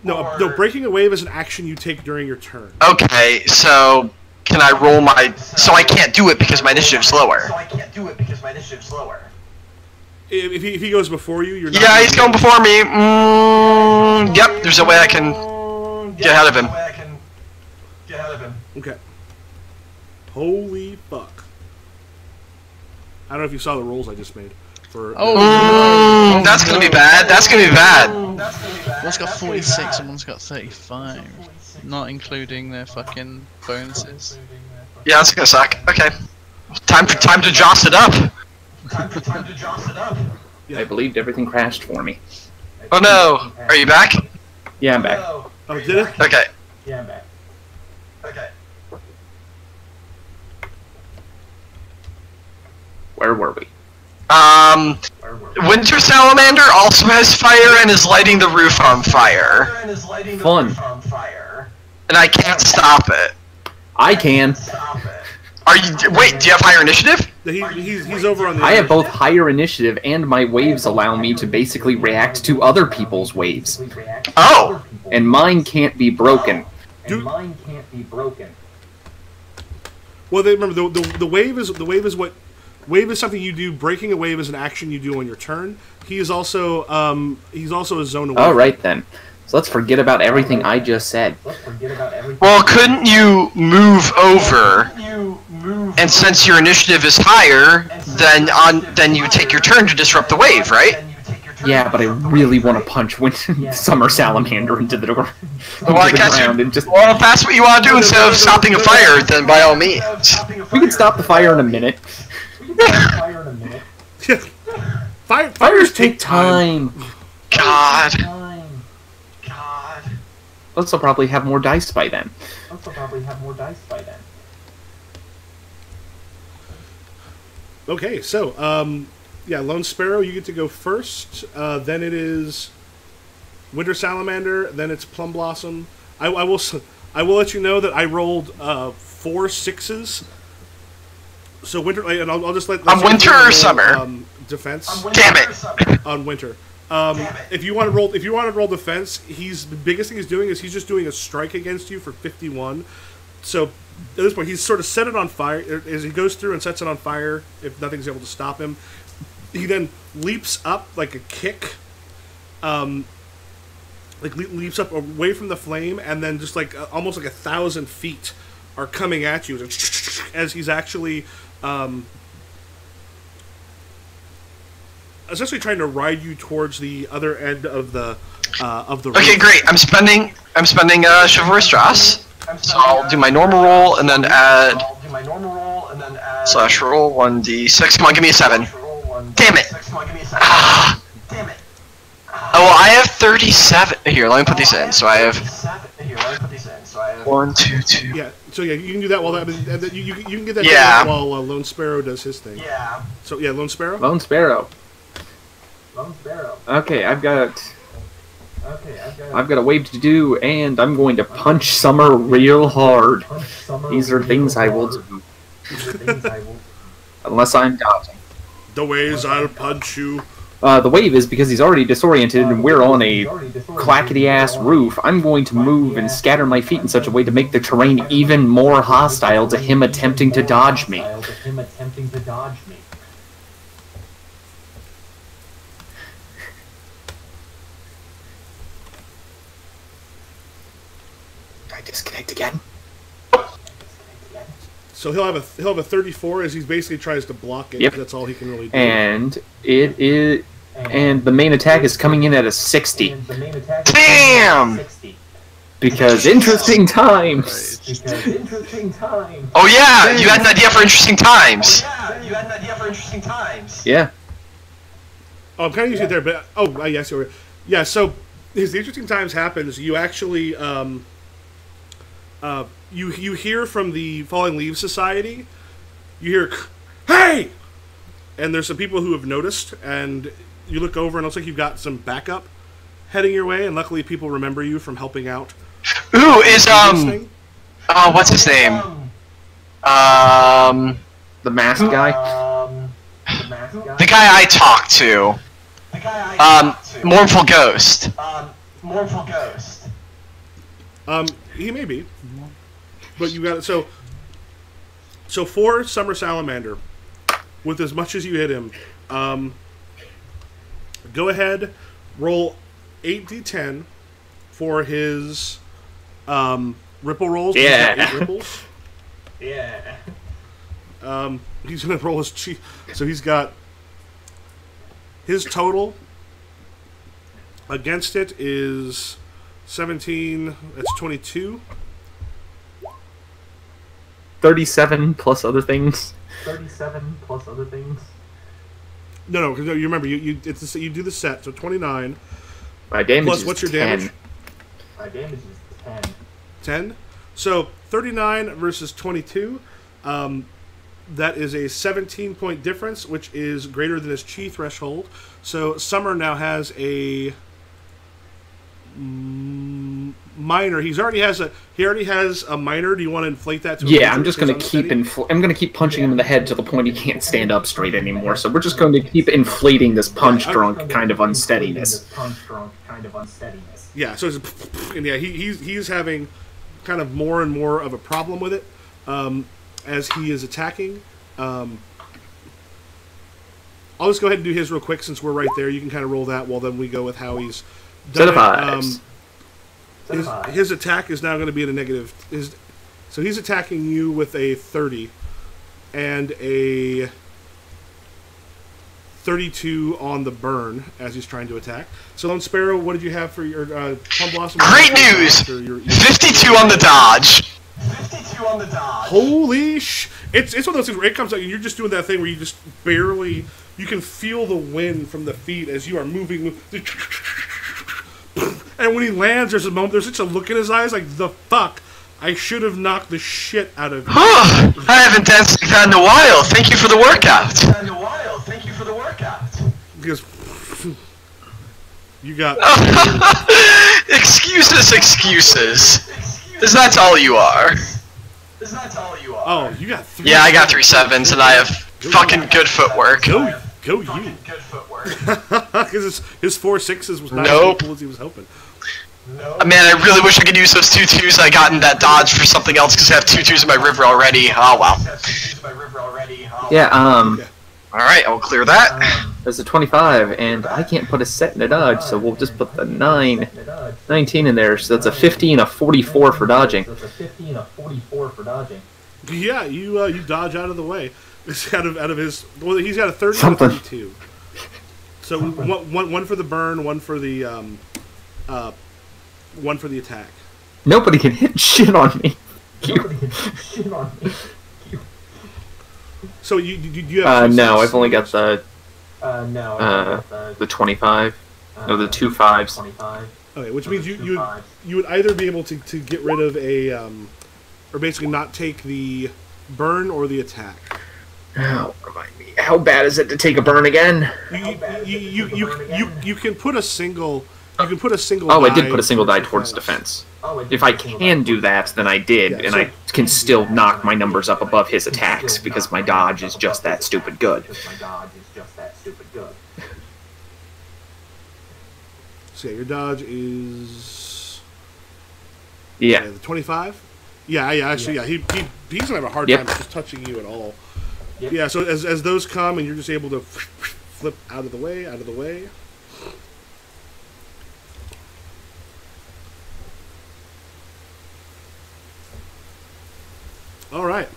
Speaker 2: no, breaking a wave is an action you take during your turn.
Speaker 4: Okay, so can I roll my... So I can't do it because my initiative's lower.
Speaker 2: If he goes before you, you're not.
Speaker 4: Yeah, he's going before me. Yep, there's a way I can get ahead of him.
Speaker 2: Okay. Holy fuck. I don't know if you saw the rolls I just made. For
Speaker 4: that's gonna be bad. That's gonna be bad.
Speaker 3: One's got 46 and one's got 35. Not including their fucking bonuses.
Speaker 4: Yeah, that's gonna suck. Okay. Time to joss it up.
Speaker 1: I believed everything crashed for me.
Speaker 4: Oh no. Are you back?
Speaker 1: Yeah, I'm back.
Speaker 2: Oh, did it?
Speaker 4: Okay.
Speaker 5: Yeah, I'm back.
Speaker 4: Okay.
Speaker 1: Where were we?
Speaker 4: Winter Salamander also has fire and is lighting the roof on fire.
Speaker 1: Fun.
Speaker 4: And I can't stop it.
Speaker 1: I can.
Speaker 4: Are you? Wait, do you have higher initiative?
Speaker 2: He's over on the.
Speaker 1: I have both higher initiative and my waves allow me to basically react to other people's waves.
Speaker 4: Oh.
Speaker 1: And mine can't be broken.
Speaker 2: Well, remember the wave is what. Wave is something you do. Breaking a wave is an action you do on your turn. He is also a zone away.
Speaker 1: All right then. So let's forget about everything I just said.
Speaker 4: Well, couldn't you move over? And since your initiative is higher, then you take your turn to disrupt the wave, right?
Speaker 1: Yeah, but I really want to punch Summer Salamander into the door.
Speaker 4: Well, I guess well, if that's what you want to do instead of stopping a fire, then by all means.
Speaker 1: We can stop the fire in a minute. Fires take time.
Speaker 4: God.
Speaker 1: Let's probably have more dice by then.
Speaker 2: Okay, so yeah, Lone Sparrow, you get to go first. Then it is Winter Salamander. Then it's Plum Blossom. I will let you know that I rolled 4 6s. So winter, and I'll just let.
Speaker 4: On winter or summer?
Speaker 2: Defense.
Speaker 4: Damn it!
Speaker 2: On winter. If you want to roll defense, the biggest thing he's doing is he's just doing a strike against you for 51. So at this point, he's sort of set it on fire as he goes through and sets it on fire. If nothing's able to stop him, he then leaps up like a kick, leaps up away from the flame, and then just like almost like 1,000 feet are coming at you as he's actually. Essentially trying to ride you towards the other end of the
Speaker 4: Okay,
Speaker 2: roof.
Speaker 4: great. I'm spending chivalrous dross. So I'll do my normal roll and then add slash roll 1d6. Come on, give me a 7. Damn it! Ah. Oh well, I have 37. Here, let me put these in. So I have 1, 2, 2.
Speaker 2: Yeah. So yeah, you can do that while you can get that done while Lone Sparrow does his thing. Yeah. So yeah, Lone Sparrow.
Speaker 1: Lone Sparrow. Okay, I've got a wave to do, and I'm going to punch Summer real hard. These are things I will do. Unless I'm dodging.
Speaker 2: The ways I'll punch you.
Speaker 1: The wave is because he's already disoriented and we're on a clackety-ass roof. I'm going to move and scatter my feet in such a way to make the terrain even more hostile to him attempting to dodge me. Disconnect again.
Speaker 2: So he'll have a 34 as he basically tries to block it.
Speaker 1: Yep.
Speaker 2: That's all he can really do.
Speaker 1: And the main attack is coming in at a 60.
Speaker 4: Damn!
Speaker 1: Because interesting times.
Speaker 4: Oh yeah, you had an idea for interesting times.
Speaker 1: Yeah.
Speaker 2: Oh, I'm kind of using it there, but yes, yeah. So as the interesting times happens, you actually you hear from the Falling Leaves Society. You hear, "Hey!" And there's some people who have noticed, and you look over, and it looks like you've got some backup heading your way. And luckily, people remember you from helping out.
Speaker 4: Ooh, is what's his name?
Speaker 1: The masked guy.
Speaker 4: The guy I talked to. Mournful Ghost.
Speaker 2: He may be, but you got it. So for Summer Salamander, with as much as you hit him, Go ahead, roll 8d10 for his ripple rolls.
Speaker 1: Yeah.
Speaker 2: He's got 8 ripples.
Speaker 5: Yeah.
Speaker 2: He's going to roll his chi. So he's got his total against it is 17. That's 22.
Speaker 1: 37 plus other things.
Speaker 5: 37 plus other things.
Speaker 2: No, because you remember you do the set, so 29.
Speaker 1: My damage
Speaker 2: Plus,
Speaker 1: is
Speaker 2: what's your
Speaker 1: 10.
Speaker 2: damage?
Speaker 5: My damage is 10.
Speaker 2: 10. So 39 versus 22. That is a 17-point difference, which is greater than his chi threshold. So Summer now has a minor. He already has a minor. Do you want to inflate that to?
Speaker 1: Yeah, I'm just going to keep I'm going to keep punching him in the head to the point he can't stand up straight anymore. So we're just going to keep inflating this punch drunk kind of unsteadiness.
Speaker 2: Yeah. So and yeah, he's having kind of more and more of a problem with it as he is attacking. I'll just go ahead and do his real quick since we're right there. You can kind of roll that while then we go with how he's done it. His attack is now going to be at a negative. So he's attacking you with a 30 and a 32 on the burn as he's trying to attack. So Lone Sparrow, what did you have for your Plum Blossom?
Speaker 4: Great news! 52 on the dodge. 52 on the dodge.
Speaker 2: Holy sh! It's one of those things where it comes out and you're just doing that thing where you just barely... You can feel the wind from the feet as you are moving. And when he lands, there's such a look in his eyes like, the fuck? I should have knocked the shit out of you.
Speaker 4: I haven't danced like that in a while. Thank you for the workout.
Speaker 2: Because you got...
Speaker 4: Excuses. Because that's all you are.
Speaker 2: Oh, you got 3.
Speaker 4: Yeah, I got 3 sevens, and I have fucking good footwork.
Speaker 2: Go you. Because his 4 6s was not
Speaker 4: Nope.
Speaker 2: as cool as he was hoping.
Speaker 4: Man, I really wish I could use those 2 2s I got in that dodge for something else, because I have 2 2s in my river already. Oh, well.
Speaker 1: Yeah,
Speaker 4: Alright, I'll clear that.
Speaker 1: there's a 25, and I can't put a set in a dodge, so we'll just put the 19 in there. So that's a 50 and a 44 for dodging.
Speaker 2: Yeah, you dodge out of the way. It's out of his... Well, he's got a 30 and a 32. So one for the burn, one for the attack.
Speaker 1: Nobody can hit shit on me.
Speaker 2: So you have...
Speaker 1: no, I've only got the
Speaker 5: The
Speaker 1: 25. No, the 2 5s.
Speaker 2: Okay, which means you would either be able to get rid of a... or basically not take the burn or the attack.
Speaker 1: Oh, remind me. How bad is it to take a burn again?
Speaker 2: You can put a single... You can put a single
Speaker 1: Oh,
Speaker 2: die
Speaker 1: I did put a single die towards defense. If I can do that, then I did,
Speaker 2: Yeah,
Speaker 1: and
Speaker 2: so-
Speaker 1: I can still knock my numbers up above his attacks, because my dodge is just that stupid good.
Speaker 2: So yeah, your dodge is...
Speaker 1: Yeah.
Speaker 2: the 25? Yeah, actually, yeah. He's going to have a hard
Speaker 1: Yep.
Speaker 2: time just touching you at all. Yeah, so as those come, and you're just able to flip out of the way. All right.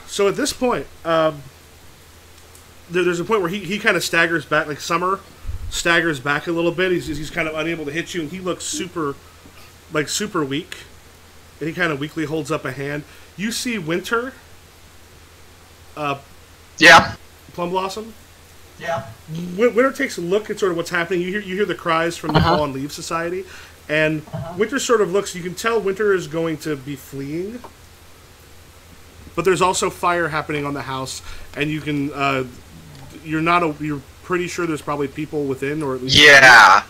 Speaker 2: So at this point, there's a point where he kind of staggers back, like Summer staggers back a little bit. He's kind of unable to hit you, and he looks super weak. And he kind of weakly holds up a hand. You see Winter.
Speaker 4: Yeah.
Speaker 2: Plum Blossom. Yeah. Winter takes a look at sort of what's happening. You hear the cries from the Fallen Leaves Society, and Winter sort of looks. You can tell Winter is going to be fleeing. But there's also fire happening on the house, and you can. You're pretty sure there's probably people within, or at least.
Speaker 4: Yeah.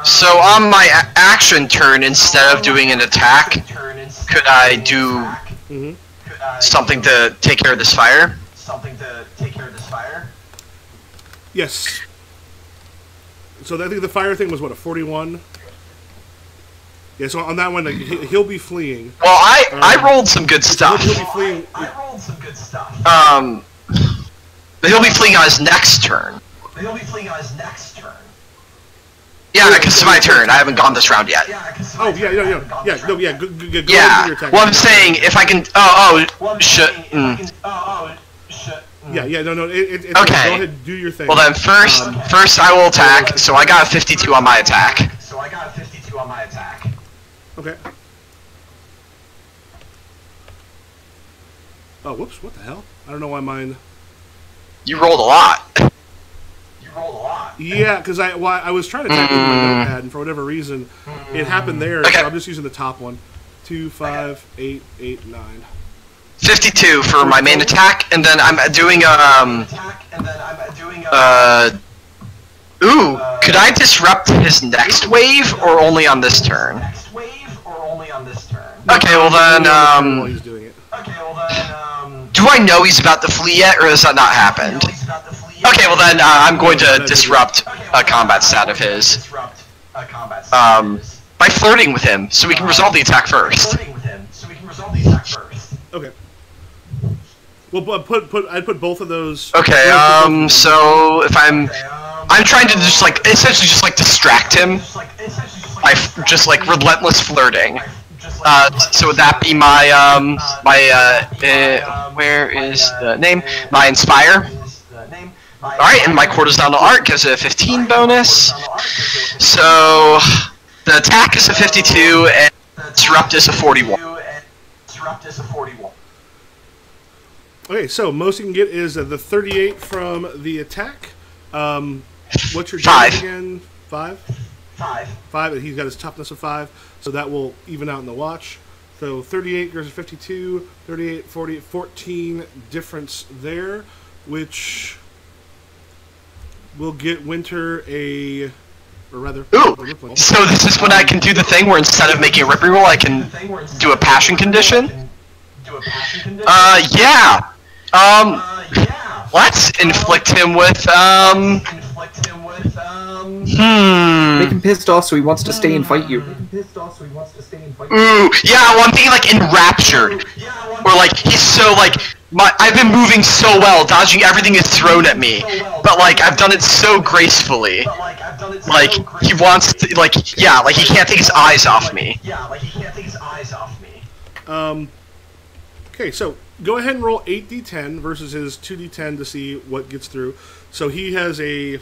Speaker 4: So on my action turn, instead of doing an attack, could I do something to take care of this fire?
Speaker 2: Yes. So I think the fire thing was what, a 41? Yeah. So on that one, like, he'll be fleeing.
Speaker 4: Well, I rolled some good stuff.
Speaker 2: He'll be fleeing.
Speaker 4: But he'll be fleeing on his next turn. Yeah, because it's my turn. I haven't gone this round yet.
Speaker 2: Oh, yeah. Go
Speaker 4: Yeah.
Speaker 2: do your attack.
Speaker 4: Well, I'm saying if I can. Shit.
Speaker 2: Yeah. No. Okay.
Speaker 4: Okay.
Speaker 2: Go ahead and do your thing.
Speaker 4: Well then, first I will attack. So I got a 52 on my attack.
Speaker 2: Okay. Oh, whoops! What the hell? I don't know why mine.
Speaker 4: You rolled a lot.
Speaker 2: Yeah, because I was trying to type in my notepad, and for whatever reason, it happened there.
Speaker 4: Okay.
Speaker 2: So I'm just using the top one. 2, 5, 8, 8, 9.
Speaker 4: 52 for my main attack, and then I'm doing Ooh, could I disrupt his next wave, or only on this turn? Okay, well then,
Speaker 2: While he's doing it.
Speaker 4: do I know he's about to flee yet, or has that not happened? Okay, well then, I'm going to disrupt a combat stat of his. By flirting with him, so we can resolve the attack first.
Speaker 2: Okay. Well, I'd put both of those.
Speaker 4: Okay, so if I'm trying to just like essentially just like distract him by just like relentless flirting. So would that be my where is the name? My Inspire. All right, and my Cortisonal Art gives it a 15 bonus. So the attack is a 52 and disrupt is a 41.
Speaker 2: Okay, so most you can get is the 38 from the attack. What's your
Speaker 4: 5
Speaker 2: damage again? 5? 5, and he's got his toughness of 5, so that will even out in the watch. So 38 versus 52, 38, 40, 14 difference there, which will get Winter a... Or rather...
Speaker 4: Ooh, so this is when I can do the thing where instead of making a rip reroll, I can do a passion condition? Yeah. Let's inflict him with,
Speaker 1: Make him pissed off so he wants to stay and fight you.
Speaker 4: Ooh, yeah, well, I'm thinking, like, enraptured. Or, like, he's so, like, I've been moving so well, dodging everything is thrown at me. But, like, I've done it so gracefully. Like, he wants to, like, yeah, like, he can't take his eyes off me.
Speaker 2: Okay, so go ahead and roll 8d10 versus his 2d10 to see what gets through. So he has a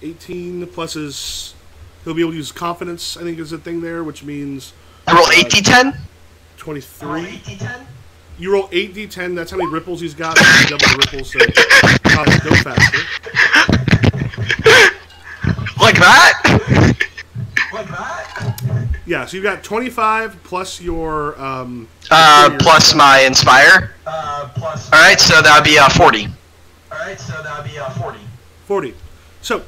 Speaker 2: 18 plus his... He'll be able to use confidence, I think is a thing there, which means...
Speaker 4: I roll 8d10?
Speaker 2: 23. You roll 8d10, that's how many ripples he's got. Double the ripples, so probably go faster.
Speaker 4: Like that?
Speaker 2: Yeah, so you've got 25 plus your...
Speaker 4: plus my Inspire. Alright, so that would be 40.
Speaker 2: 40. So,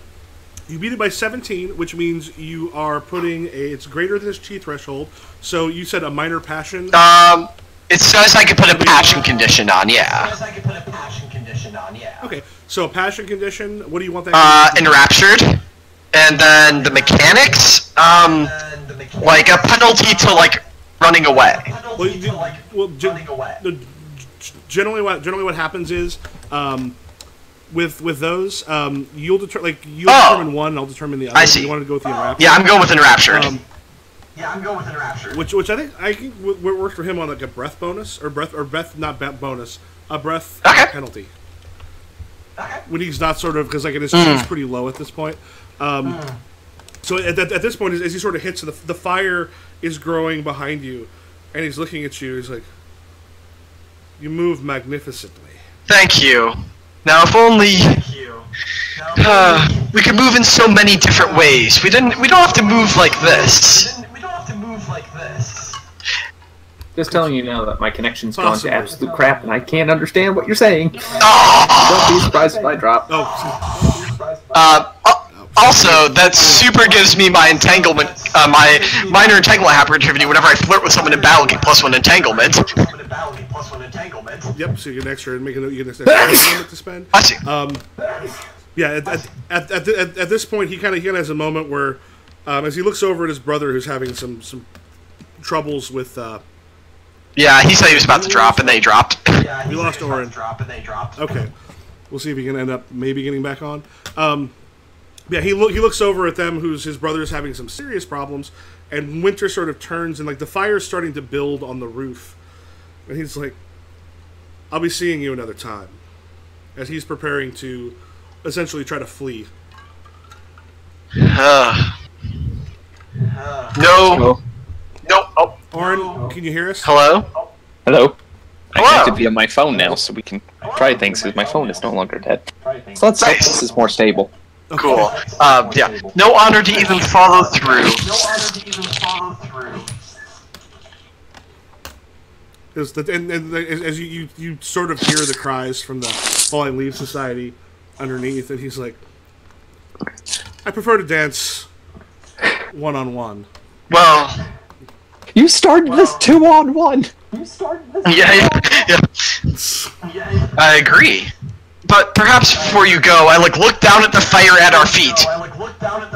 Speaker 2: you beat it by 17, which means you are putting a... It's greater than his chi threshold. So you said a minor passion?
Speaker 4: It says I could put a passion condition on, yeah.
Speaker 2: Okay, so a passion condition, what do you want that to be?
Speaker 4: Enraptured. And then the mechanics, like a penalty to, like, running away.
Speaker 2: Generally what happens is, with those, you'll determine one, and I'll determine the other.
Speaker 4: I see.
Speaker 2: You want to go with the enraptured?
Speaker 4: Yeah, I'm going with enraptured.
Speaker 2: Which I think works for him on like a breath bonus or breath not bonus, a breath penalty. When he's not sort of because like his he's pretty low at this point. So at this point, as he sort of hits, the fire is growing behind you, and he's looking at you. He's like, "You move magnificently."
Speaker 4: Thank you. Now, if only we could move in so many different ways. We don't have to move like this.
Speaker 1: Just telling you now that my connection's gone to absolute crap and I can't understand what you're saying.
Speaker 4: Oh!
Speaker 1: Don't be surprised if I drop.
Speaker 4: Also, that super gives me my entanglement, my minor entanglement hyperactivity whenever I flirt with someone in battle, get +1 entanglement.
Speaker 2: Yep, so you get an extra, you get an extra limit to spend.
Speaker 4: I see.
Speaker 2: Yeah, at this point, he kind of has a moment where, as he looks over at his brother, who's having some troubles with.
Speaker 4: Yeah, he said he was about to drop, and then he dropped.
Speaker 2: We lost Orin. Okay. We'll see if he can end up maybe getting back on. Yeah, he looks over at them, his brother is having some serious problems, and Winter sort of turns, and like the fire's starting to build on the roof. And he's like, I'll be seeing you another time. As he's preparing to essentially try to flee.
Speaker 4: No. No. Oh.
Speaker 2: Orin, can you hear us?
Speaker 4: Hello?
Speaker 1: Hello. I
Speaker 4: Hello.
Speaker 1: connected via my phone now, so we can try things because my phone is no longer dead. So let's hope this is more stable.
Speaker 2: Okay.
Speaker 4: Cool. Yeah. No honor to even follow through.
Speaker 2: As you sort of hear the cries from the Falling Leaves Society underneath, and he's like, I prefer to dance one-on-one.
Speaker 4: Well...
Speaker 1: You started this 2-on-1!
Speaker 4: Yeah. I agree. But perhaps before you go, I look down at the fire at our feet.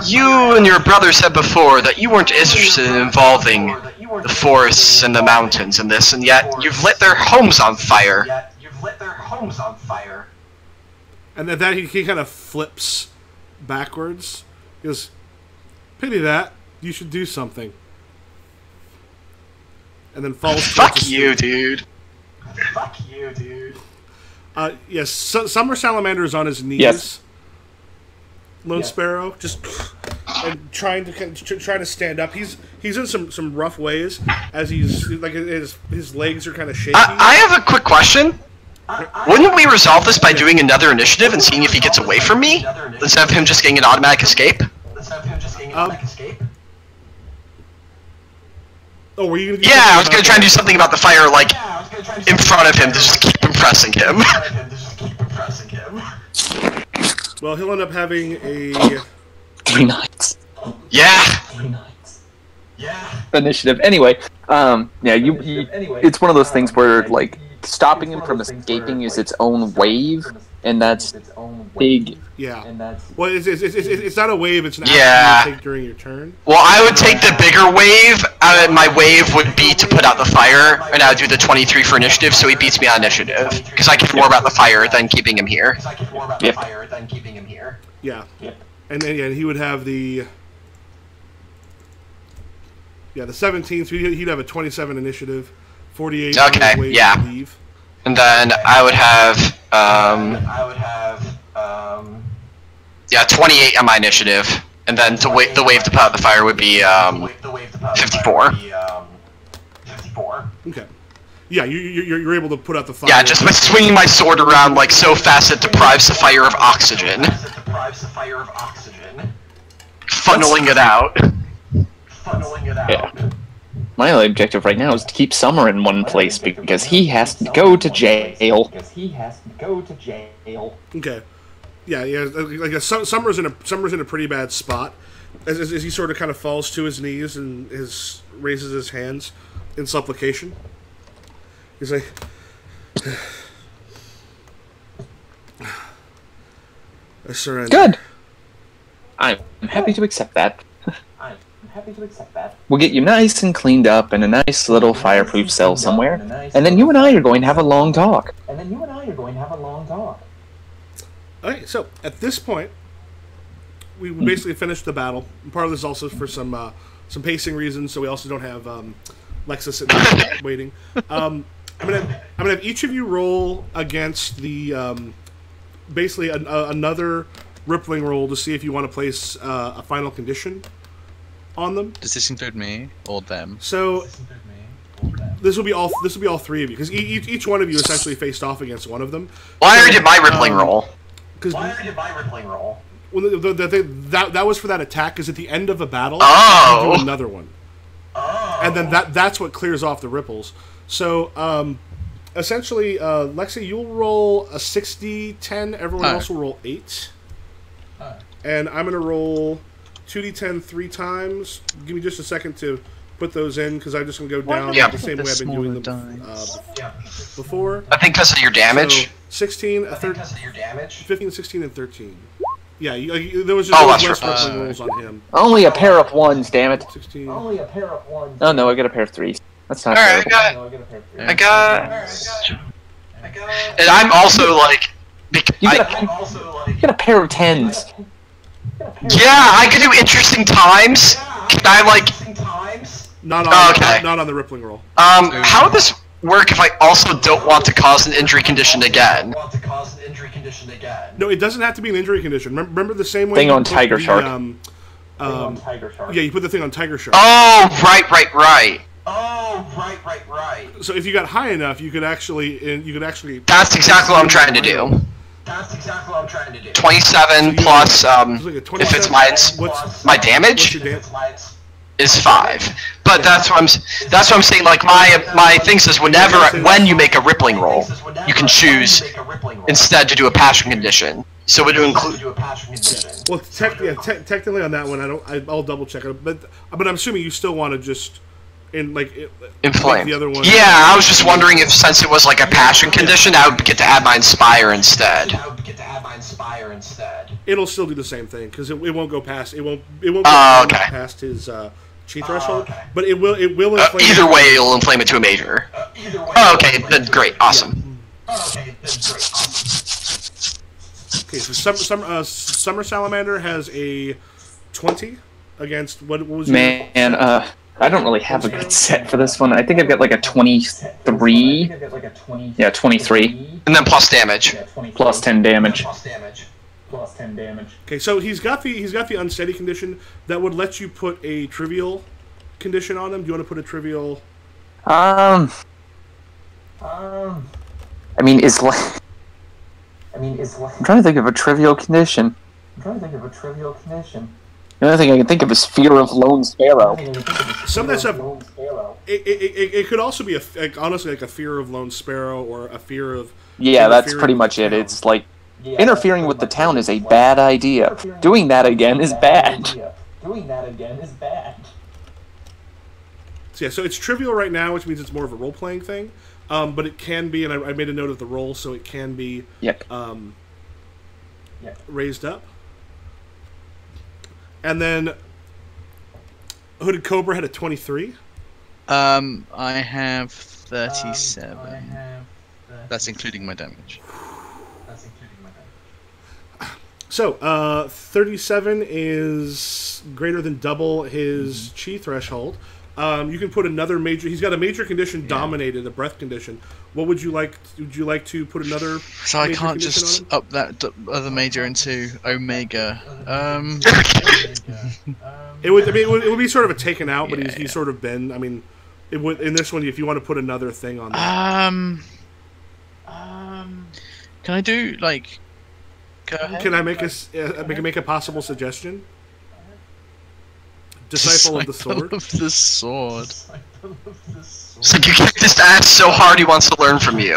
Speaker 4: You and your brother said before that you weren't interested in involving the forests and the mountains in this, and yet you've lit their homes on fire.
Speaker 2: And at that, he kind of flips backwards. He goes, pity that. You should do something. And then falls.
Speaker 4: Fuck you, dude.
Speaker 2: Yes, Summer Salamander is on his knees.
Speaker 1: Yes.
Speaker 2: Lone Sparrow, just and trying to stand up. He's in some rough ways as he's like his legs are kind of shaky.
Speaker 4: I have a quick question. Wouldn't we resolve this by doing another initiative and seeing if he gets away from me instead of him just getting an automatic escape?
Speaker 2: Oh, were you gonna do
Speaker 4: Yeah, I was gonna try and do something about the fire, like, in front of him to just keep impressing him.
Speaker 2: Well, he'll end up having a
Speaker 1: 3 nights.
Speaker 4: Yeah.
Speaker 1: Initiative. Anyway, yeah, it's one of those things where, like, stopping him from escaping is its own wave, and that's big.
Speaker 2: Yeah. Well, it's not a wave. It's an action you take during your turn.
Speaker 4: Well, I would take the bigger wave. My wave would be to put out the fire, and I would do the 23 for initiative, so he beats me on initiative. Because I care more about the fire than keeping him here.
Speaker 1: Yep.
Speaker 2: Yeah. And then he would have the... Yeah, the 17th, so he'd have a 27 initiative, 48
Speaker 4: Okay,
Speaker 2: wave
Speaker 4: yeah.
Speaker 2: to leave.
Speaker 4: And then I would have, yeah, 28 on my initiative. And then the wave to put out the fire would be, 54.
Speaker 2: Okay. Yeah, you're able to put out the fire.
Speaker 4: Yeah, just by swinging my sword around, like, so fast it deprives the fire of oxygen. Funneling it out.
Speaker 1: Yeah. My only objective right now is to keep Summer in one place because he has to go to jail.
Speaker 2: Okay. Yeah. Like Summer's in a pretty bad spot as he sort of kind of falls to his knees and raises his hands in supplication. He's like, I surrender.
Speaker 1: Good. I'm happy to accept that. We'll get you nice and cleaned up in a nice little fireproof cell somewhere, and then you and I are going to have a long talk.
Speaker 2: Okay, so at this point, we basically finished the battle. And part of this is also for some pacing reasons, so we also don't have Lexa sitting there waiting. I'm gonna have each of you roll against the basically another rippling roll to see if you want to place a final condition on them.
Speaker 3: Does this include me or them?
Speaker 2: So this will be all three of you because each one of you essentially faced off against one of them.
Speaker 4: Well, I already did my rippling roll.
Speaker 2: Well, that was for that attack because at the end of a battle, you do another one, and then that's what clears off the ripples. So essentially, Lexi, you'll roll a 60-10. Everyone else will roll 8, and I'm gonna roll 2d10 3 times. Give me just a second to put those in because I'm just gonna go down the same way I've been doing them before.
Speaker 4: I think because of your damage.
Speaker 2: So 16, 15, 16, and 13. Yeah, there was just less rippling rolls on him.
Speaker 1: Only a pair of 1s, damn it.
Speaker 2: 16.
Speaker 1: Oh no, I got a pair of 3s. That's not
Speaker 4: Alright,
Speaker 1: terrible.
Speaker 4: I got... And I'm also, like,
Speaker 6: You got a pair of 10s.
Speaker 4: Yeah, I could do interesting times. Can I, like...
Speaker 2: Not on, not on the rippling roll.
Speaker 4: How would this work if I also don't want to cause an injury condition again?
Speaker 2: No, it doesn't have to be an injury condition. Remember the same way
Speaker 6: Thing on Tiger Shark.
Speaker 2: Yeah, you put the thing on Tiger Shark.
Speaker 4: Oh, right.
Speaker 2: So if you got high enough, you could actually...
Speaker 4: That's exactly what I'm trying to do. 27 plus, if it's my damage is 5. But that's what I'm saying. Like my thing says when you make a rippling roll, you can choose instead to do a passion condition. So it would include.
Speaker 2: Well, technically on that one, I'll double check it. But I'm assuming you still want to just
Speaker 4: inflame
Speaker 2: the other one.
Speaker 4: Yeah, I was just wondering if since it was like a passion condition, I would get to add my inspire instead.
Speaker 2: It'll still do the same thing because it won't go past past his chi threshold, but it will inflame.
Speaker 4: Either way, it'll inflame it to a major. Oh, okay, then great, awesome.
Speaker 2: Okay, so Summer Salamander has a 20 against what was your...
Speaker 6: Man, I don't really have a good set for this one. I think I've got like a 23. Yeah, 23.
Speaker 4: And then plus damage.
Speaker 6: Plus 10 damage.
Speaker 2: Okay, so he's got the unsteady condition that would let you put a trivial condition on him. Do you want to put a trivial?
Speaker 6: I mean, I'm trying to think of a trivial condition. The only thing I can think of is fear of lone sparrow.
Speaker 2: Some of that stuff. It could also be honestly like a fear of lone sparrow or a fear of.
Speaker 6: Yeah, that's pretty much it. It's like interfering with the town is a bad idea. Doing that again is bad.
Speaker 2: So yeah, so it's trivial right now, which means it's more of a role-playing thing. But it can be, and I made a note of the roll, so it can be raised up. And then Hooded Cobra had a 23.
Speaker 3: I have 37. That's including my damage.
Speaker 2: So, 37 is greater than double his chi threshold. You can put another major... He's got a major condition dominated, a breath condition. What would you like? Would you like to put another...
Speaker 3: So I can't just up that other major into Omega.
Speaker 2: It would be sort of a taken out, but he's sort of been... I mean, it would, in this one, if you want to put another thing on there.
Speaker 3: Can I do, like... Go ahead.
Speaker 2: Can I make a possible suggestion? Disciple of the Sword.
Speaker 4: So you kicked his ass so hard he wants to learn from you.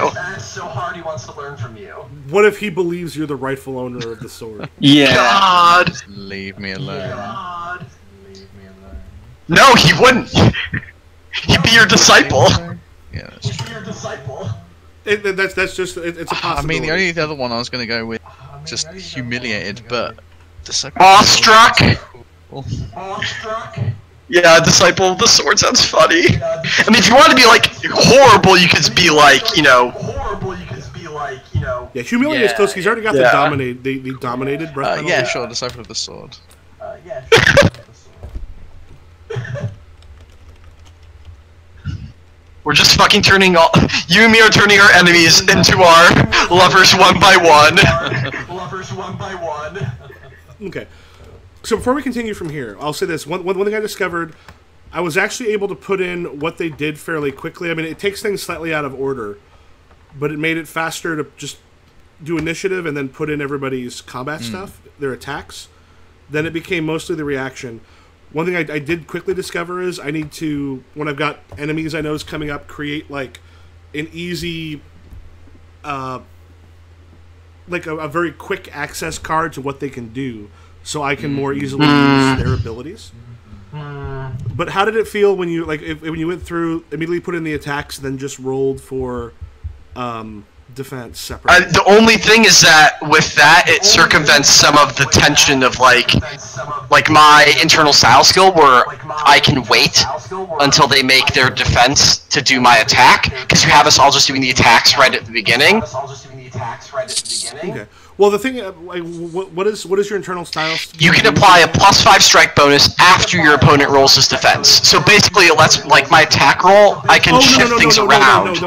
Speaker 2: What if he believes you're the rightful owner of the sword?
Speaker 6: Yeah.
Speaker 4: God.
Speaker 3: Just leave me alone.
Speaker 4: No, he wouldn't. He'd be your disciple.
Speaker 3: Yeah, that's true.
Speaker 2: That's just it's a possibility.
Speaker 3: I mean, the only other one I was going to go with, just humiliated, but
Speaker 4: awestruck. Yeah, disciple of the sword sounds funny. I mean, if you want to be like horrible, you could be like,
Speaker 2: Yeah, humiliated is close. He's already got the dominated breath penalty.
Speaker 3: Yeah, sure, disciple of the sword.
Speaker 4: We're just fucking turning all. You and me are turning our enemies into our lovers one by one.
Speaker 2: Okay. So before we continue from here, I'll say this. One thing I discovered, I was actually able to put in what they did fairly quickly. I mean, it takes things slightly out of order, but it made it faster to just do initiative and then put in everybody's combat stuff, their attacks. Then it became mostly the reaction. One thing I did quickly discover is I need to, when I've got enemies I know is coming up, create like an easy, like a very quick access card to what they can do, so I can more easily use their abilities. But how did it feel when you when you went through, immediately put in the attacks, then just rolled for defense separately?
Speaker 4: The only thing is that with that, it circumvents some of the tension of like my internal style skill, where I can wait until they make their defense to do my attack, because you have us all just doing the attacks right at the beginning. attacks right at the beginning.
Speaker 2: Okay. Well, the thing, like, what is your internal style?
Speaker 4: You can apply a +5 strike bonus after your opponent rolls his defense. So basically, it lets, like, my attack roll, I can shift things around.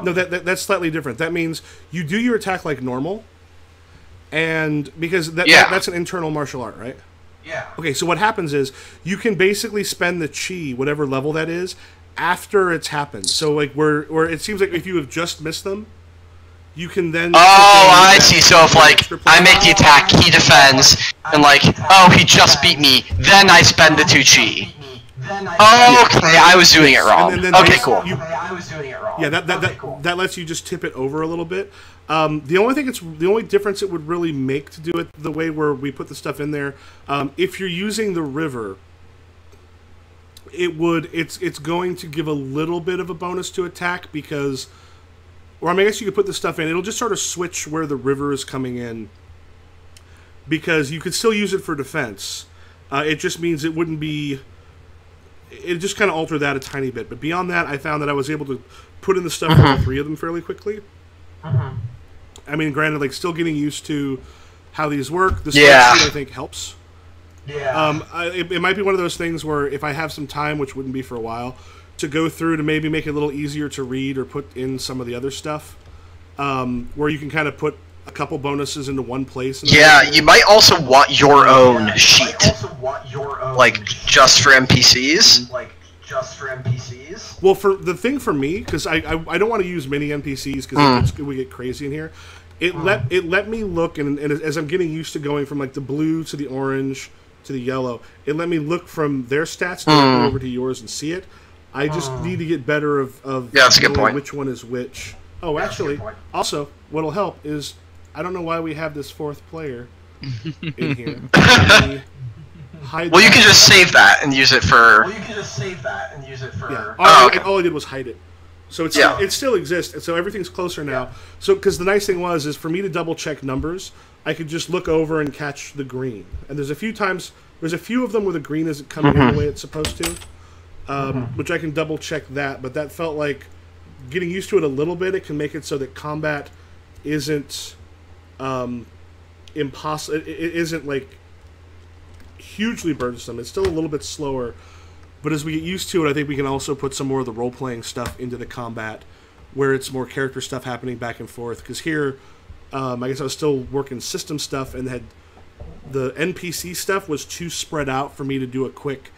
Speaker 2: No, that's slightly different. That means you do your attack like normal, and because that's an internal martial art, right?
Speaker 4: Yeah.
Speaker 2: Okay, so what happens is you can basically spend the chi, whatever level that is, after it's happened. So like where it seems like if you have just missed them, you can then.
Speaker 4: Oh, I see. So if like I make the attack, he defends, and like, oh, he just beat me, then I spend the 2 chi. Oh, okay, I was doing it wrong. Okay, cool.
Speaker 2: Yeah, that lets you just tip it over a little bit. The only difference it would really make to do it the way where we put the stuff in there, if you're using the river, it's going to give a little bit of a bonus to attack because, or I mean, I guess you could put the stuff in. It'll just sort of switch where the river is coming in because you could still use it for defense. It just means it wouldn't be. It just kind of altered that a tiny bit, but beyond that, I found that I was able to put in the stuff for all 3 of them fairly quickly. I mean, granted, like still getting used to how these work. The spreadsheet I think helps.
Speaker 4: Yeah.
Speaker 2: It might be one of those things where if I have some time, which wouldn't be for a while, to go through to maybe make it a little easier to read or put in some of the other stuff, where you can kind of put a couple bonuses into one place.
Speaker 4: Yeah, you might also want your own sheet, like just for NPCs.
Speaker 2: Well, for the thing for me, because I don't want to use many NPCs because we get crazy in here. It let me look and as I'm getting used to going from like the blue to the orange to the yellow, it let me look from their stats directly over to yours and see it. I just need to get better of
Speaker 4: that's a good point.
Speaker 2: Which one is which. Oh, actually, also what'll help is I don't know why we have this 4th player in here.
Speaker 4: Well, you can just save that and use it for.
Speaker 2: Yeah. All I did was hide it, so it still exists, and so everything's closer now. So because the nice thing is for me to double check numbers, I could just look over and catch the green. And there's a few of them where the green isn't coming in the way it's supposed to, which I can double check that. But that felt like getting used to it a little bit. It can make it so that combat isn't impossible. It isn't like hugely burdensome. It's still a little bit slower, but as we get used to it, I think we can also put some more of the role-playing stuff into the combat, where it's more character stuff happening back and forth. Because here, I guess I was still working system stuff, and had the NPC stuff was too spread out for me to do a quick.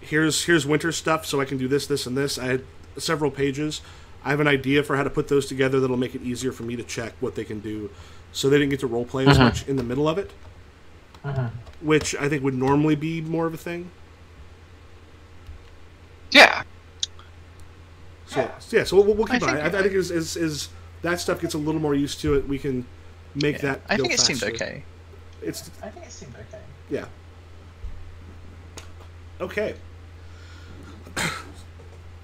Speaker 2: Here's winter stuff, so I can do this, this, and this. I had several pages. I have an idea for how to put those together that'll make it easier for me to check what they can do, so they didn't get to role-play as much in the middle of it. Which I think would normally be more of a thing.
Speaker 4: Yeah.
Speaker 2: So we'll keep on. I think as that stuff gets a little more used to it, we can make that.
Speaker 3: I think
Speaker 2: go
Speaker 3: it
Speaker 2: faster.
Speaker 3: seemed okay.
Speaker 2: I think it seemed okay. Yeah. Okay.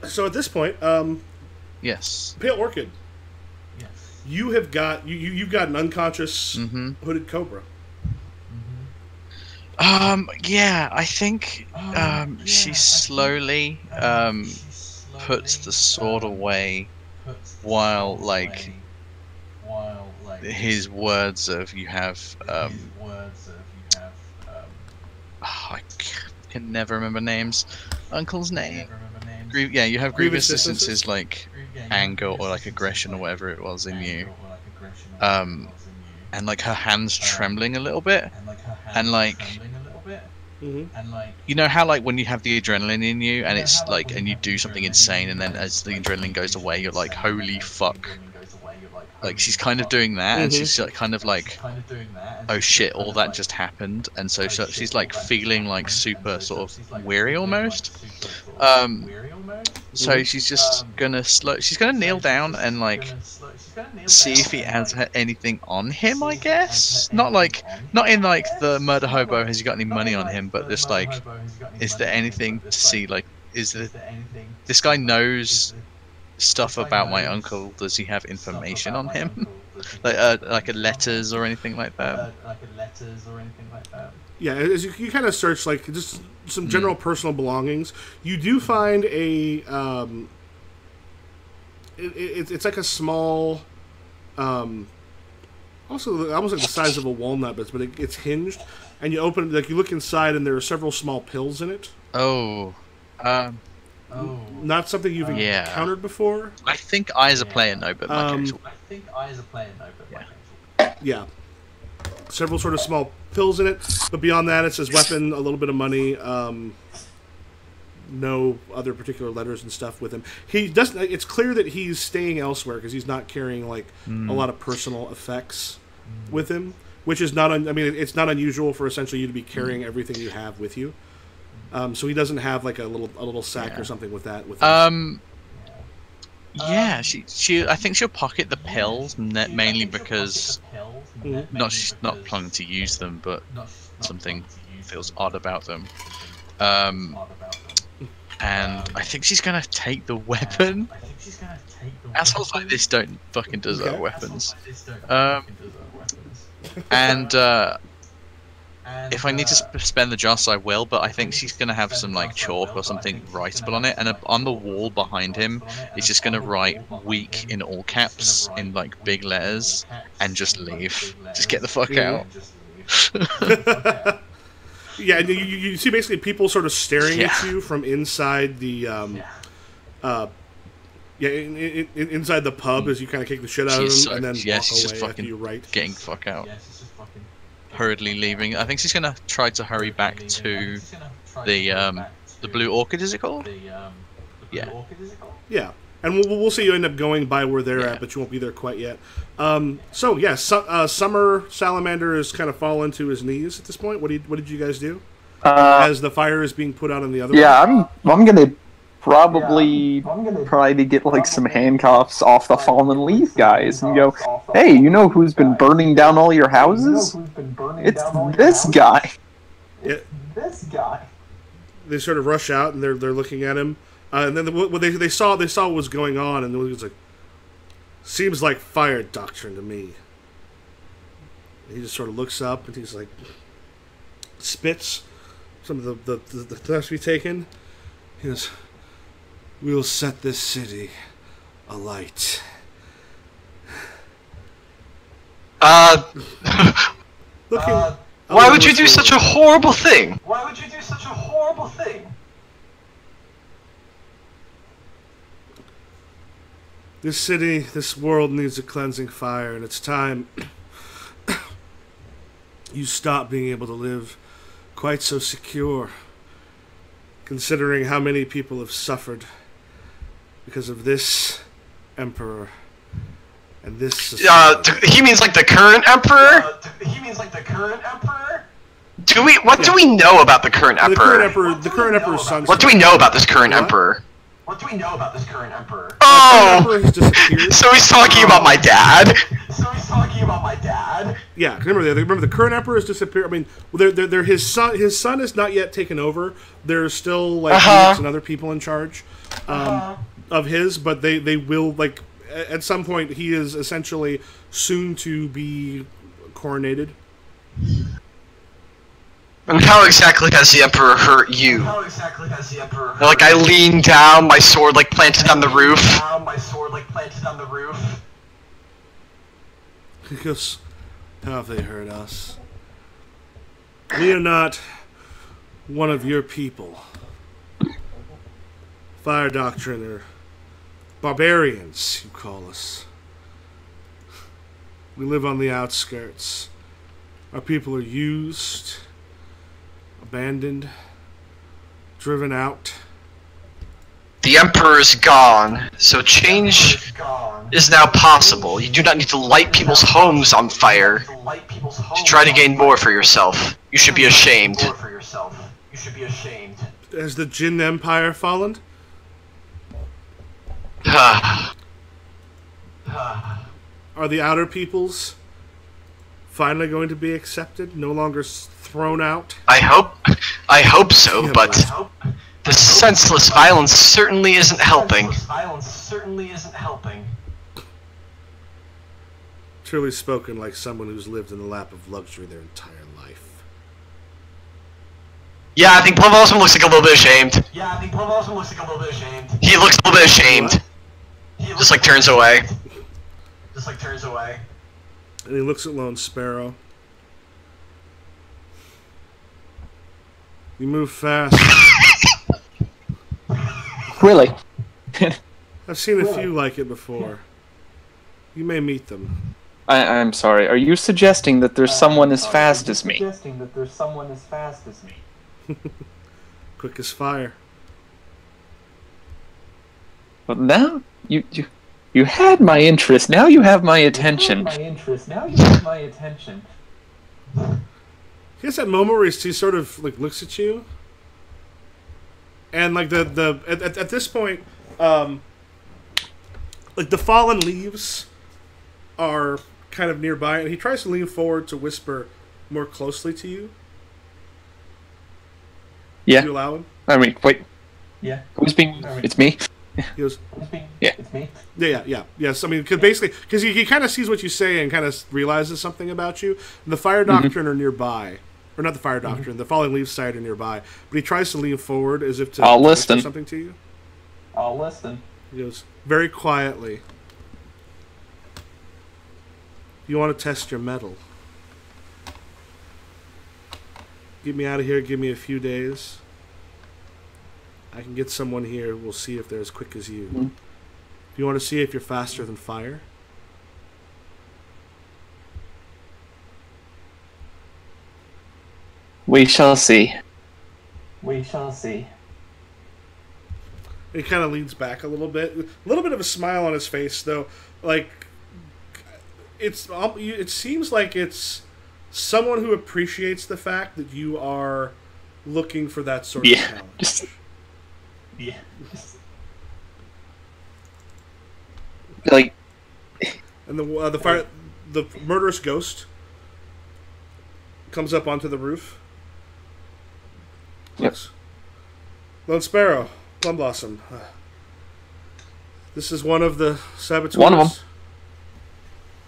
Speaker 2: So at this point,
Speaker 3: yes,
Speaker 2: Pale Orchid. Yes. You have got you've got an unconscious hooded cobra.
Speaker 3: Yeah, I think she slowly puts the sword away while like his words of you have I can never remember names. Uncle's name. Yeah, you have grievous distances like anger or like aggression or whatever it was in you. And like her hands trembling a little bit, and like you know how like when you have the adrenaline in you and it's like and you do something insane and then as the adrenaline goes away you're like holy fuck, like she's kind of doing that and she's like, kind of like oh shit, all that just happened, and so she's like feeling like super sort of weary almost. So she's just gonna she's gonna kneel down and like see if he has anything on him, I guess. Not in like the murder hobo, has he got any money on him, but just like, is there anything to see, like, this guy knows stuff about my uncle, does he have information on him? like letters or anything like that?
Speaker 2: Yeah, as you kind of search like just some general personal belongings, you do find a it's like a small Also almost like the size of a walnut, but it's hinged, and you open it, like you look inside, and there are several small pills in it.
Speaker 3: Oh.
Speaker 2: Not something you've encountered before.
Speaker 3: I think I as a player know, but my character.
Speaker 2: Yeah. Several sort of small pills in it, but beyond that, it says weapon, a little bit of money. No other particular letters and stuff with him. He doesn't. It's clear that he's staying elsewhere because he's not carrying like a lot of personal effects with him, which is not. I mean, it's not unusual for essentially you to be carrying everything you have with you. So he doesn't have like a little sack or something with that. With
Speaker 3: yeah, she. I think she'll pocket the pills mainly because she's not planning to use them, but something feels odd about them. And I think she's gonna take the weapon. Assholes like this don't fucking deserve weapons. And if I need to spend the joss, I will. But I think she's gonna have some like chalk or something writable on it, and on the wall behind him, it's just gonna write "weak" in all caps in like big letters, and just leave. Just get the fuck out.
Speaker 2: Yeah, you see basically people sort of staring at you from inside the inside the pub as you kind of kick the shit out of them and then walk away after you write.
Speaker 3: Getting the fuck out. Hurriedly leaving. I think she's gonna try to hurry back to the Blue Orchid. Is it called? Yeah.
Speaker 2: Yeah. And we'll see you end up going by where they're at, but you won't be there quite yet. Summer Salamander has kind of fallen to his knees at this point. What did you guys do? As the fire is being put out on the other
Speaker 6: one? I'm gonna probably try to get like some handcuffs off the fallen leaf guys and go, hey, you know who's been burning down all your houses? It's this guy.
Speaker 2: This guy. They sort of rush out and they're looking at him. And then they saw what was going on, and it was like, seems like fire doctrine to me. And he just sort of looks up, and he's like, spits some of the steps to be taken. He goes, "We will set this city alight."
Speaker 4: Why would you do such a horrible thing?
Speaker 2: This city, this world needs a cleansing fire, and it's time you stop being able to live quite so secure, considering how many people have suffered because of this emperor and this society.
Speaker 4: He means like the current emperor? What do we know about the current emperor?
Speaker 2: The current emperor's son.
Speaker 4: What do we know about this current emperor?
Speaker 2: Oh!
Speaker 4: So he's talking about my dad?
Speaker 2: Yeah, remember the current emperor has disappeared. I mean, they're his son is not yet taken over. There's still like eunuchs and other people in charge of his, but they will, like, at some point he is essentially soon to be coronated.
Speaker 4: And how exactly has the Emperor hurt you? Like, I lean down, my sword like planted on the roof.
Speaker 2: Because how have they hurt us? We are not one of your people. Fire Doctrine, or barbarians, you call us. We live on the outskirts. Our people are used, abandoned, driven out.
Speaker 4: The Emperor is gone, so change is now possible. You do not need to light people's homes on fire to try to gain more for yourself. You should be ashamed.
Speaker 2: Has the Jinn Empire fallen? Are the outer peoples finally going to be accepted? No longer thrown out?
Speaker 4: I hope so, but the senseless violence certainly isn't helping.
Speaker 2: Truly spoken like someone who's lived in the lap of luxury their entire life.
Speaker 4: Yeah, I think Plumosum looks like a little bit ashamed. He looks a little bit ashamed. Just like turns away. turns away.
Speaker 2: And he looks at Lone Sparrow. You move fast.
Speaker 6: Really?
Speaker 2: I've seen a few like it before. You may meet them.
Speaker 6: I'm sorry. Are you suggesting that there's someone as fast as me?
Speaker 2: Quick as fire.
Speaker 6: Well, now you had my interest. Now you have my attention.
Speaker 2: He has that moment where he sort of like looks at you, and like at this point, like the fallen leaves are kind of nearby, and he tries to lean forward to whisper more closely to you.
Speaker 6: Yeah.
Speaker 2: Do you allow him?
Speaker 6: I mean, wait.
Speaker 5: Yeah.
Speaker 6: Who's being? It's me.
Speaker 2: He goes,
Speaker 6: Yeah.
Speaker 5: It's me.
Speaker 2: Yes. I mean, because he kind of sees what you say and kind of realizes something about you. And the Fire Doctrine are nearby, or not the Fire Doctrine. The Falling Leaves side are nearby. But he tries to lean forward as if to
Speaker 6: I'll
Speaker 2: whisper
Speaker 6: listen.
Speaker 2: something to you.
Speaker 5: I'll listen.
Speaker 2: He goes very quietly. You want to test your mettle? Get me out of here. Give me a few days. I can get someone here. We'll see if they're as quick as you.
Speaker 6: Mm.
Speaker 2: You want to see if you're faster than fire?
Speaker 6: We shall see.
Speaker 5: We shall see.
Speaker 2: He kind of leans back a little bit of a smile on his face, though. Like it seems like it's someone who appreciates the fact that you are looking for that sort of challenge.
Speaker 5: Yeah.
Speaker 6: Like,
Speaker 2: And the murderous ghost comes up onto the roof.
Speaker 6: Yep.
Speaker 2: Yes. Lone Sparrow, Plum Blossom. This is one of the saboteurs.
Speaker 6: One of them.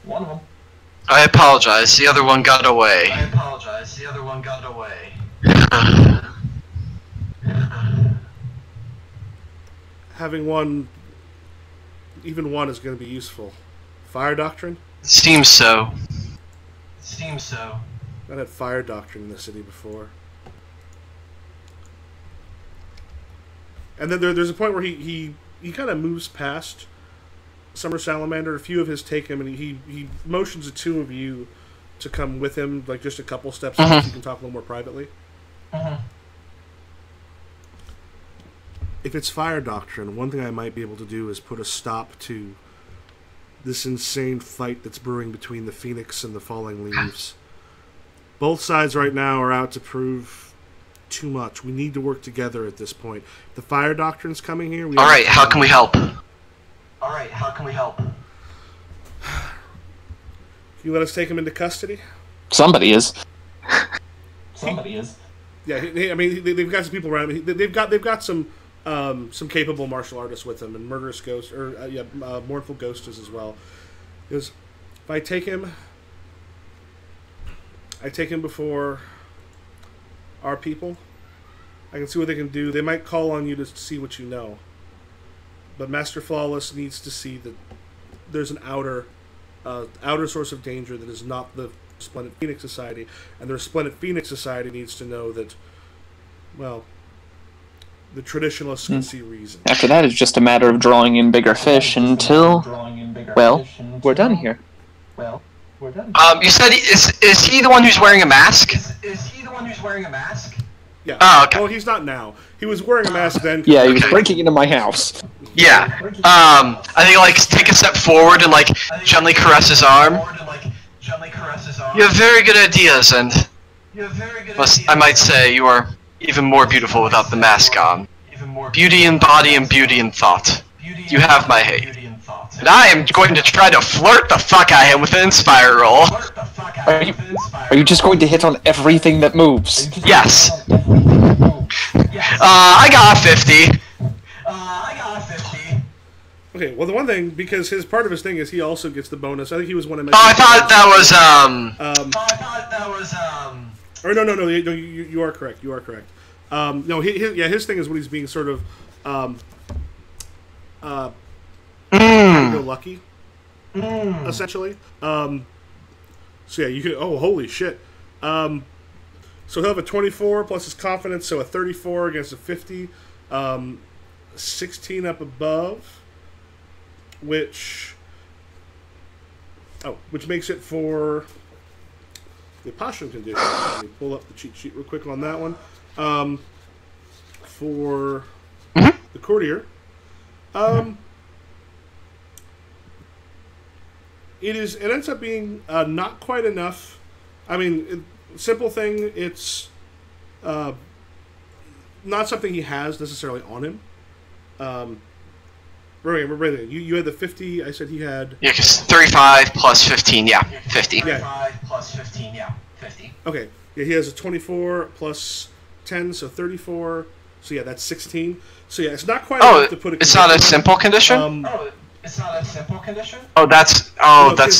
Speaker 5: One of them.
Speaker 4: I apologize. The other one got away.
Speaker 2: Having one, even one, is going to be useful. Fire Doctrine?
Speaker 4: Seems so.
Speaker 2: I had Fire Doctrine in the city before. And then there's a point where he kind of moves past Summer Salamander. A few of his take him, and he motions the two of you to come with him, like just a couple steps so you can talk a little more privately. If it's Fire Doctrine, one thing I might be able to do is put a stop to this insane fight that's brewing between the Phoenix and the Falling Leaves. Both sides right now are out to prove too much. We need to work together at this point. The Fire Doctrine's coming here.
Speaker 4: Alright, how can we help?
Speaker 2: Can you let us take him into custody?
Speaker 6: somebody is.
Speaker 2: Yeah, I mean, they've got some people around him. They've got some capable martial artists with them, and Murderous Ghost, or Mournful Ghost is as well. Because if I take him before our people, I can see what they can do. They might call on you to see what you know. But Master Flawless needs to see that there's an outer source of danger that is not the Splendid Phoenix Society, and their Splendid Phoenix Society needs to know that, well, the traditionalists can see reason.
Speaker 6: After that, it's just a matter of drawing in bigger fish until, well, we're done here.
Speaker 4: You said is he the one who's wearing a mask?
Speaker 2: Yeah.
Speaker 4: Oh, okay.
Speaker 2: Well, he's not now. He was wearing a mask then.
Speaker 6: Yeah, he was breaking into my house.
Speaker 4: Yeah. I think like take a step forward and like gently caress his arm. You have very good ideas, and I might say you are even more beautiful without the mask on. Beauty in body and beauty in thought. You have my hate. And I am going to try to flirt the fuck out of him with an Inspire roll.
Speaker 6: Are you just going to hit on everything that moves?
Speaker 4: Yes. I got a 50.
Speaker 2: Okay, well, the one thing, because part of his thing is he also gets the bonus. I think he was one of.
Speaker 4: Oh, I thought that was
Speaker 2: Or no, you are correct. You are correct. No, his thing is when he's being sort of go lucky. essentially. So yeah, you can. Oh, holy shit! So he'll have a 24 plus his confidence, so a 34 against a 50, 16 up above, which makes it for the potion condition. Let me pull up the cheat sheet real quick on that one. For the courtier, it ends up being not quite enough. I mean, simple thing. It's not something he has necessarily on him. Right, you had the 50. I said he had.
Speaker 4: Yeah, because 35 plus 15, yeah, 50.
Speaker 2: 35
Speaker 4: plus 15, yeah, 50.
Speaker 2: Okay, yeah, he has a 24 plus 10, so 34. So yeah, that's 16. So yeah, it's not quite enough to put a.
Speaker 4: It's not a simple condition.
Speaker 5: It's not a simple condition?
Speaker 4: That's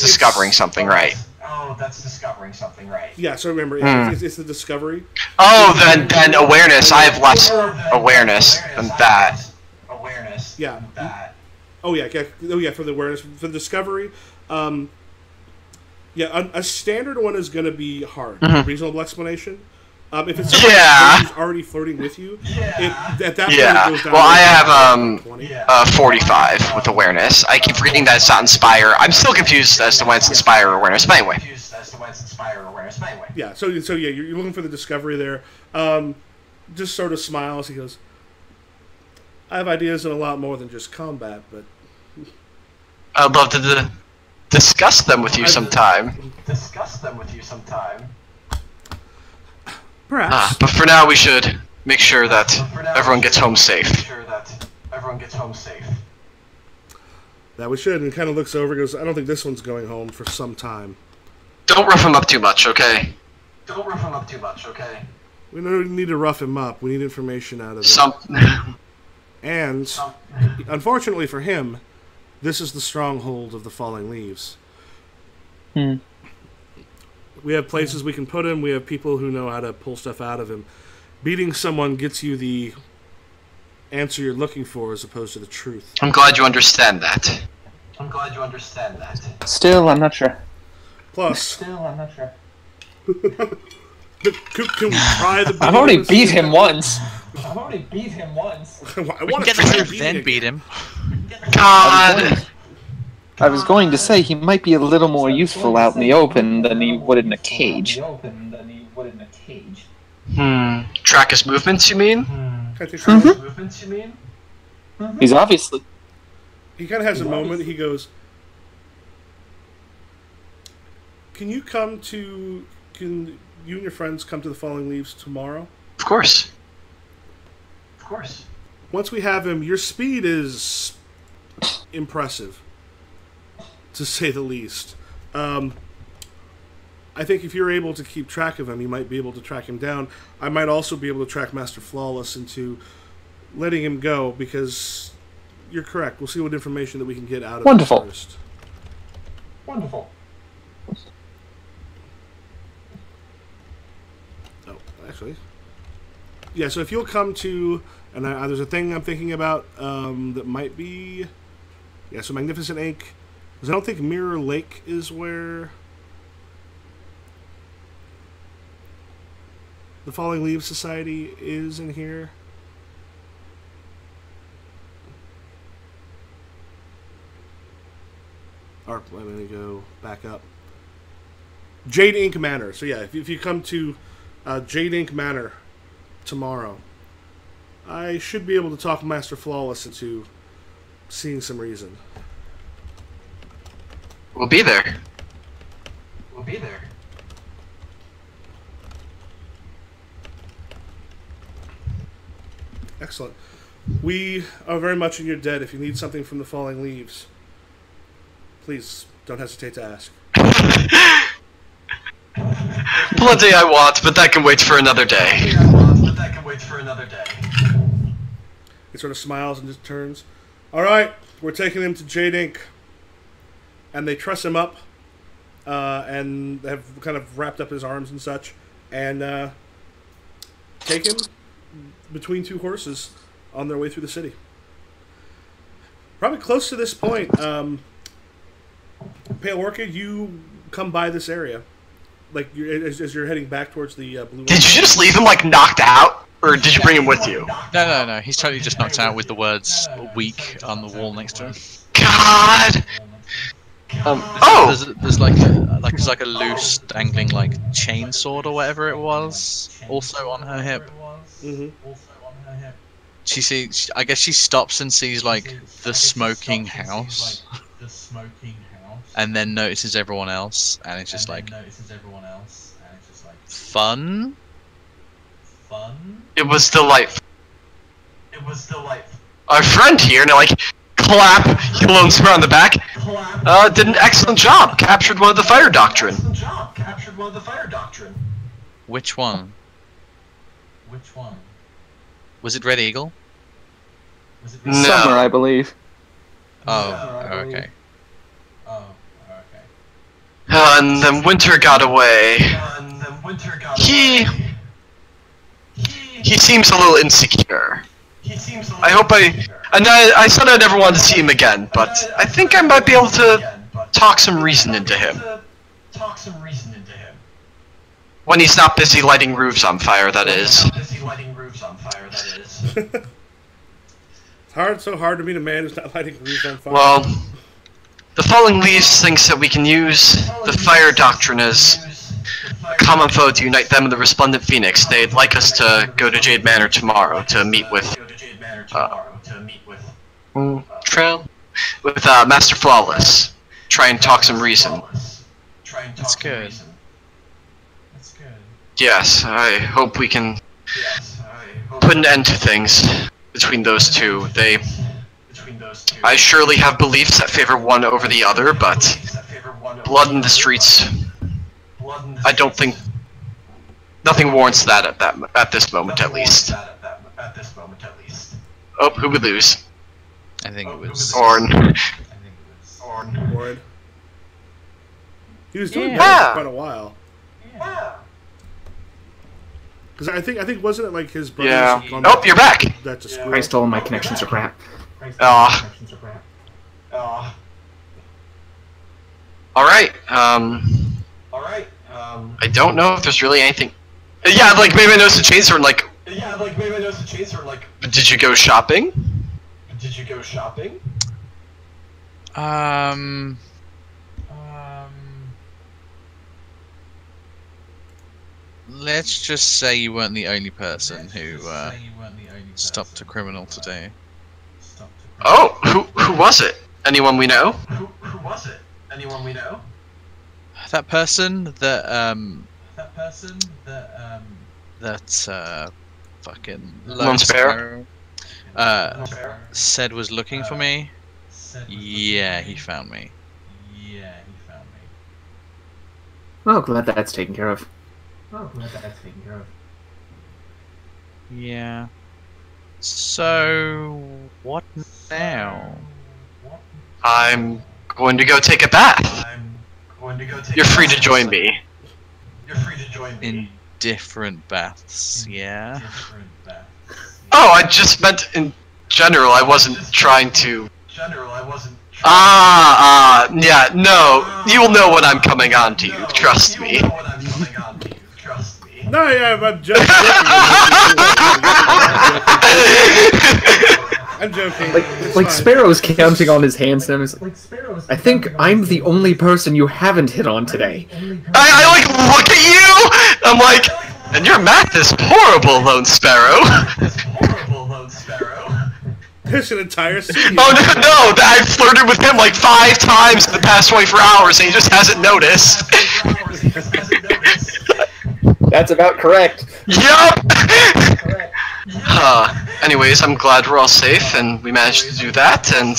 Speaker 4: discovering something, right?
Speaker 5: Oh, that's discovering something, right?
Speaker 2: Yeah, so remember, it's the discovery.
Speaker 4: Oh, then awareness. I have less awareness than that.
Speaker 5: Awareness.
Speaker 2: Yeah.
Speaker 5: Than that.
Speaker 2: Oh yeah, for the awareness, for the discovery. Yeah, a standard one is going to be hard. Reasonable explanation. If it's someone who's already flirting with you, at that point it goes down.
Speaker 4: Well, I have 45 with awareness. I keep reading that it's not inspire. I'm still confused as to when it's inspire or awareness. But anyway.
Speaker 2: Yeah. So yeah, you're looking for the discovery there. Just sort of smiles. He goes, "I have ideas in a lot more than just combat, but
Speaker 4: I'd love to discuss them with you sometime."
Speaker 2: Perhaps.
Speaker 4: But for now, we should make sure that everyone gets home safe.
Speaker 2: That we should. And kind of looks over, goes, "I don't think this one's going home for some time."
Speaker 4: Don't rough him up too much, okay?
Speaker 2: We don't need to rough him up. We need information out of him. And unfortunately for him, this is the stronghold of the Falling Leaves. We have places we can put him. We have people who know how to pull stuff out of him. Beating someone gets you the answer you're looking for as opposed to the truth.
Speaker 4: I'm glad you understand that.
Speaker 6: Still, I'm not sure.
Speaker 2: Plus, can we try the
Speaker 6: I've already beat him once.
Speaker 2: I want
Speaker 3: We can
Speaker 2: to
Speaker 3: get the truth, then beat him.
Speaker 4: God!
Speaker 6: I was going to say he might be a little more useful out in the open than he would in a cage.
Speaker 4: Track his movements, you mean?
Speaker 6: He's obviously.
Speaker 2: He kind of has a moment. He goes, Can you and your friends come to the Falling Leaves tomorrow?
Speaker 4: Of course.
Speaker 2: Once we have him, your speed is impressive, to say the least. I think if you're able to keep track of him, you might be able to track him down. I might also be able to track Master Flawless into letting him go, because you're correct. We'll see what information that we can get out of him first.
Speaker 5: Wonderful.
Speaker 2: Oh, actually. Yeah, so if you'll come to... And there's a thing I'm thinking about that might be... Yeah, so Magnificent Ink. Because I don't think Mirror Lake is where the Falling Leaves Society is in here. Or, let me go back up. Jade Ink Manor. So yeah, if you come to Jade Ink Manor tomorrow, I should be able to talk Master Flawless into seeing some reason.
Speaker 4: We'll be there.
Speaker 2: Excellent. We are very much in your debt. If you need something from the Falling Leaves, please don't hesitate to ask.
Speaker 4: Plenty I want, but that can wait for another day.
Speaker 2: He sort of smiles and just turns. Alright, we're taking him to Jade Ink. And they truss him up, and have kind of wrapped up his arms and such, and take him between two horses on their way through the city. Probably close to this point, Pale Orchid, you come by this area. Like, as you're heading back towards the blue...
Speaker 4: Did you just leave him, like, knocked out? Or did you bring him with you?
Speaker 3: No. He's totally just knocked out with the words "weak" on the wall next to him.
Speaker 4: God!
Speaker 3: There's like a loose dangling like chainsword or whatever it was, also on her hip. She sees. I guess she stops and sees like the smoking house, and then notices everyone else, and it's just like fun.
Speaker 4: It was delightful. Our friend here, and like, clap, Lone Sparrow on the back, did an excellent job. Captured one of the fire doctrine.
Speaker 3: Which one? Was it Red Eagle?
Speaker 4: No.
Speaker 6: Summer, I believe.
Speaker 3: Oh, okay.
Speaker 4: And then Winter got away. He seems a little insecure. I hope I said I never wanted to see him again, but I think I might be able to talk some reason into him. When he's not busy lighting roofs on fire, that is.
Speaker 2: It's so hard to meet a man who's not lighting roofs on fire.
Speaker 4: Well, the Falling Leaves thinks that we can use the fire doctrine as a common foe to unite them and the Resplendent Phoenix. They'd like us to go to Jade Manor tomorrow to meet with Master Flawless. Try and talk some reason.
Speaker 3: That's good.
Speaker 4: Yes, I hope we can put an end to things between those two. I surely have beliefs that favor one over the other, but blood in the streets, I don't think nothing warrants that at this moment, at least. Oh, who would lose?
Speaker 3: I think it was
Speaker 4: Orn.
Speaker 2: Orn. He was doing
Speaker 4: Yeah.
Speaker 2: that for quite a while. Because I think wasn't it like his brother?
Speaker 4: Yeah. Oh, you're back.
Speaker 2: That to school.
Speaker 1: Christ, all my connections are crap.
Speaker 4: Alright, I don't know if there's really anything. Yeah, like maybe I noticed the chainsaw and like. Did you go shopping?
Speaker 3: Let's just say you weren't the only person who stopped a criminal today.
Speaker 4: Oh, who was it? Anyone we know?
Speaker 3: That person that fucking
Speaker 4: Lone Sparrow?
Speaker 3: said was looking for me. Yeah, he found me.
Speaker 1: Well, glad that's taken care of.
Speaker 3: Yeah. So what now?
Speaker 4: I'm going to go take a bath. You're free to join me.
Speaker 3: In different baths, yeah.
Speaker 4: Oh, I just meant in general. I wasn't trying to. Yeah, no. You'll know when I'm coming on to you. Trust me.
Speaker 2: No, yeah, I'm joking. I'm joking.
Speaker 1: Like Sparrow's counting on his hands and is like, I think I'm the only person you haven't hit on today.
Speaker 4: I like look at you. I'm like, and your math is horrible, Lone Sparrow.
Speaker 2: There's an entire city.
Speaker 4: Oh no! I flirted with him like 5 times in the past 24 hours, and he just hasn't noticed.
Speaker 1: That's about correct.
Speaker 4: Yup! Anyways, I'm glad we're all safe, and we managed to do that, and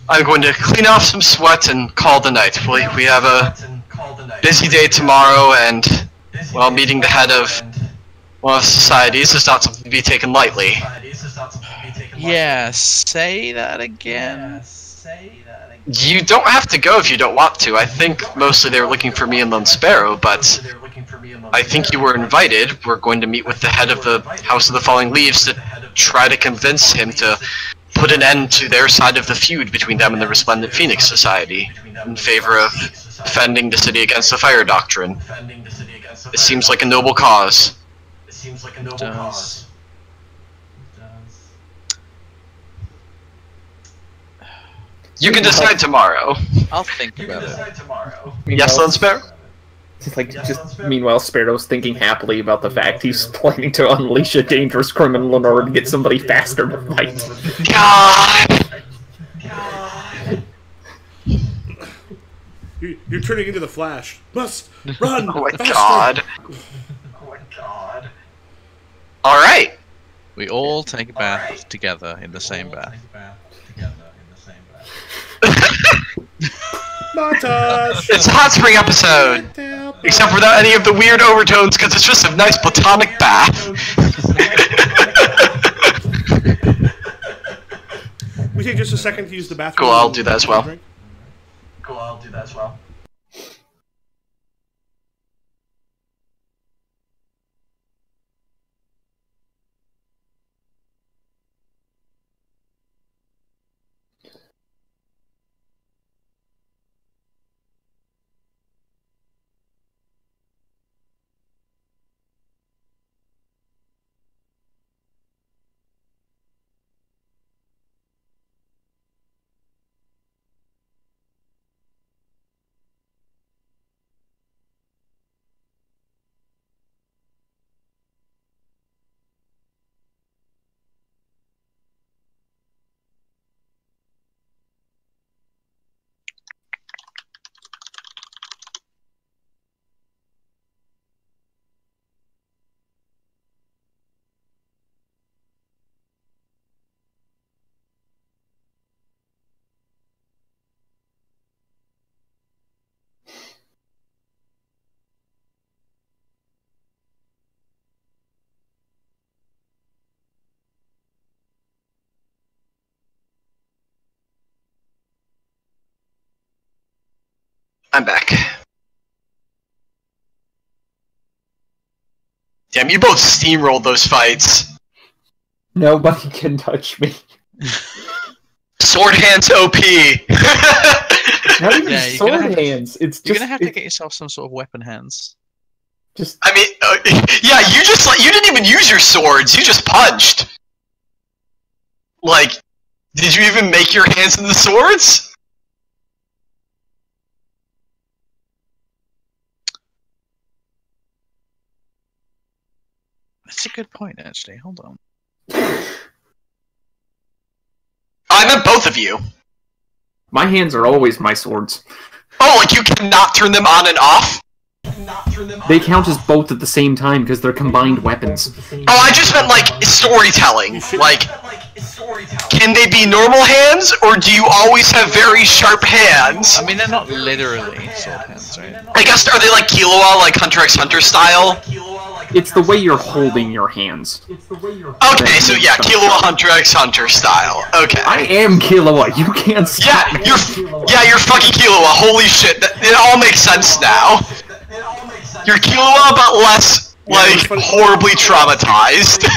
Speaker 4: I'm going to clean off some sweat and call the night. We have a busy day tomorrow, and, well, meeting the head of one of the societies is not something to be taken lightly.
Speaker 3: Yeah, say that again.
Speaker 4: You don't have to go if you don't want to. I think mostly they were looking for me and Lone Sparrow, but I think you were invited. We're going to meet with the head of the House of the Falling Leaves to try to convince him to put an end to their side of the feud between them and the Resplendent Phoenix Society in favor of defending the city against the Fire Doctrine. It seems like a noble cause.
Speaker 3: It does.
Speaker 4: You can decide tomorrow.
Speaker 3: I'll think about it.
Speaker 4: Yes, Lunspare?
Speaker 1: Meanwhile, Sparrow's thinking happily about the fact he's planning to unleash a dangerous criminal in order to get somebody faster to fight.
Speaker 4: God!
Speaker 2: You're turning into the Flash. Must run!
Speaker 4: Oh my
Speaker 2: faster.
Speaker 4: god.
Speaker 5: Oh my god.
Speaker 4: Alright.
Speaker 3: We all take a bath together in the same bath.
Speaker 2: Montage!
Speaker 4: It's a hot spring episode! Except without any of the weird overtones, because it's just a nice platonic bath.
Speaker 2: We take just a second to use the bathroom.
Speaker 4: Cool, I'll do that as well.
Speaker 5: Cool, I'll do that as well.
Speaker 4: I'm back. Damn, you both steamrolled those fights.
Speaker 1: Nobody can touch me.
Speaker 4: Sword hands OP.
Speaker 1: Not even
Speaker 3: Yeah,
Speaker 1: sword hands. It's just,
Speaker 3: You're gonna have to get yourself some sort of weapon hands.
Speaker 1: Just
Speaker 4: I mean, yeah, you didn't even use your swords. You just punched. Like, did you even make your hands into swords?
Speaker 3: That's a good point, actually. Hold on.
Speaker 4: I meant both of you.
Speaker 1: my hands are always my swords.
Speaker 4: Oh, like you cannot turn them on and off?
Speaker 1: They count as both at the same time because they're combined weapons.
Speaker 4: Oh, I just meant like storytelling. Like, can they be normal hands, or do you always have very sharp hands?
Speaker 3: I mean, they're not literally sword hands, right?
Speaker 4: I guess, are they like Killua, like Hunter x Hunter style?
Speaker 1: It's the way you're holding your hands.
Speaker 4: Okay, so yeah, Killua Hunter x Hunter style. Okay.
Speaker 1: I am Killua. You can't stop me.
Speaker 4: You're fucking Killua. Holy shit, it all makes sense now. You're Killua, but less like horribly traumatized.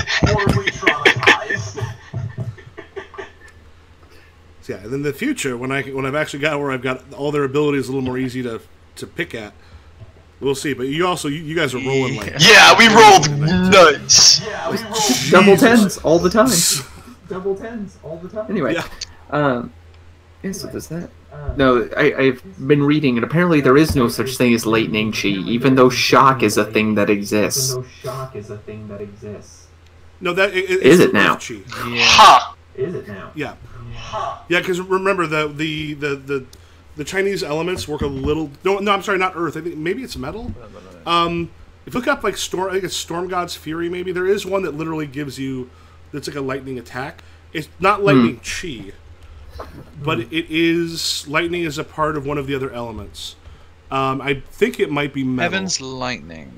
Speaker 2: Yeah, and in the future, when I've actually got where I've got all their abilities a little more easy to pick at, we'll see. But you guys are rolling like
Speaker 4: Yeah, we rolled nuts.
Speaker 1: Double tens all the time. Double tens all the time. Anyway, yeah, so there's that. No, I've been reading, and apparently there is no such thing as lightning chi, even though shock is a thing that exists.
Speaker 2: No, that
Speaker 1: is it now?
Speaker 2: Chi.
Speaker 3: Yeah.
Speaker 4: Huh.
Speaker 1: Is it now?
Speaker 2: Yeah. Yeah, because remember the Chinese elements work a little. No, I'm sorry, not Earth. I think maybe it's metal. If you look up like Storm, I think it's Storm God's Fury. Maybe there is one that literally gives you. That's like a lightning attack. It's not lightning chi, but it is lightning is a part of one of the other elements. I think it might be metal.
Speaker 3: Heaven's Lightning.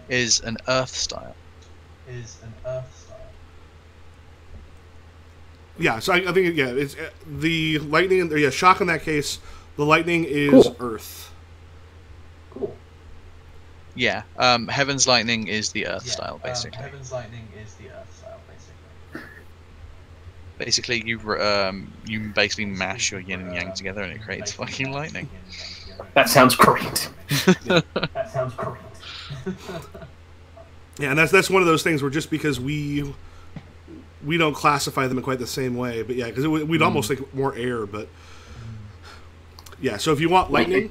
Speaker 3: Is an Earth style.
Speaker 2: Yeah, so I think it's the lightning. Yeah, shock in that case. The lightning is
Speaker 1: Cool.
Speaker 2: Earth. Cool.
Speaker 3: Yeah. Heaven's Lightning is the Earth style, basically. Basically, you basically mash your yin and yang together, and it creates fucking lightning.
Speaker 1: That sounds great.
Speaker 5: That sounds great.
Speaker 2: Yeah, and that's one of those things where just because we don't classify them in quite the same way, but yeah, because we'd almost think more air, but yeah. So if you want lightning,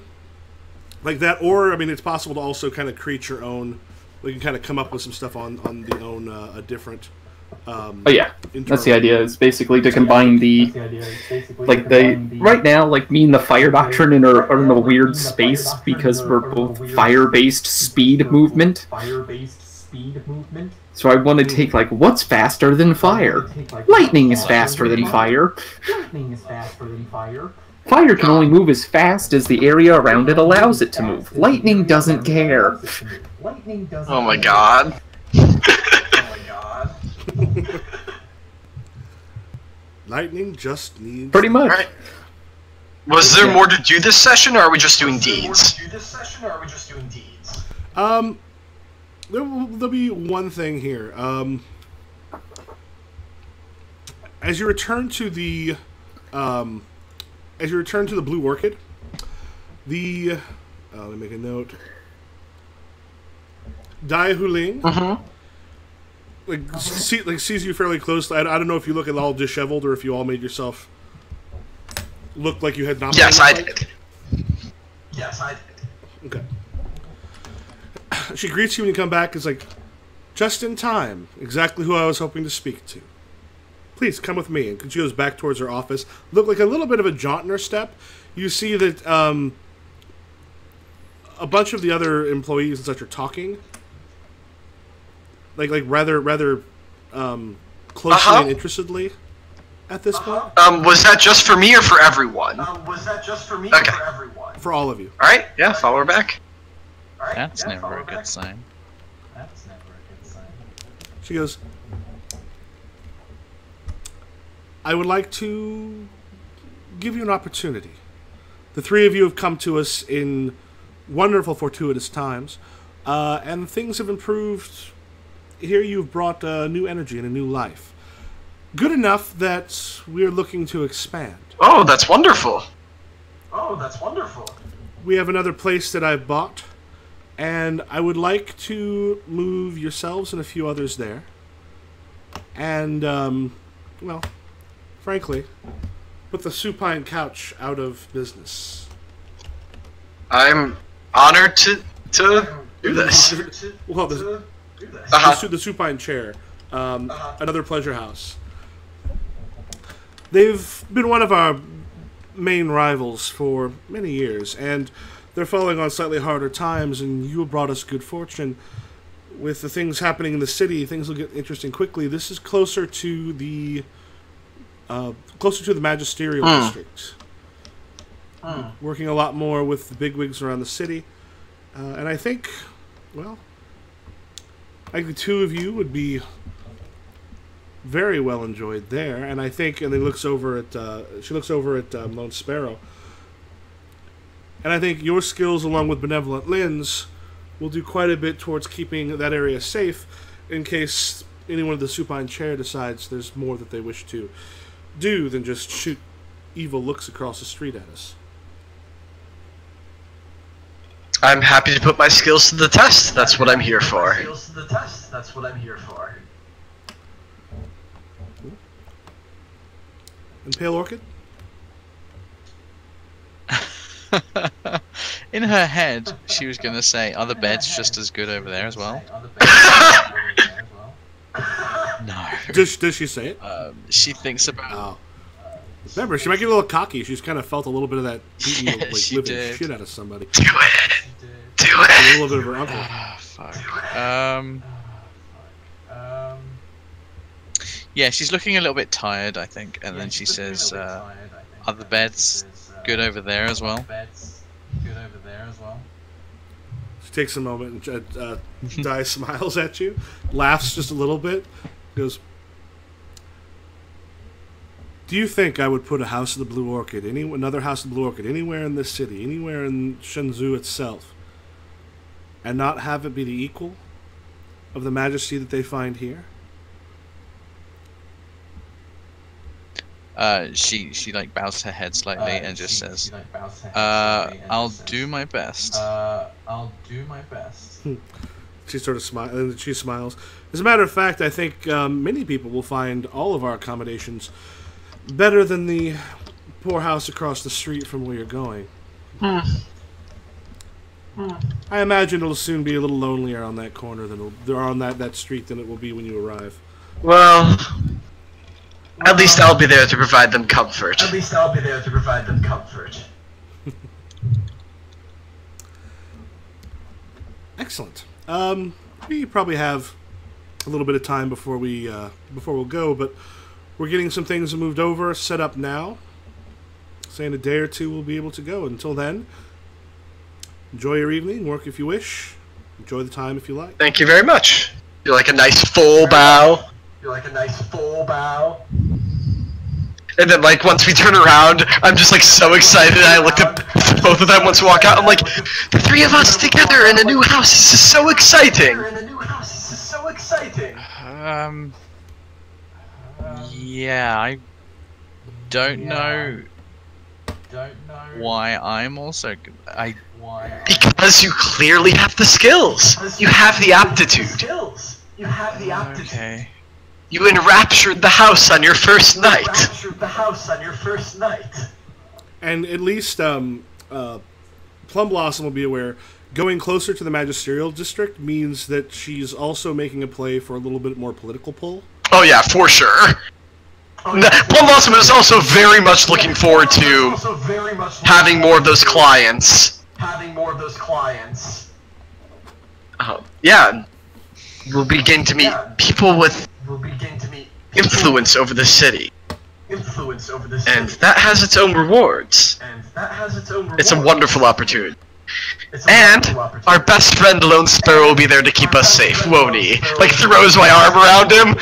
Speaker 2: like that, or I mean, it's possible to also kind of create your own. We can kind of come up with some stuff on the own a different.
Speaker 1: Oh yeah, that's the idea. Is basically to combine right now, like me and the Fire Doctrine are in a weird space because we're both fire-based speed movement. So I want to take like what's faster than fire? Lightning is faster than fire. Fire can only move as fast as the area around it allows it to move. Lightning doesn't care.
Speaker 4: Oh my god.
Speaker 2: Lightning just needs...
Speaker 1: Pretty much.
Speaker 4: Right. Was there more to do this session, or are we just doing deeds?
Speaker 2: There'll be one thing here. As you return to the Blue Orchid, let me make a note. Wulin, sees you fairly closely. I don't know if you look at all disheveled or if you all made yourself look like you had not.
Speaker 4: Yes, I did.
Speaker 2: Okay. She greets you when you come back. It's like, just in time. Exactly who I was hoping to speak to. Please come with me. And she goes back towards her office. Look like a little bit of a jaunt in her step. You see that a bunch of the other employees and such are talking. Like rather closely and interestedly at this point.
Speaker 4: Was that just for me or for everyone? Okay.
Speaker 2: For all of you.
Speaker 4: Alright, yeah, follow her back.
Speaker 3: That's never a good sign.
Speaker 2: She goes, I would like to give you an opportunity. The three of you have come to us in wonderful, fortuitous times, and things have improved. Here you've brought new energy and a new life. Good enough that we're looking to expand.
Speaker 4: Oh, that's wonderful.
Speaker 2: We have another place that I've bought, and I would like to move yourselves and a few others there. And, well, frankly, put the supine couch out of business.
Speaker 4: I'm honored to do this.
Speaker 2: Well, the supine chair, another pleasure house. They've been one of our main rivals for many years, and they're falling on slightly harder times, and you have brought us good fortune. With the things happening in the city, things will get interesting quickly. This is closer to the magisterial district. Working a lot more with the bigwigs around the city. And I think, well, I think the two of you would be very well enjoyed there. And I think, and then looks over at, she looks over at Lone Sparrow. And I think your skills, along with Benevolent Lynn's, will do quite a bit towards keeping that area safe in case anyone of the supine chair decides there's more that they wish to do than just shoot evil looks across the street at us.
Speaker 4: I'm happy to put my skills to the test. That's what I'm here for.
Speaker 2: And Pale Orchid?
Speaker 3: In her head, she was going to say, are the beds just as good over there as well? No.
Speaker 2: Does she say it?
Speaker 3: She thinks about...
Speaker 2: Remember, she might get a little cocky. She's kind of felt a little bit of that beating like, living the shit out of somebody.
Speaker 4: Do it! Do it!
Speaker 2: A little bit of her uncle.
Speaker 3: Fuck. Yeah, she's looking a little bit tired, I think, and then she says, are the beds good over there as well?
Speaker 2: She takes a moment and Di smiles at you, laughs just a little bit, goes, do you think I would put a House of the Blue Orchid, another House of the Blue Orchid, anywhere in this city, anywhere in Shenzhou itself, and not have it be the equal of the majesty that they find here?
Speaker 3: She like bows her head slightly and just says, "I'll do my best."
Speaker 5: I'll do my best.
Speaker 2: She sort of smiles. She smiles. As a matter of fact, I think many people will find all of our accommodations better than the poor house across the street from where you're going. I imagine it'll soon be a little lonelier on that corner on that street than it will be when you arrive.
Speaker 4: Well, at least I'll be there to provide them comfort.
Speaker 5: At least I'll be there to provide them comfort.
Speaker 2: Excellent. We probably have a little bit of time before we'll go, but we're getting some things moved over, set up now. Say in a day or two we'll be able to go. Until then, enjoy your evening, work if you wish, enjoy the time if you like.
Speaker 4: Thank you very much. You're like a nice full bow.
Speaker 5: You're like a nice full bow.
Speaker 4: And then, like, once we turn around, I'm just, like, so excited. I looked at both of them once we walk out. I'm like, the three of us together in a new house. This is so exciting.
Speaker 3: Yeah, I don't know why I'm also...
Speaker 4: Because you clearly have the skills. You have the aptitude.
Speaker 3: Okay.
Speaker 4: You enraptured the house on your first night.
Speaker 2: And at least Plum Blossom will be aware, going closer to the magisterial district means that she's also making a play for a little bit more political pull.
Speaker 4: Oh yeah, for sure. Plum Blossom is also very much looking forward to having more of those clients. Yeah, we'll begin to meet people with influence over the city. And that has its own rewards. It's a wonderful opportunity. And our best friend Lone Sparrow will be there to keep us safe, won't he? Like, throws my arm around him.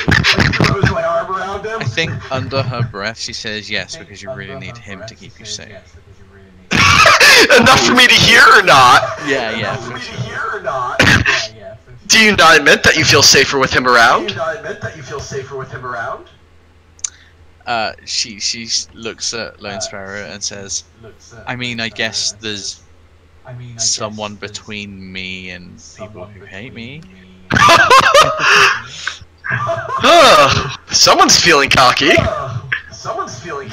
Speaker 3: I think under her breath she says yes, because you really need him to keep you safe.
Speaker 4: Enough for me to hear or not?
Speaker 3: Yeah, for sure.
Speaker 4: Do you not admit that you feel safer with him around?
Speaker 3: She looks at Lone Sparrow and says, I mean, I guess there's someone between me and people who hate me.
Speaker 4: Someone's feeling cocky.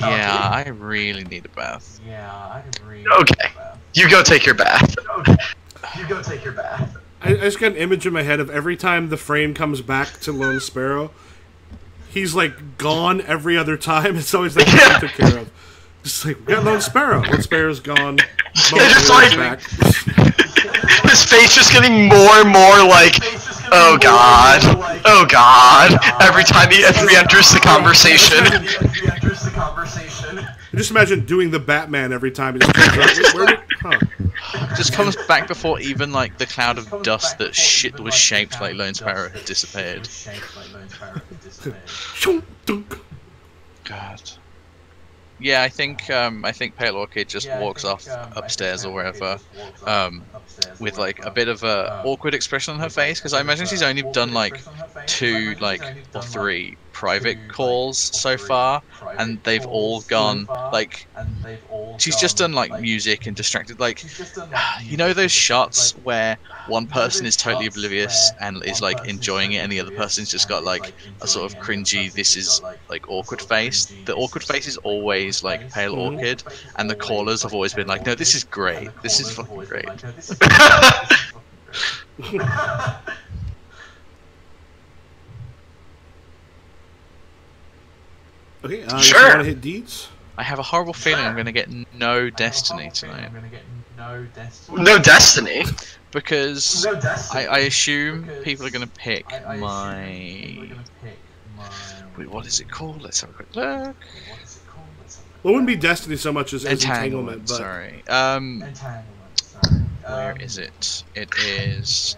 Speaker 3: Yeah, I really need a bath.
Speaker 4: Okay, you go take your bath.
Speaker 2: I just got an image in my head of every time the frame comes back to Lone Sparrow, he's like gone every other time. It's always like he took care of. Just like, we got Lone Sparrow. Lone Sparrow's gone.
Speaker 4: Just like, back. His face just getting more and more like, oh god, oh god, every time he re-enters the conversation.
Speaker 2: Just imagine doing the Batman every time he just comes out.
Speaker 3: Just comes back before even like the cloud of dust that was shaped like Lone Sparrow had disappeared. God. Yeah, I think Pale Orchid just walks off upstairs or wherever, with like a bit of a awkward expression on her face, because I imagine she's only done like 2 or 3 private calls so far, and they've all gone like, she's just done like music and distracted, like, you know those shots where one person is totally oblivious and is like enjoying it, and the other person's just got like a sort of cringy, this is like awkward face. The awkward face is always like Pale Orchid, and the callers have always been like, no, this is great, this is fucking great.
Speaker 2: Okay,
Speaker 4: sure.
Speaker 2: You want to hit deeds?
Speaker 3: I have a horrible feeling I'm going to get no destiny tonight.
Speaker 4: No destiny?
Speaker 3: Because I assume people are going to pick my... Wait, what is it called? Let's have a quick look.
Speaker 2: Well, it wouldn't be destiny so much as entanglement, but...
Speaker 3: Sorry. Where is it? It is...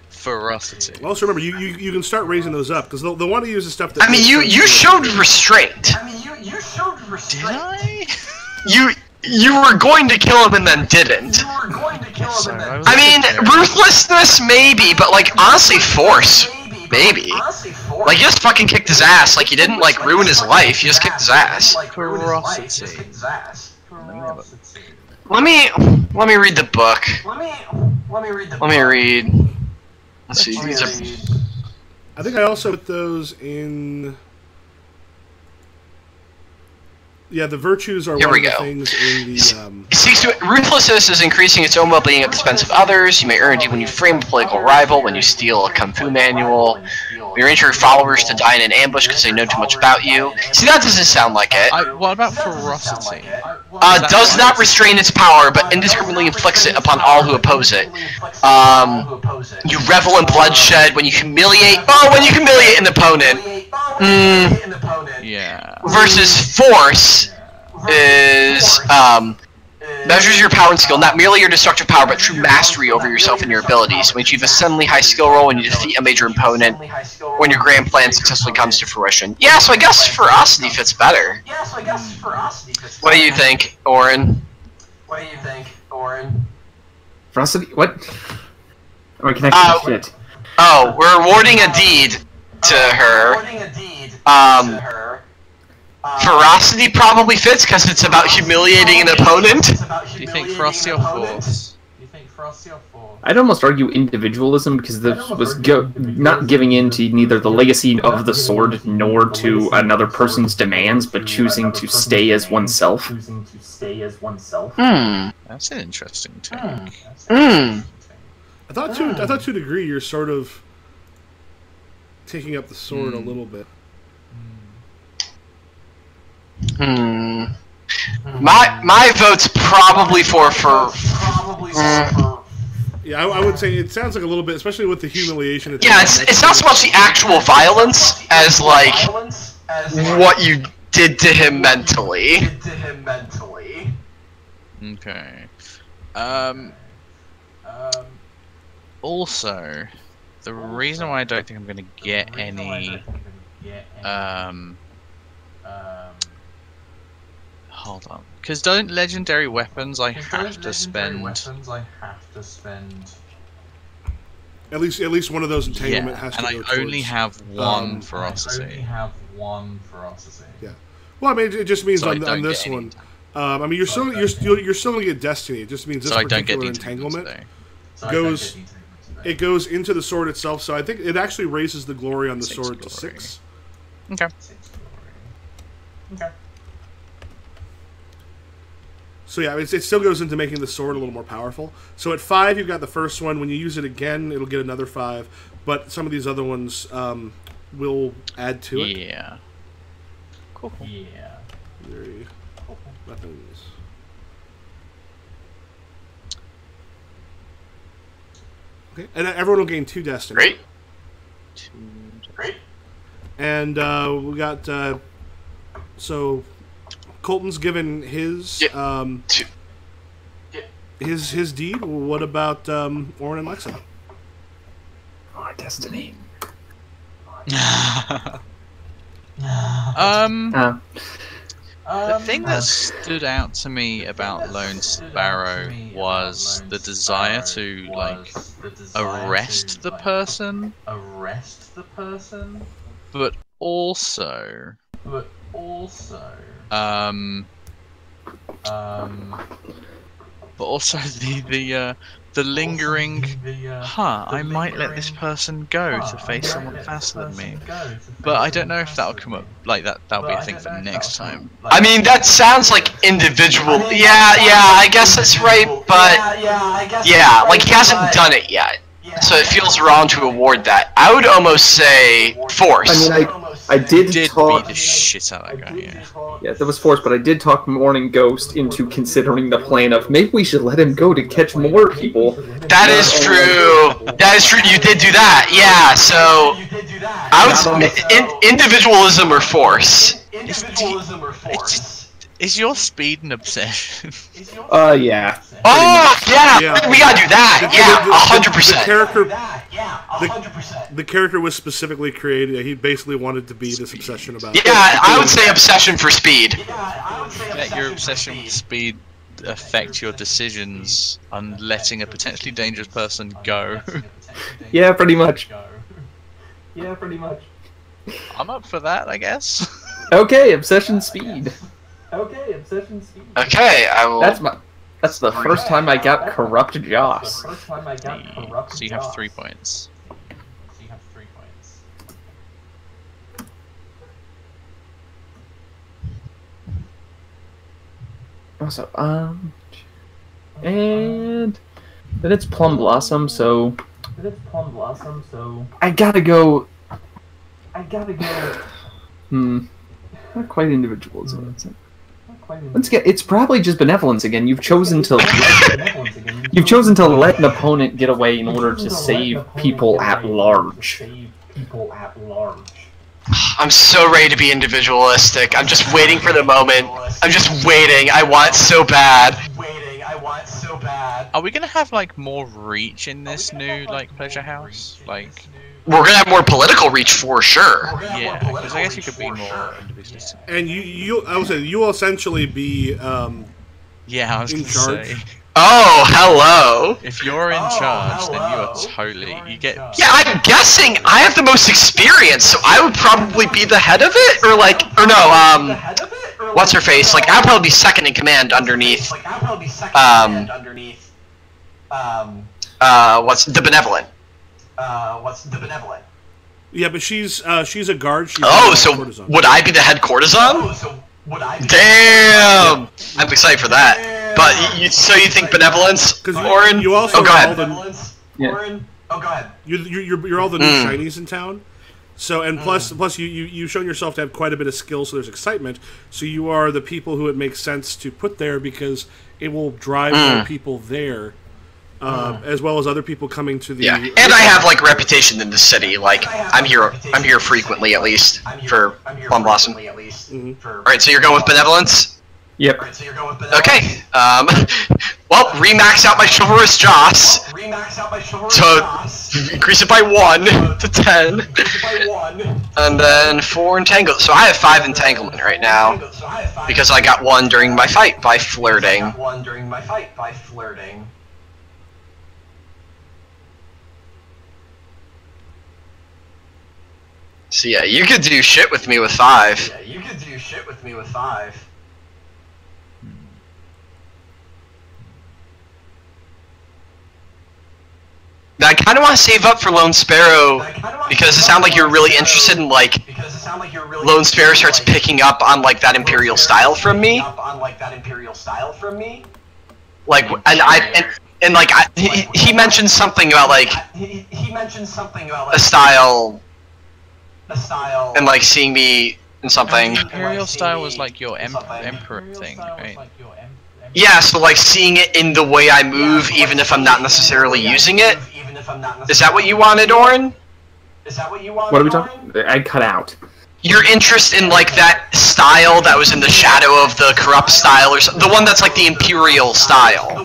Speaker 3: ferocity.
Speaker 2: Also remember, you can start raising those up, because they'll want to use the stuff that...
Speaker 4: I mean, you showed restraint.
Speaker 3: Did I?
Speaker 4: You were going to kill him and then didn't. I mean, ruthlessness maybe, but like honestly, force maybe. Like, you just fucking kicked his ass. Like, you didn't, like, ruin his life. You just kicked his ass.
Speaker 3: Ferocity.
Speaker 4: Let me read the book. Let me read. Let's see. These are...
Speaker 2: I think I also put those in... Yeah, the virtues are one of the things in the...
Speaker 4: Ruthlessness is increasing its own well-being at the expense of others. You may earn it when you frame a political rival, when you steal a kung fu manual, when you arrange for your followers to die in an ambush because they know too much about you. See, that doesn't sound like it.
Speaker 3: What about ferocity?
Speaker 4: Does not restrain its power, but indiscriminately inflicts it upon all who oppose it. You revel in bloodshed when you humiliate... Oh, when you humiliate an opponent.
Speaker 3: Yeah.
Speaker 4: Versus force is measures your power and skill, not merely your destructive power, but true mastery over yourself and your abilities. When you achieve a suddenly high skill roll when you defeat a major opponent, when your grand plan successfully comes to fruition. Yeah, so I guess ferocity fits better. What do you think, Oren?
Speaker 1: Ferocity? What? Or can I shit?
Speaker 4: Oh, we're awarding a deed to her. Ferocity probably fits because it's about humiliating an opponent.
Speaker 3: Do you think ferocity or force?
Speaker 1: I'd almost argue individualism because this was not giving in to neither the legacy of the sword nor to another person's demands, but choosing to stay as oneself.
Speaker 3: That's an interesting take.
Speaker 2: I thought to a degree you're sort of taking up the sword a little bit.
Speaker 4: My vote's probably for
Speaker 2: Yeah, I would say it sounds like a little bit, especially with the humiliation.
Speaker 4: Yeah, it's not so much the actual violence as like what you did to him mentally.
Speaker 3: Okay. Also, the reason why I don't think I'm going to get any hold on, because don't legendary weapons I have to spend
Speaker 2: at least one of those entanglement has to go
Speaker 3: and I
Speaker 2: towards,
Speaker 3: only have one ferocity.
Speaker 2: Yeah. Well, I mean, it just means on this one. I mean, you're still gonna get destiny. It just means this particular entanglement goes into the sword itself. So I think it actually raises the glory on the sword to 6.
Speaker 3: Okay.
Speaker 2: So yeah, it still goes into making the sword a little more powerful. So at 5, you've got the first one. When you use it again, it'll get another 5. But some of these other ones will add to it.
Speaker 3: Yeah. Cool.
Speaker 2: Yeah. Weapons. Okay, and everyone will gain 2 destiny.
Speaker 4: Great.
Speaker 2: And we got so Colton's given his his deed. What about Oren and Lexa?
Speaker 1: Our destiny.
Speaker 3: The thing that stood out to me about Lone Sparrow was the desire to like arrest the person, but also the lingering, I might let this person go to face someone faster than me. But I don't know if that'll come up, like that'll be a thing for next time.
Speaker 4: I mean, that sounds like individual. Yeah, I guess that's right, but yeah, like he hasn't done it yet. So it feels wrong to award that. I would almost say force.
Speaker 1: I mean, I did talk...
Speaker 3: beat the shit out of that guy, yeah.
Speaker 1: Yeah, that was forced, but I did talk Morning Ghost into considering the plan of maybe we should let him go to catch more people.
Speaker 4: That is true. That is true. You did do that. Yeah, so I would say individualism or force.
Speaker 3: Is your speed an obsession?
Speaker 1: Yeah.
Speaker 4: Oh, yeah, we gotta do that. Yeah, 100%.
Speaker 2: The character was specifically created. He basically wanted to be this obsession about.
Speaker 4: Yeah, I would say obsession for speed.
Speaker 3: Let your obsession with speed affect your decisions on letting a potentially dangerous person go.
Speaker 1: Yeah, pretty much.
Speaker 3: I'm up for that, I guess.
Speaker 1: Okay, obsession speed.
Speaker 4: Okay, I will.
Speaker 1: That's the first time I got corrupt Joss.
Speaker 3: So you have 3 points.
Speaker 1: Also, and then it's Plum Blossom, so I gotta go. Not quite individualism. Once again, it's probably just benevolence again. You've chosen to let an opponent get away in order to save people at large.
Speaker 4: I'm so ready to be individualistic. I'm just waiting for the moment. I'm just waiting. I want it so bad.
Speaker 3: Are we gonna have like more reach in this new like pleasure house? Like,
Speaker 4: we're gonna have more political reach for sure.
Speaker 3: Yeah, because I guess you could be more individualistic.
Speaker 2: And I would say you'll essentially be
Speaker 3: yeah, I was
Speaker 2: in
Speaker 3: gonna
Speaker 2: charge.
Speaker 3: say.
Speaker 4: Oh, hello.
Speaker 3: If you're in charge, then you are totally
Speaker 4: Yeah, I'm guessing I have the most experience, so I would probably be the head of it, or no, what's her face? Like, I'll probably be second in command underneath. What's the benevolent?
Speaker 2: Yeah, but she's a guard.
Speaker 4: So would I be the head courtesan? Damn! I'm excited for that. But so you think benevolence, Orin?
Speaker 2: You also
Speaker 4: go ahead.
Speaker 2: You're all the new shinies in town. So plus you've shown yourself to have quite a bit of skill, so there's excitement. So you are the people who it makes sense to put there because it will drive more people there. As well as other people coming to the
Speaker 4: and I have like reputation in the city. Like I'm here frequently, at least for Plum Blossom. All right, so you're going with benevolence.
Speaker 1: Yep.
Speaker 4: Okay. Well, remax out my chivalrous Joss. So increase it by 1 to 10, and then 4 entanglement. So I have 5 entanglement right now because I got 1 during my fight by flirting. So yeah, you could do shit with me with 5. I kind of want to save up for Lone Sparrow because it sounds like you're really interested in like Lone Sparrow starts picking up on like that Imperial style from me. Like, and like he mentioned something about like a style. And like seeing me in something.
Speaker 3: Imperial style was like your emperor thing, right?
Speaker 4: Yeah, so like seeing it in the way I move, even if I'm not necessarily using it. Is that what you wanted, Orin?
Speaker 1: What are we talking? I cut out.
Speaker 4: Your interest in like that style that was in the shadow of the corrupt style, or the one that's like the Imperial style.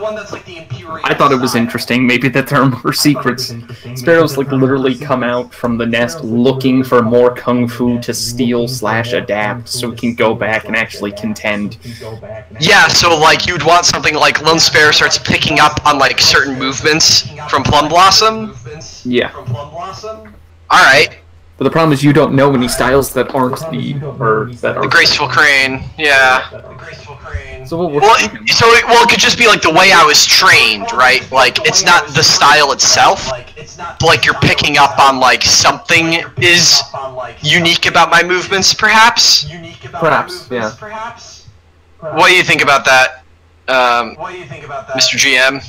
Speaker 1: I thought it was interesting, maybe that there are more secrets. Sparrows like literally come out from the nest looking for more kung fu to steal/adapt so we can go back and actually contend.
Speaker 4: Yeah, so like you'd want something like Lone Sparrow starts picking up on like certain movements from Plum Blossom?
Speaker 1: Yeah.
Speaker 4: Alright.
Speaker 1: But the problem is you don't know any styles that aren't
Speaker 4: the Graceful Crane, yeah.
Speaker 1: So
Speaker 4: it could just be like the way I was trained, right? Like it's not the style itself, but like you're picking up on like something is unique about my movements, perhaps.
Speaker 1: Perhaps, yeah.
Speaker 4: What do you think about that, Mr. GM?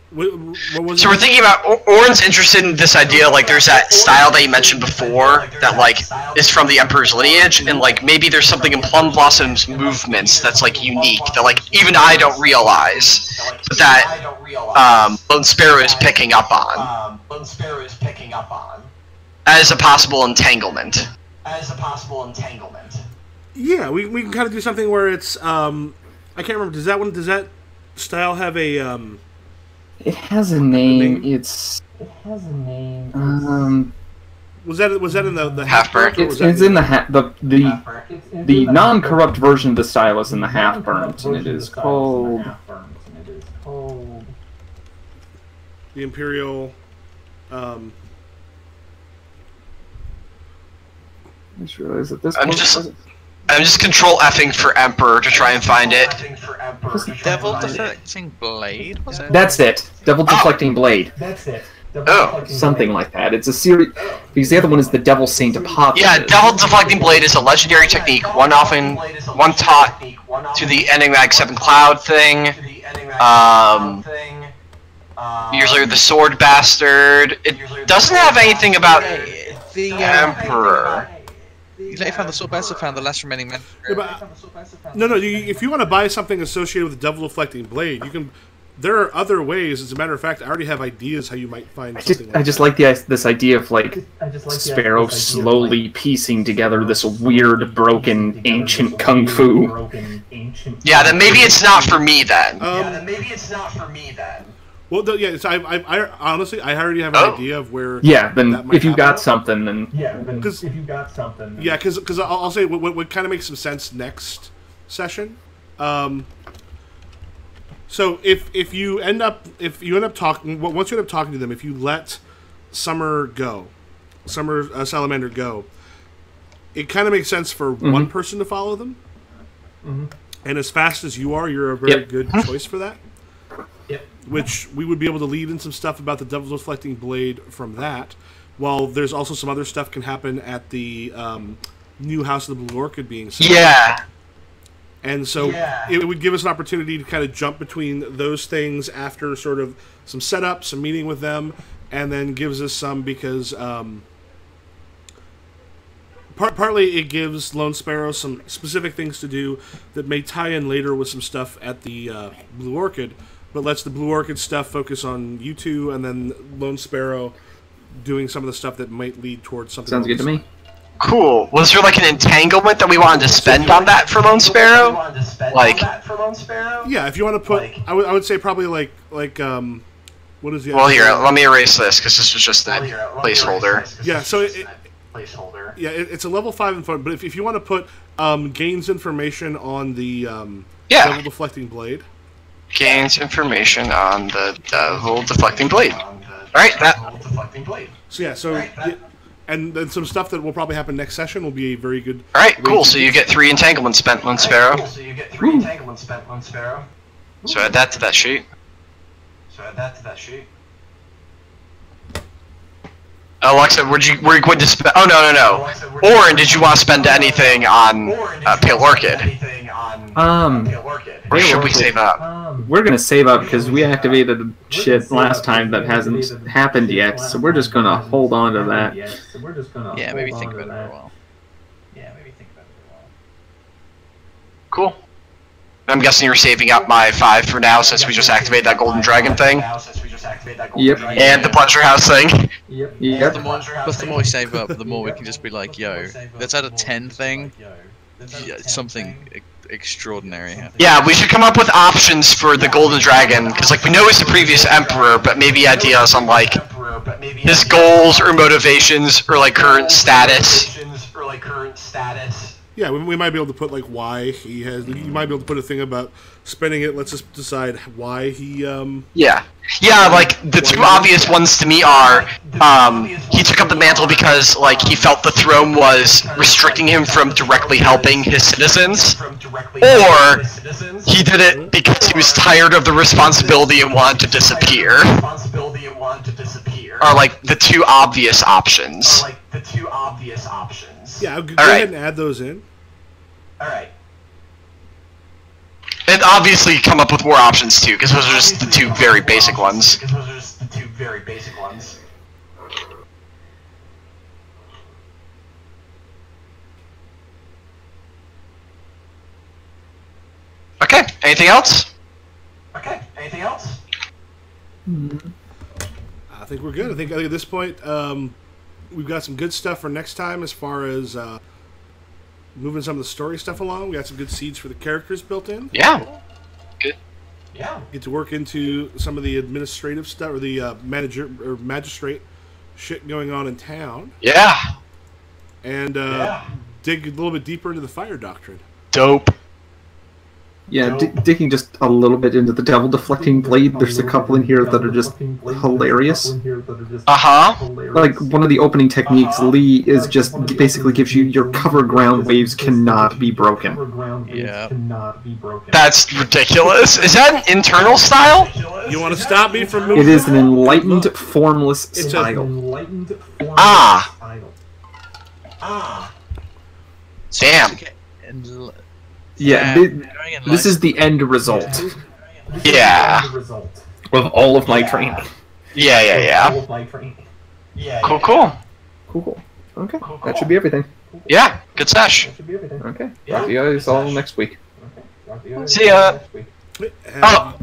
Speaker 4: So we're thinking about Orin's interested in this idea, like there's that style that you mentioned before that like is from the Emperor's lineage, and like maybe there's something in Plum Blossom's movements that's like unique that like even I don't realize, but that Lone Sparrow is picking up on as a possible entanglement.
Speaker 2: Yeah, we can kind of do something where it's I can't remember. Does that style have a
Speaker 1: It has a name. Was that in the
Speaker 4: half burnt?
Speaker 1: It's in the non-corrupt version of the style is in the half burnt, and it is called
Speaker 2: the Imperial.
Speaker 1: I just realized at this
Speaker 4: I'm
Speaker 1: point...
Speaker 4: just control Fing for Emperor to try and find it.
Speaker 3: Devil Deflecting Blade, was it?
Speaker 1: That's it. Devil Deflecting Blade.
Speaker 5: That's it.
Speaker 4: Oh.
Speaker 1: Something like that. It's a series... Because the other one is the Devil Saint Apotheosis.
Speaker 4: Yeah, Devil Deflecting Blade is a legendary technique. One taught to the Enigmatic Seven Cloud thing. Usually the Sword Bastard. It doesn't have anything about
Speaker 3: The
Speaker 4: Emperor.
Speaker 3: You later found the Sword Bastard, found the last remaining man.
Speaker 2: No, if you want to buy something associated with the Devil Deflecting Blade, you can... There are other ways. As a matter of fact, I already have ideas how you might find something
Speaker 1: I just like this idea of, like, Sparrow slowly piecing together this weird, broken, ancient kung fu.
Speaker 4: Yeah, then maybe it's not for me then.
Speaker 2: Well, I honestly, I already have an idea of where...
Speaker 1: Yeah, then if you got something, then...
Speaker 2: Because I'll say what kind of makes some sense next session. So if you end up talking, once you end up talking to them, if you let Salamander go, it kind of makes sense for one person to follow them. And as fast as you are, you're a very good choice for that. Which we would be able to lead in some stuff about the Devil's Deflecting Blade from that. While there's also some other stuff can happen at the new House of the Blue Orchid being set.
Speaker 4: Yeah.
Speaker 2: And so it would give us an opportunity to kind of jump between those things after sort of some setup, some meeting with them, and then gives us some because partly it gives Lone Sparrow some specific things to do that may tie in later with some stuff at the Blue Orchid, but lets the Blue Orchid stuff focus on you two, and then Lone Sparrow doing some of the stuff that might lead towards something
Speaker 1: Sounds good to me.
Speaker 4: Cool. Was there like an entanglement that we wanted to spend on that for Lone Sparrow? Like,
Speaker 2: yeah, if you want to put, I would say probably like what is the?
Speaker 4: Well, here, let me erase this because this was just a placeholder.
Speaker 2: Yeah, so it's a level 5 in front, but if you want to put gains information on the Devil Deflecting Blade.
Speaker 4: Gains information on the Devil Deflecting Blade. All right, that.
Speaker 2: So yeah, and then some stuff that will probably happen next session will be a very good...
Speaker 4: Alright, cool. So you get 3 entanglements spent, Lone Sparrow. So add that to that sheet. Alexa, were you going to spend... Oh, no. Orin, did you want to spend anything on Pale Orchid? Or should we save up?
Speaker 1: We're gonna save up because we activated shit last time that hasn't happened yet, so we're just gonna hold on to that.
Speaker 3: Yeah, maybe think about it for a while.
Speaker 4: Cool. I'm guessing you're saving up my 5 for now since we just activated that Golden Dragon thing.
Speaker 1: Yep.
Speaker 4: And the Pleasure House thing.
Speaker 1: Yep.
Speaker 3: Plus the more we save up, the more we can just be like, yo, let's add a 10 thing. Yeah, something extraordinary happens.
Speaker 4: Yeah, we should come up with options for the Golden Dragon, because like we know it's the previous Emperor, but maybe ideas on like his goals or motivations or like current status.
Speaker 2: Yeah, we might be able to put like why he has. You might be able to put a thing about spending it. Let's just decide why he.
Speaker 4: Yeah, like the two obvious ones to me are he took up the mantle because like he felt the throne was restricting him from directly helping his citizens, or he did it because he was tired of the responsibility and wanted to disappear. Are like the two obvious options.
Speaker 2: Yeah, go ahead and add those in.
Speaker 4: Alright. And obviously come up with more options too, because those are just the two very basic ones. Okay, anything else?
Speaker 2: I think we're good. I think at this point, we've got some good stuff for next time as far as moving some of the story stuff along. We got some good seeds for the characters built in.
Speaker 4: Yeah. Good.
Speaker 2: Get to work into some of the administrative stuff or the magistrate shit going on in town.
Speaker 4: Yeah.
Speaker 2: And dig a little bit deeper into the fire doctrine.
Speaker 4: Dope.
Speaker 1: Yeah, digging just a little bit into the Devil Deflecting Blade, there's a couple in here that are just hilarious. Like, one of the opening techniques, Lee, is just basically gives you your cover ground waves cannot be broken.
Speaker 3: Yeah.
Speaker 4: That's ridiculous. Is that an internal style?
Speaker 2: You want to stop me from moving?
Speaker 1: It is an enlightened, formless style.
Speaker 4: Damn.
Speaker 1: Yeah, this is the end result.
Speaker 4: Yeah.
Speaker 1: Of all of my training.
Speaker 4: Yeah. Cool.
Speaker 1: Okay, that should be everything.
Speaker 4: Yeah, good sesh.
Speaker 1: Okay, talk to you guys all next week.
Speaker 4: See ya.
Speaker 2: Oh.